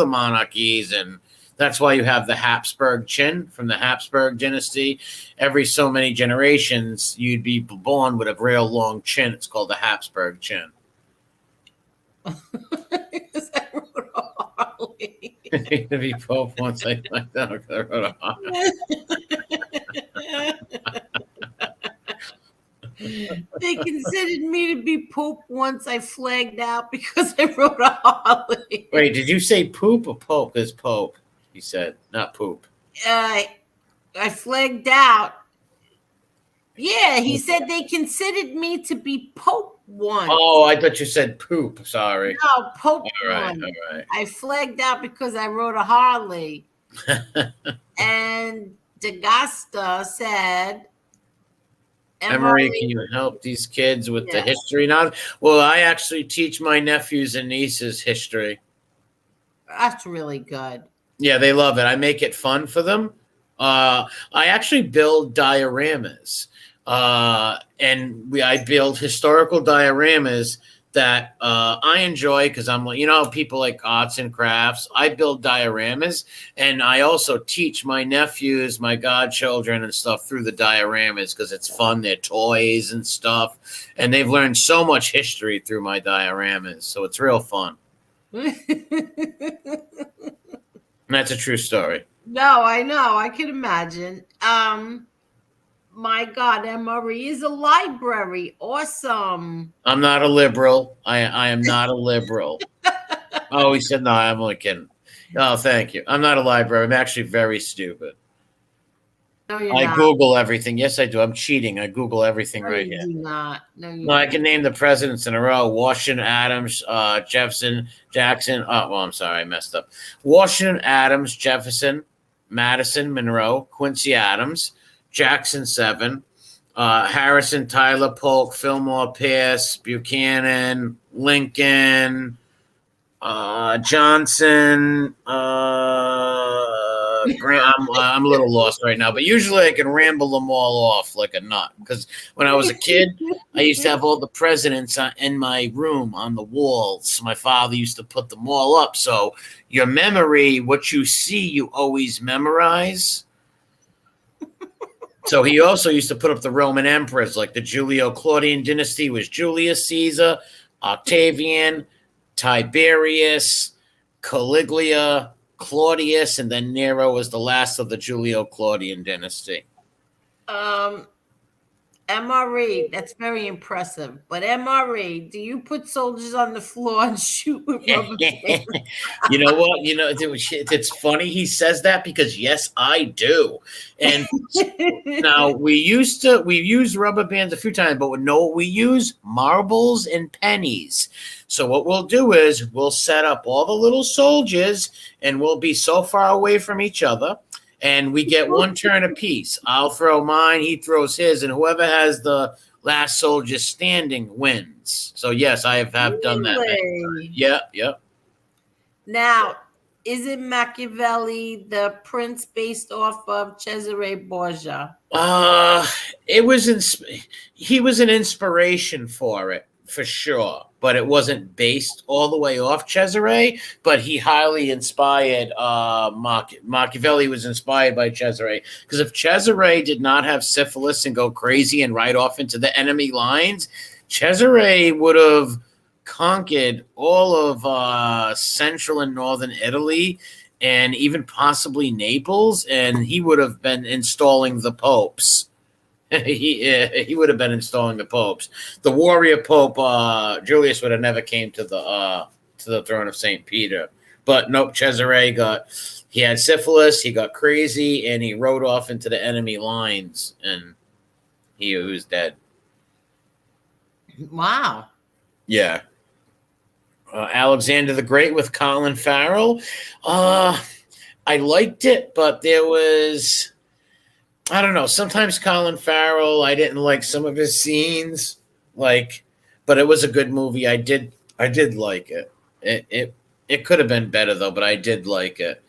monarchies, and that's why you have the Habsburg chin from the Habsburg dynasty. Every so many generations, you'd be born with a real long chin. It's called the Habsburg chin. Is that Harley? To be Pope once I like that. They considered me to be Pope once I flagged out because I wrote a Harley. Wait, did you say poop or Pope? It's Pope, he said, not poop. I flagged out. Yeah, he said they considered me to be Pope once. Oh, I thought you said poop. Sorry. No, Pope All right, once. all right. I flagged out because I wrote a Harley. And DeGasta said, Emery, can you help these kids with the Yes. history now? Well, I actually teach my nephews and nieces history. That's really good. Yeah, they love it. I make it fun for them. I actually build dioramas, and I build historical dioramas that I enjoy because I'm like, people like arts and crafts. I build dioramas, and I also teach my nephews, my godchildren, and stuff through the dioramas because it's fun. They're toys and stuff, and they've learned so much history through my dioramas. So it's real fun. And that's a true story. No, I know. I can imagine. My God, MRE is a library. Awesome. I'm not a liberal. I am not a liberal. Oh, he said, no, I'm only kidding. Oh, thank you. I'm not a library. I'm actually very stupid. No, you're I not. Google everything. Yes, I do. I'm cheating. I Google everything No, right you here. do not. No, you No, I don't. can name the presidents in a row: Washington, Adams, Jefferson, Jackson. Oh, well, I'm sorry, I messed up. Washington, Adams, Jefferson, Madison, Monroe, Quincy Adams, Jackson 7, Harrison, Tyler, Polk, Fillmore, Pierce, Buchanan, Lincoln, Johnson. I'm a little lost right now, but usually I can ramble them all off like a nut. Because when I was a kid, I used to have all the presidents in my room on the walls. My father used to put them all up. So your memory, what you see, you always memorize. So he also used to put up the Roman emperors, like the Julio-Claudian dynasty was Julius Caesar, Octavian, Tiberius, Caligula, Claudius, and then Nero was the last of the Julio-Claudian dynasty. MRE, that's very impressive. But MRE, do you put soldiers on the floor and shoot with rubber bands? You know what? It's funny he says that because yes, I do. And now we've used rubber bands a few times, but we use marbles and pennies. So what we'll do is we'll set up all the little soldiers and we'll be so far away from each other. And we get one turn apiece. I'll throw mine, he throws his, and whoever has the last soldier standing wins. So yes, I have done that. Really? Yeah. Now, is it Machiavelli, the prince based off of Cesare Borgia? He was an inspiration for it, for sure. But it wasn't based all the way off Cesare, but he highly inspired Machiavelli was inspired by Cesare. Because if Cesare did not have syphilis and go crazy and ride off into the enemy lines, Cesare would have conquered all of central and northern Italy and even possibly Naples, and he would have been installing the popes. He would have been installing the popes. The warrior pope Julius would have never came to the throne of St. Peter, But nope, Cesare he had syphilis, he got crazy, and he rode off into the enemy lines, and he was dead. Wow. Yeah. Alexander the Great with Colin Farrell. I liked it, but there was, I don't know. Sometimes Colin Farrell, I didn't like some of his scenes, but it was a good movie. I did like it. It could have been better though, but I did like it.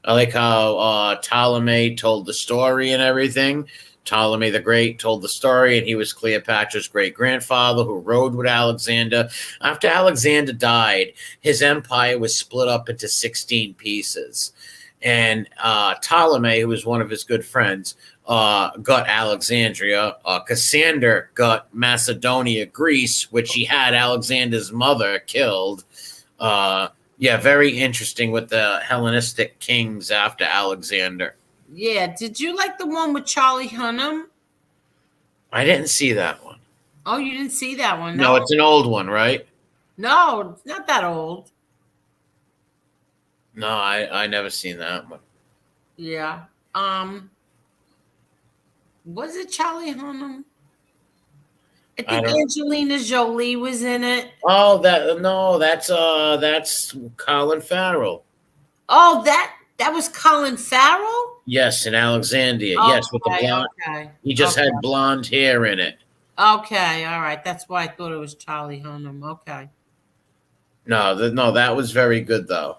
I like how Ptolemy told the story and everything. Ptolemy the Great told the story, and he was Cleopatra's great-grandfather who rode with Alexander. After Alexander died, his empire was split up into 16 pieces. And Ptolemy, who was one of his good friends, got Alexandria. Cassander got Macedonia, Greece, which he had Alexander's mother killed. Yeah, very interesting with the Hellenistic kings after Alexander. Yeah. Did you like the one with Charlie Hunnam? I didn't see that one. Oh, you didn't see that one? No, it's an old one, right? No, it's not that old. No, I never seen that one. Yeah. Was it Charlie Hunnam? I think Angelina Jolie was in it. Oh, that's Colin Farrell. Oh, that was Colin Farrell? Yes, in Alexandria. Okay, yes, with the blonde. Okay. He just had blonde hair in it. Okay, all right. That's why I thought it was Charlie Hunnam. Okay. No, that was very good though.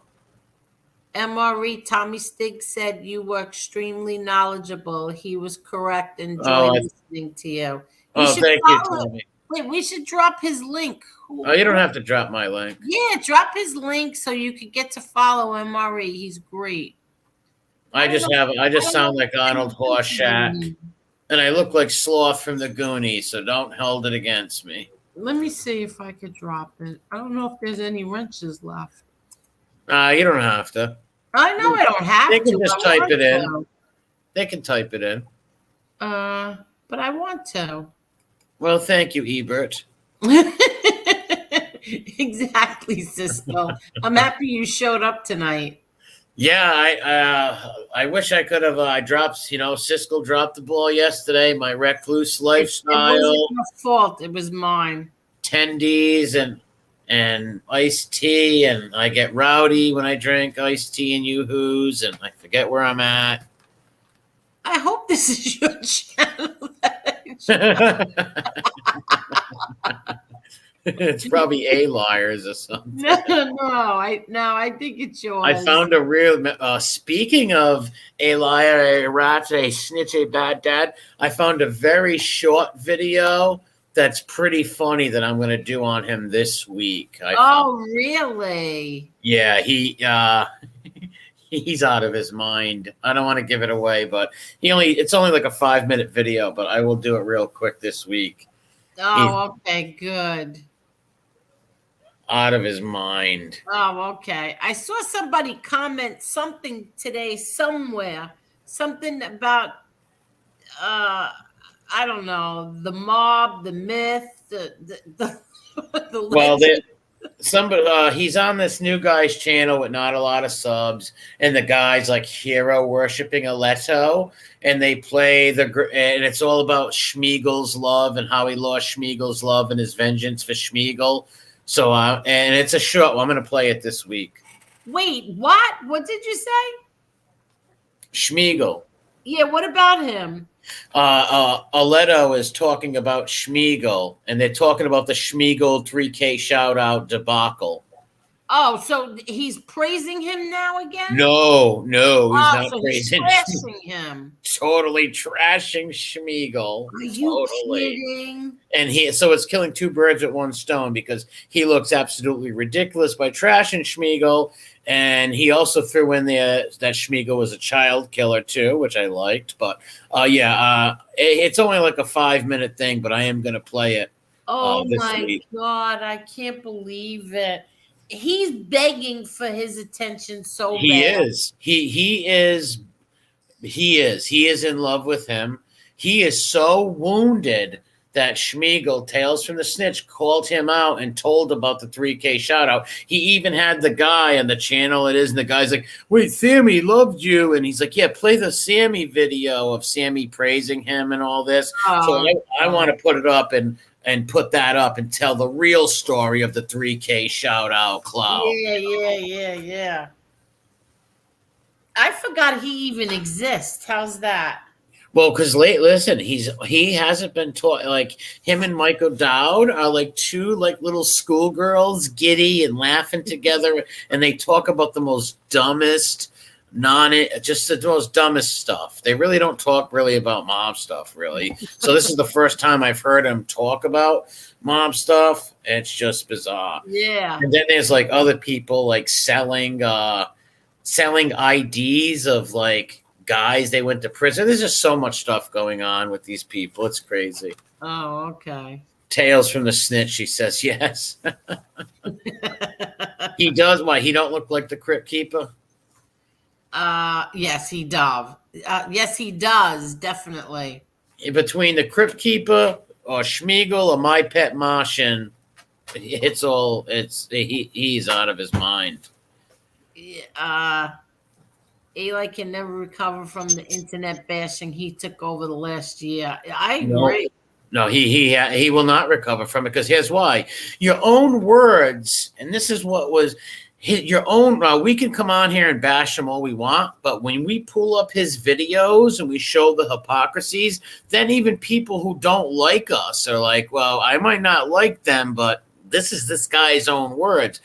MRE Tommy Stig said you were extremely knowledgeable. He was correct. Enjoy listening to you. Thank you, Tommy. Wait, we should drop his link. Oh, you don't have to drop my link. Yeah, drop his link so you could get to follow MRE. He's great. I just sound like Arnold Horseshack, and I look like Sloth from the Goonies, so don't hold it against me. Let me see if I could drop it. I don't know if there's any wrenches left. You don't have to. I know I don't have to. They can just type it in. They can type it in. But I want to. Well, thank you, Ebert. Exactly, Cisco. I'm happy you showed up tonight. Yeah, I wish I could have. I dropped, Siskel dropped the ball yesterday. My recluse lifestyle. It wasn't your fault. It was mine. Tendies and iced tea, and I get rowdy when I drink iced tea and yoo-hoos, and I forget where I'm at. I hope this is your channel. It's probably A Liars or something. No, I think it's yours. I found a real. Speaking of A Liar, a rat, a snitch, a bad dad, I found a very short video that's pretty funny that I'm going to do on him this week. Really? Yeah, he's out of his mind. I don't want to give it away, but it's only like a 5-minute video, but I will do it real quick this week. Oh, okay, good. Out of his mind. Oh, okay. I saw somebody comment something today somewhere. Something about I don't know, the mob, the myth, the well, he's on this new guy's channel with not a lot of subs, and the guy's like hero worshiping Aletto, and they play and it's all about Schmiegel's love and how he lost Schmiegel's love and his vengeance for Schmiegel. So, and it's a show. I'm going to play it this week. Wait, what? What did you say? Schmiegel. Yeah, what about him? Aletto is talking about Schmiegel, and they're talking about the Schmiegel 3K shout-out debacle. Oh, so he's praising him now again? No, he's not praising him. Totally trashing Schmiegel. Are you kidding? And so it's killing two birds with one stone, because he looks absolutely ridiculous by trashing Schmiegel, and he also threw in there that Schmiegel was a child killer too, which I liked. But it's only like a 5-minute thing, but I am going to play it. Oh my God, I can't believe it. He's begging for his attention so bad. He is in love with him. He is so wounded that Schmiegel, Tales from the Snitch, called him out and told about the 3K shout out. He even had the guy on the channel it is, and the guy's like, wait, Sammy loved you. And he's like, yeah, play the Sammy video of Sammy praising him and all this. So I want to put it up and put that up and tell the real story of the 3K shout out cloud. Yeah. I forgot he even exists. How's that? Well, because listen, he hasn't been taught. Like him and Michael Dowd are like two like little schoolgirls, giddy and laughing together, and they talk about the most dumbest, just the most dumbest stuff. They really don't talk really about mob stuff, really. So this is the first time I've heard him talk about mob stuff. It's just bizarre. Yeah. And then there's like other people like selling IDs of like guys they went to prison. There's just so much stuff going on with these people. It's crazy. Oh, okay. Tales from the Snitch, she says yes. He does. Why? He don't look like the Crypt Keeper? Yes, he does. Yes, he does, definitely. Between the Crypt Keeper or Schmiegel or My Pet Martian, he's out of his mind. Eli can never recover from the internet bashing he took over the last year. I agree. No, he will not recover from it, because here's why. Your own words, and this is what was your own. We can come on here and bash him all we want, but when we pull up his videos and we show the hypocrisies, then even people who don't like us are like, well, I might not like them, but this is this guy's own words.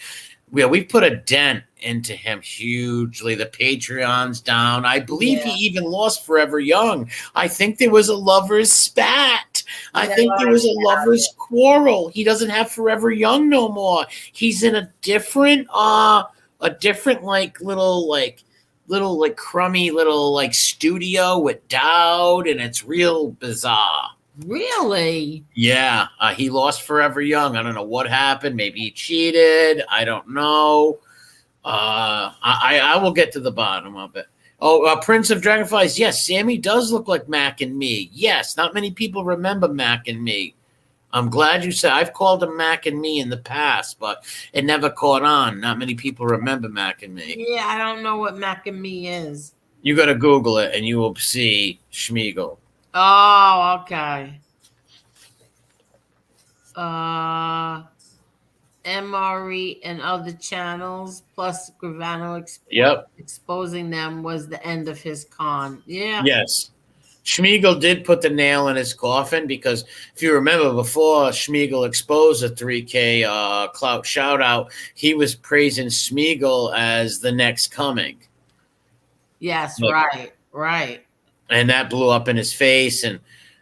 We put a dent into him hugely. The Patreon's down. I believe he even lost Forever Young. I think there was a lover's spat. I think there was a lover's quarrel. He doesn't have Forever Young no more. He's in a different like little crummy little like studio with Dowd, and it's real bizarre. Really? Yeah, he lost Forever Young. I don't know what happened. Maybe he cheated. I don't know. I will get to the bottom of it. Oh, Prince of Dragonflies. Yes, Sammy does look like Mac and Me. Yes, not many people remember Mac and Me. I'm glad you said. I've called him Mac and Me in the past, but it never caught on. Not many people remember Mac and Me. Yeah, I don't know what Mac and Me is. You got to Google it, and you will see Schmiegel. Oh, okay. MRE and other channels, plus Gravano exposing them was the end of his con. Yeah. Yes. Schmiegel did put the nail in his coffin, because if you remember, before Schmiegel exposed the 3K clout shout out, he was praising Schmiegel as the next coming. Yes, right. And that blew up in his face, and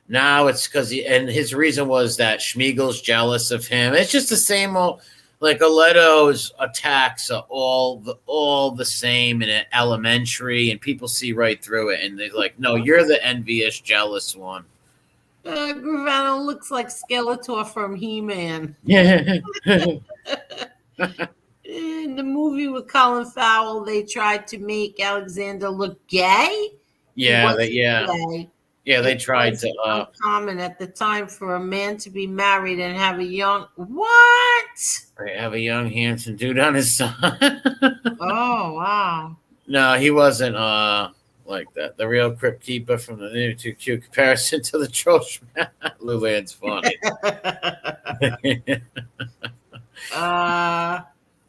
now it's because and his reason was that Schmiegel's jealous of him. It's just the same old, like Aleto's attacks are all the same in elementary, and people see right through it, and they're like, no, you're the envious, jealous one. Gravano looks like Skeletor from He-Man. Yeah. In the movie with Colin Farrell, they tried to make Alexander look gay. Yeah, gay. Yeah, they tried to. Uncommon at the time for a man to be married and have a young have a young handsome dude on his side. Oh wow! No, he wasn't like that. The real Crypt Keeper from the new 2Q comparison to the Trosh. Luann's funny.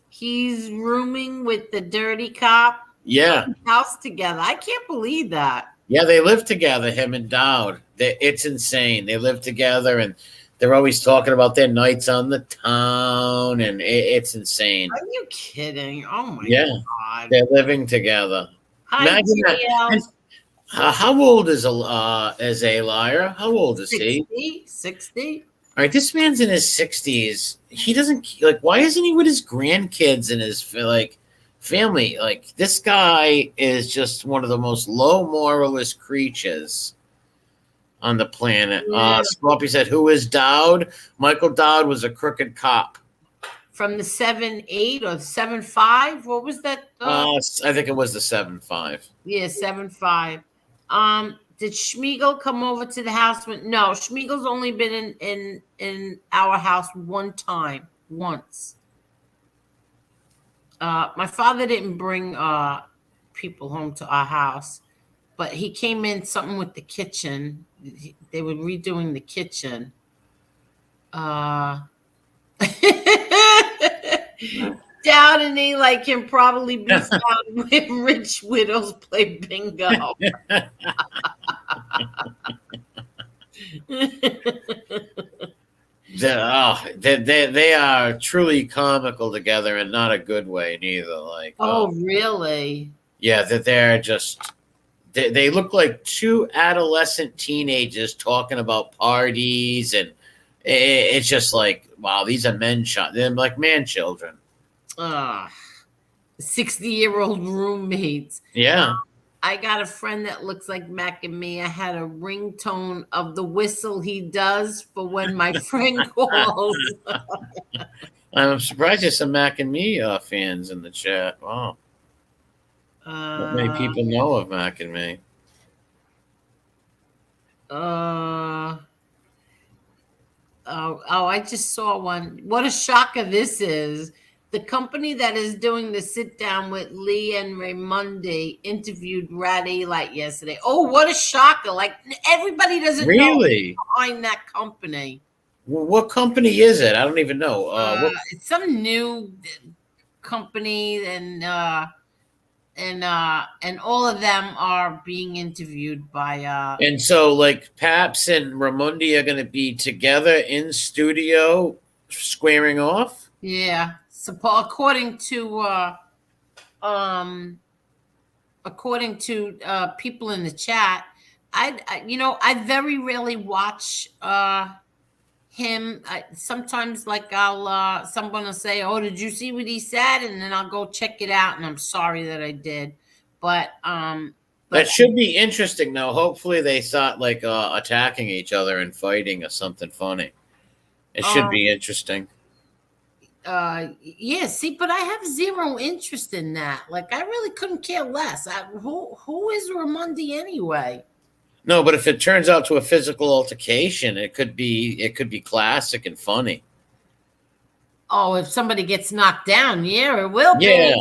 He's rooming with the dirty cop. Yeah, house together. I can't believe that. Yeah, they live together, him and Dowd. It's insane. They live together, and they're always talking about their nights on the town, and it's insane. Are you kidding? Oh, my God. They're living together. Hi, how old is a liar? How old is 60? 60? All right, this man's in his 60s. He doesn't, like, why isn't he with his grandkids and his, like, family? Like, this guy is just one of the most low moralist creatures on the planet. Scorpy said, who is Dowd? Michael Dowd was a crooked cop. From the 7.8 or 7.5? What was that? I think it was the 7.5. Yeah, 7.5. Did Schmiegel come over to the house? No, Schmiegel's only been in our house one time, once. My father didn't bring people home to our house, but he came in something with the kitchen. They were redoing the kitchen. Downey like can probably be found when rich widows play bingo. They are truly comical together, and not a good way neither. Like, oh, really? Yeah, that they're just they look like two adolescent teenagers talking about parties, and it's just like, wow, these are they're like man children. 60-year-old roommates. Yeah. I got a friend that looks like Mac and me. I had a ringtone of the whistle he does for when my friend calls. I'm surprised there's some Mac and Me fans in the chat. Wow. Not many people know of Mac and Me. I just saw one. What a shocker this is. The company that is doing the sit down with Lee and Raymundi interviewed Rad Light yesterday. Oh, what a shocker. Like, everybody doesn't know behind that company. Well, what company is it? I don't even know. It's some new company, and all of them are being interviewed by and so like Paps and Raymundi are going to be together in studio squaring off. Yeah. So according to people in the chat, I very rarely watch him. Sometimes like someone will say, "Oh, did you see what he said?" And then I'll go check it out, and I'm sorry that I did. But that should be interesting though. Hopefully they start like attacking each other and fighting or something funny. It should be interesting. Yeah, see, but I have zero interest in that. Like, I really couldn't care less. Who is Raymundi anyway? No, but if it turns out to a physical altercation, it could be classic and funny. Oh, if somebody gets knocked down, yeah, it will be. Yeah.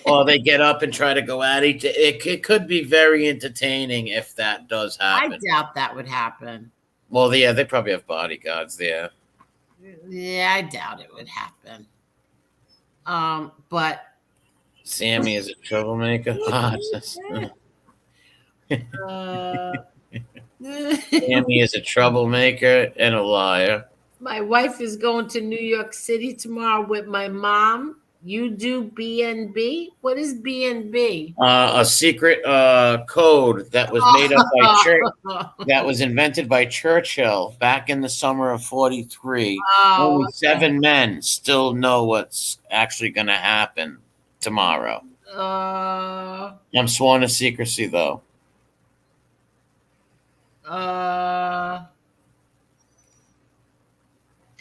Or they get up and try to go at each. It could be very entertaining if that does happen. I doubt that would happen. Well, yeah, they probably have bodyguards there. Yeah, I doubt it would happen. But Sammy is a troublemaker. Sammy is a troublemaker and a liar. My wife is going to New York City tomorrow with my mom. You do BNB? What is BNB? A secret code that was made up by Churchill. That was invented by Churchill back in the summer of '43. Only 7 men still know what's actually going to happen tomorrow. I'm sworn to secrecy, though.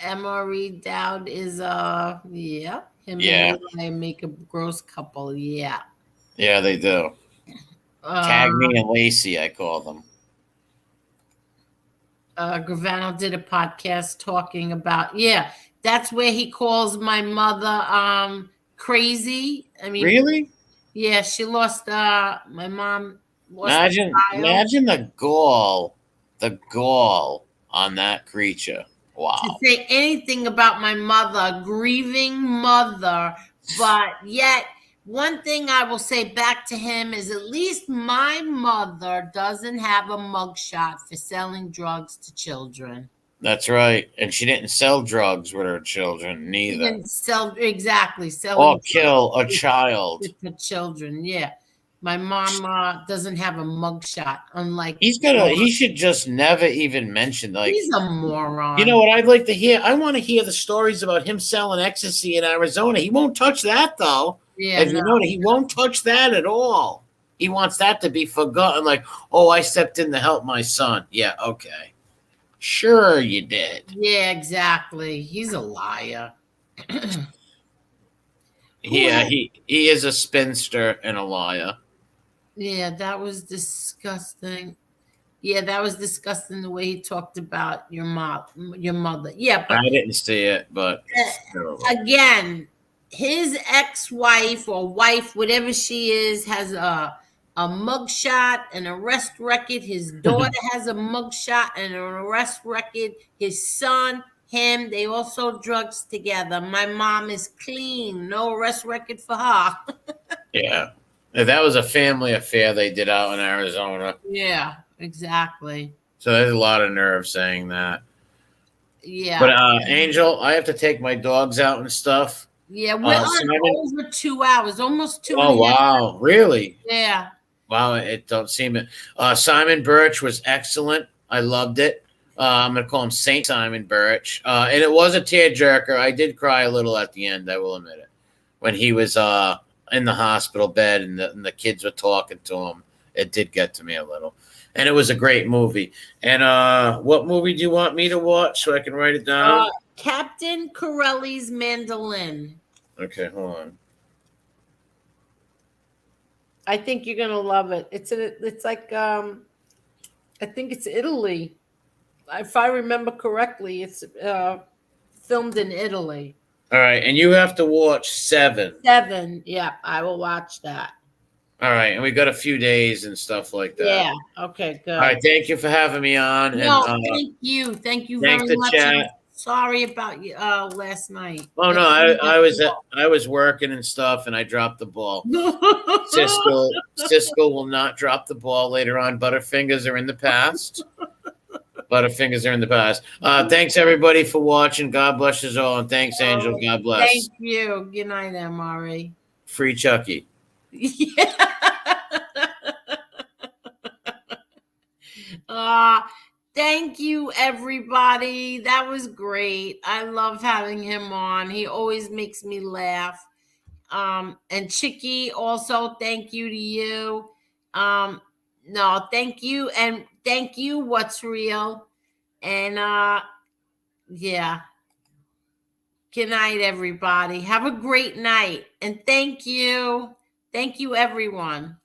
Emery Dowd is yeah. Him and I make a gross couple. Yeah. Yeah, they do. Cagney and Lacey, I call them. Gravano did a podcast talking about, that's where he calls my mother crazy. I mean, really? Yeah, she lost my mom. Imagine the gall on that creature. Wow. To say anything about my mother, grieving mother, but yet one thing I will say back to him is at least my mother doesn't have a mugshot for selling drugs to children. That's right. And she didn't sell drugs with her children, neither. She didn't sell or kill a child. With the children, yeah. My mom doesn't have a mugshot, unlike he should just never even mention, like, he's a moron. You know what I'd like to hear? I want to hear the stories about him selling ecstasy in Arizona. He won't touch that though. Yeah, you know, he won't touch that at all. He wants that to be forgotten. Like, oh, I stepped in to help my son. Yeah, okay. Sure you did. Yeah, exactly. He's a liar. Yeah, he is a spinster and a liar. Yeah, that was disgusting. Yeah, that was disgusting the way he talked about your mother. Yeah, I but didn't see it, but it's terrible. again, his ex-wife or wife, whatever she is, has a mugshot, an arrest record. His daughter has a mugshot and an arrest record. His son, him, they all sold drugs together. My mom is clean, no arrest record for her. Yeah. That was a family affair they did out in Arizona. Yeah, exactly. So there's a lot of nerve saying that. Yeah. But Angel, I have to take my dogs out and stuff. Yeah, we're on Simon, over 2 hours, almost two. oh and a half. wow, really? Yeah. Wow, it don't seem it. Simon Birch was excellent. I loved it. I'm gonna call him Saint Simon Birch, and it was a tearjerker. I did cry a little at the end. I will admit it. When he was in the hospital bed and the kids were talking to him, it did get to me a little. And it was a great movie. And what movie do you want me to watch so I can write it down? Captain Corelli's Mandolin. Okay, hold on. I think you're gonna love it. It's like I think it's Italy. If I remember correctly, it's filmed in Italy. All right, and you have to watch 7. 7. Yeah, I will watch that. All right, and we got a few days and stuff like that. Yeah. Okay. Good. All right, thank you for having me on. No, and, thank you. Thank you thanks very to much. chat. Sorry about you last night. Oh no, I was working and stuff, and I dropped the ball. Cisco will not drop the ball later on. Butterfingers are in the past. Butterfingers are in the past. Thanks everybody for watching. God bless us all, and thanks, Angel. God bless. Thank you. Good night, Amari. Free Chucky. Yeah. Thank you, everybody. That was great. I love having him on. He always makes me laugh. And Chicky, also, thank you to you. No, thank you, and thank you, What's Real. And yeah. Good night, everybody. Have a great night. And thank you. Thank you, everyone.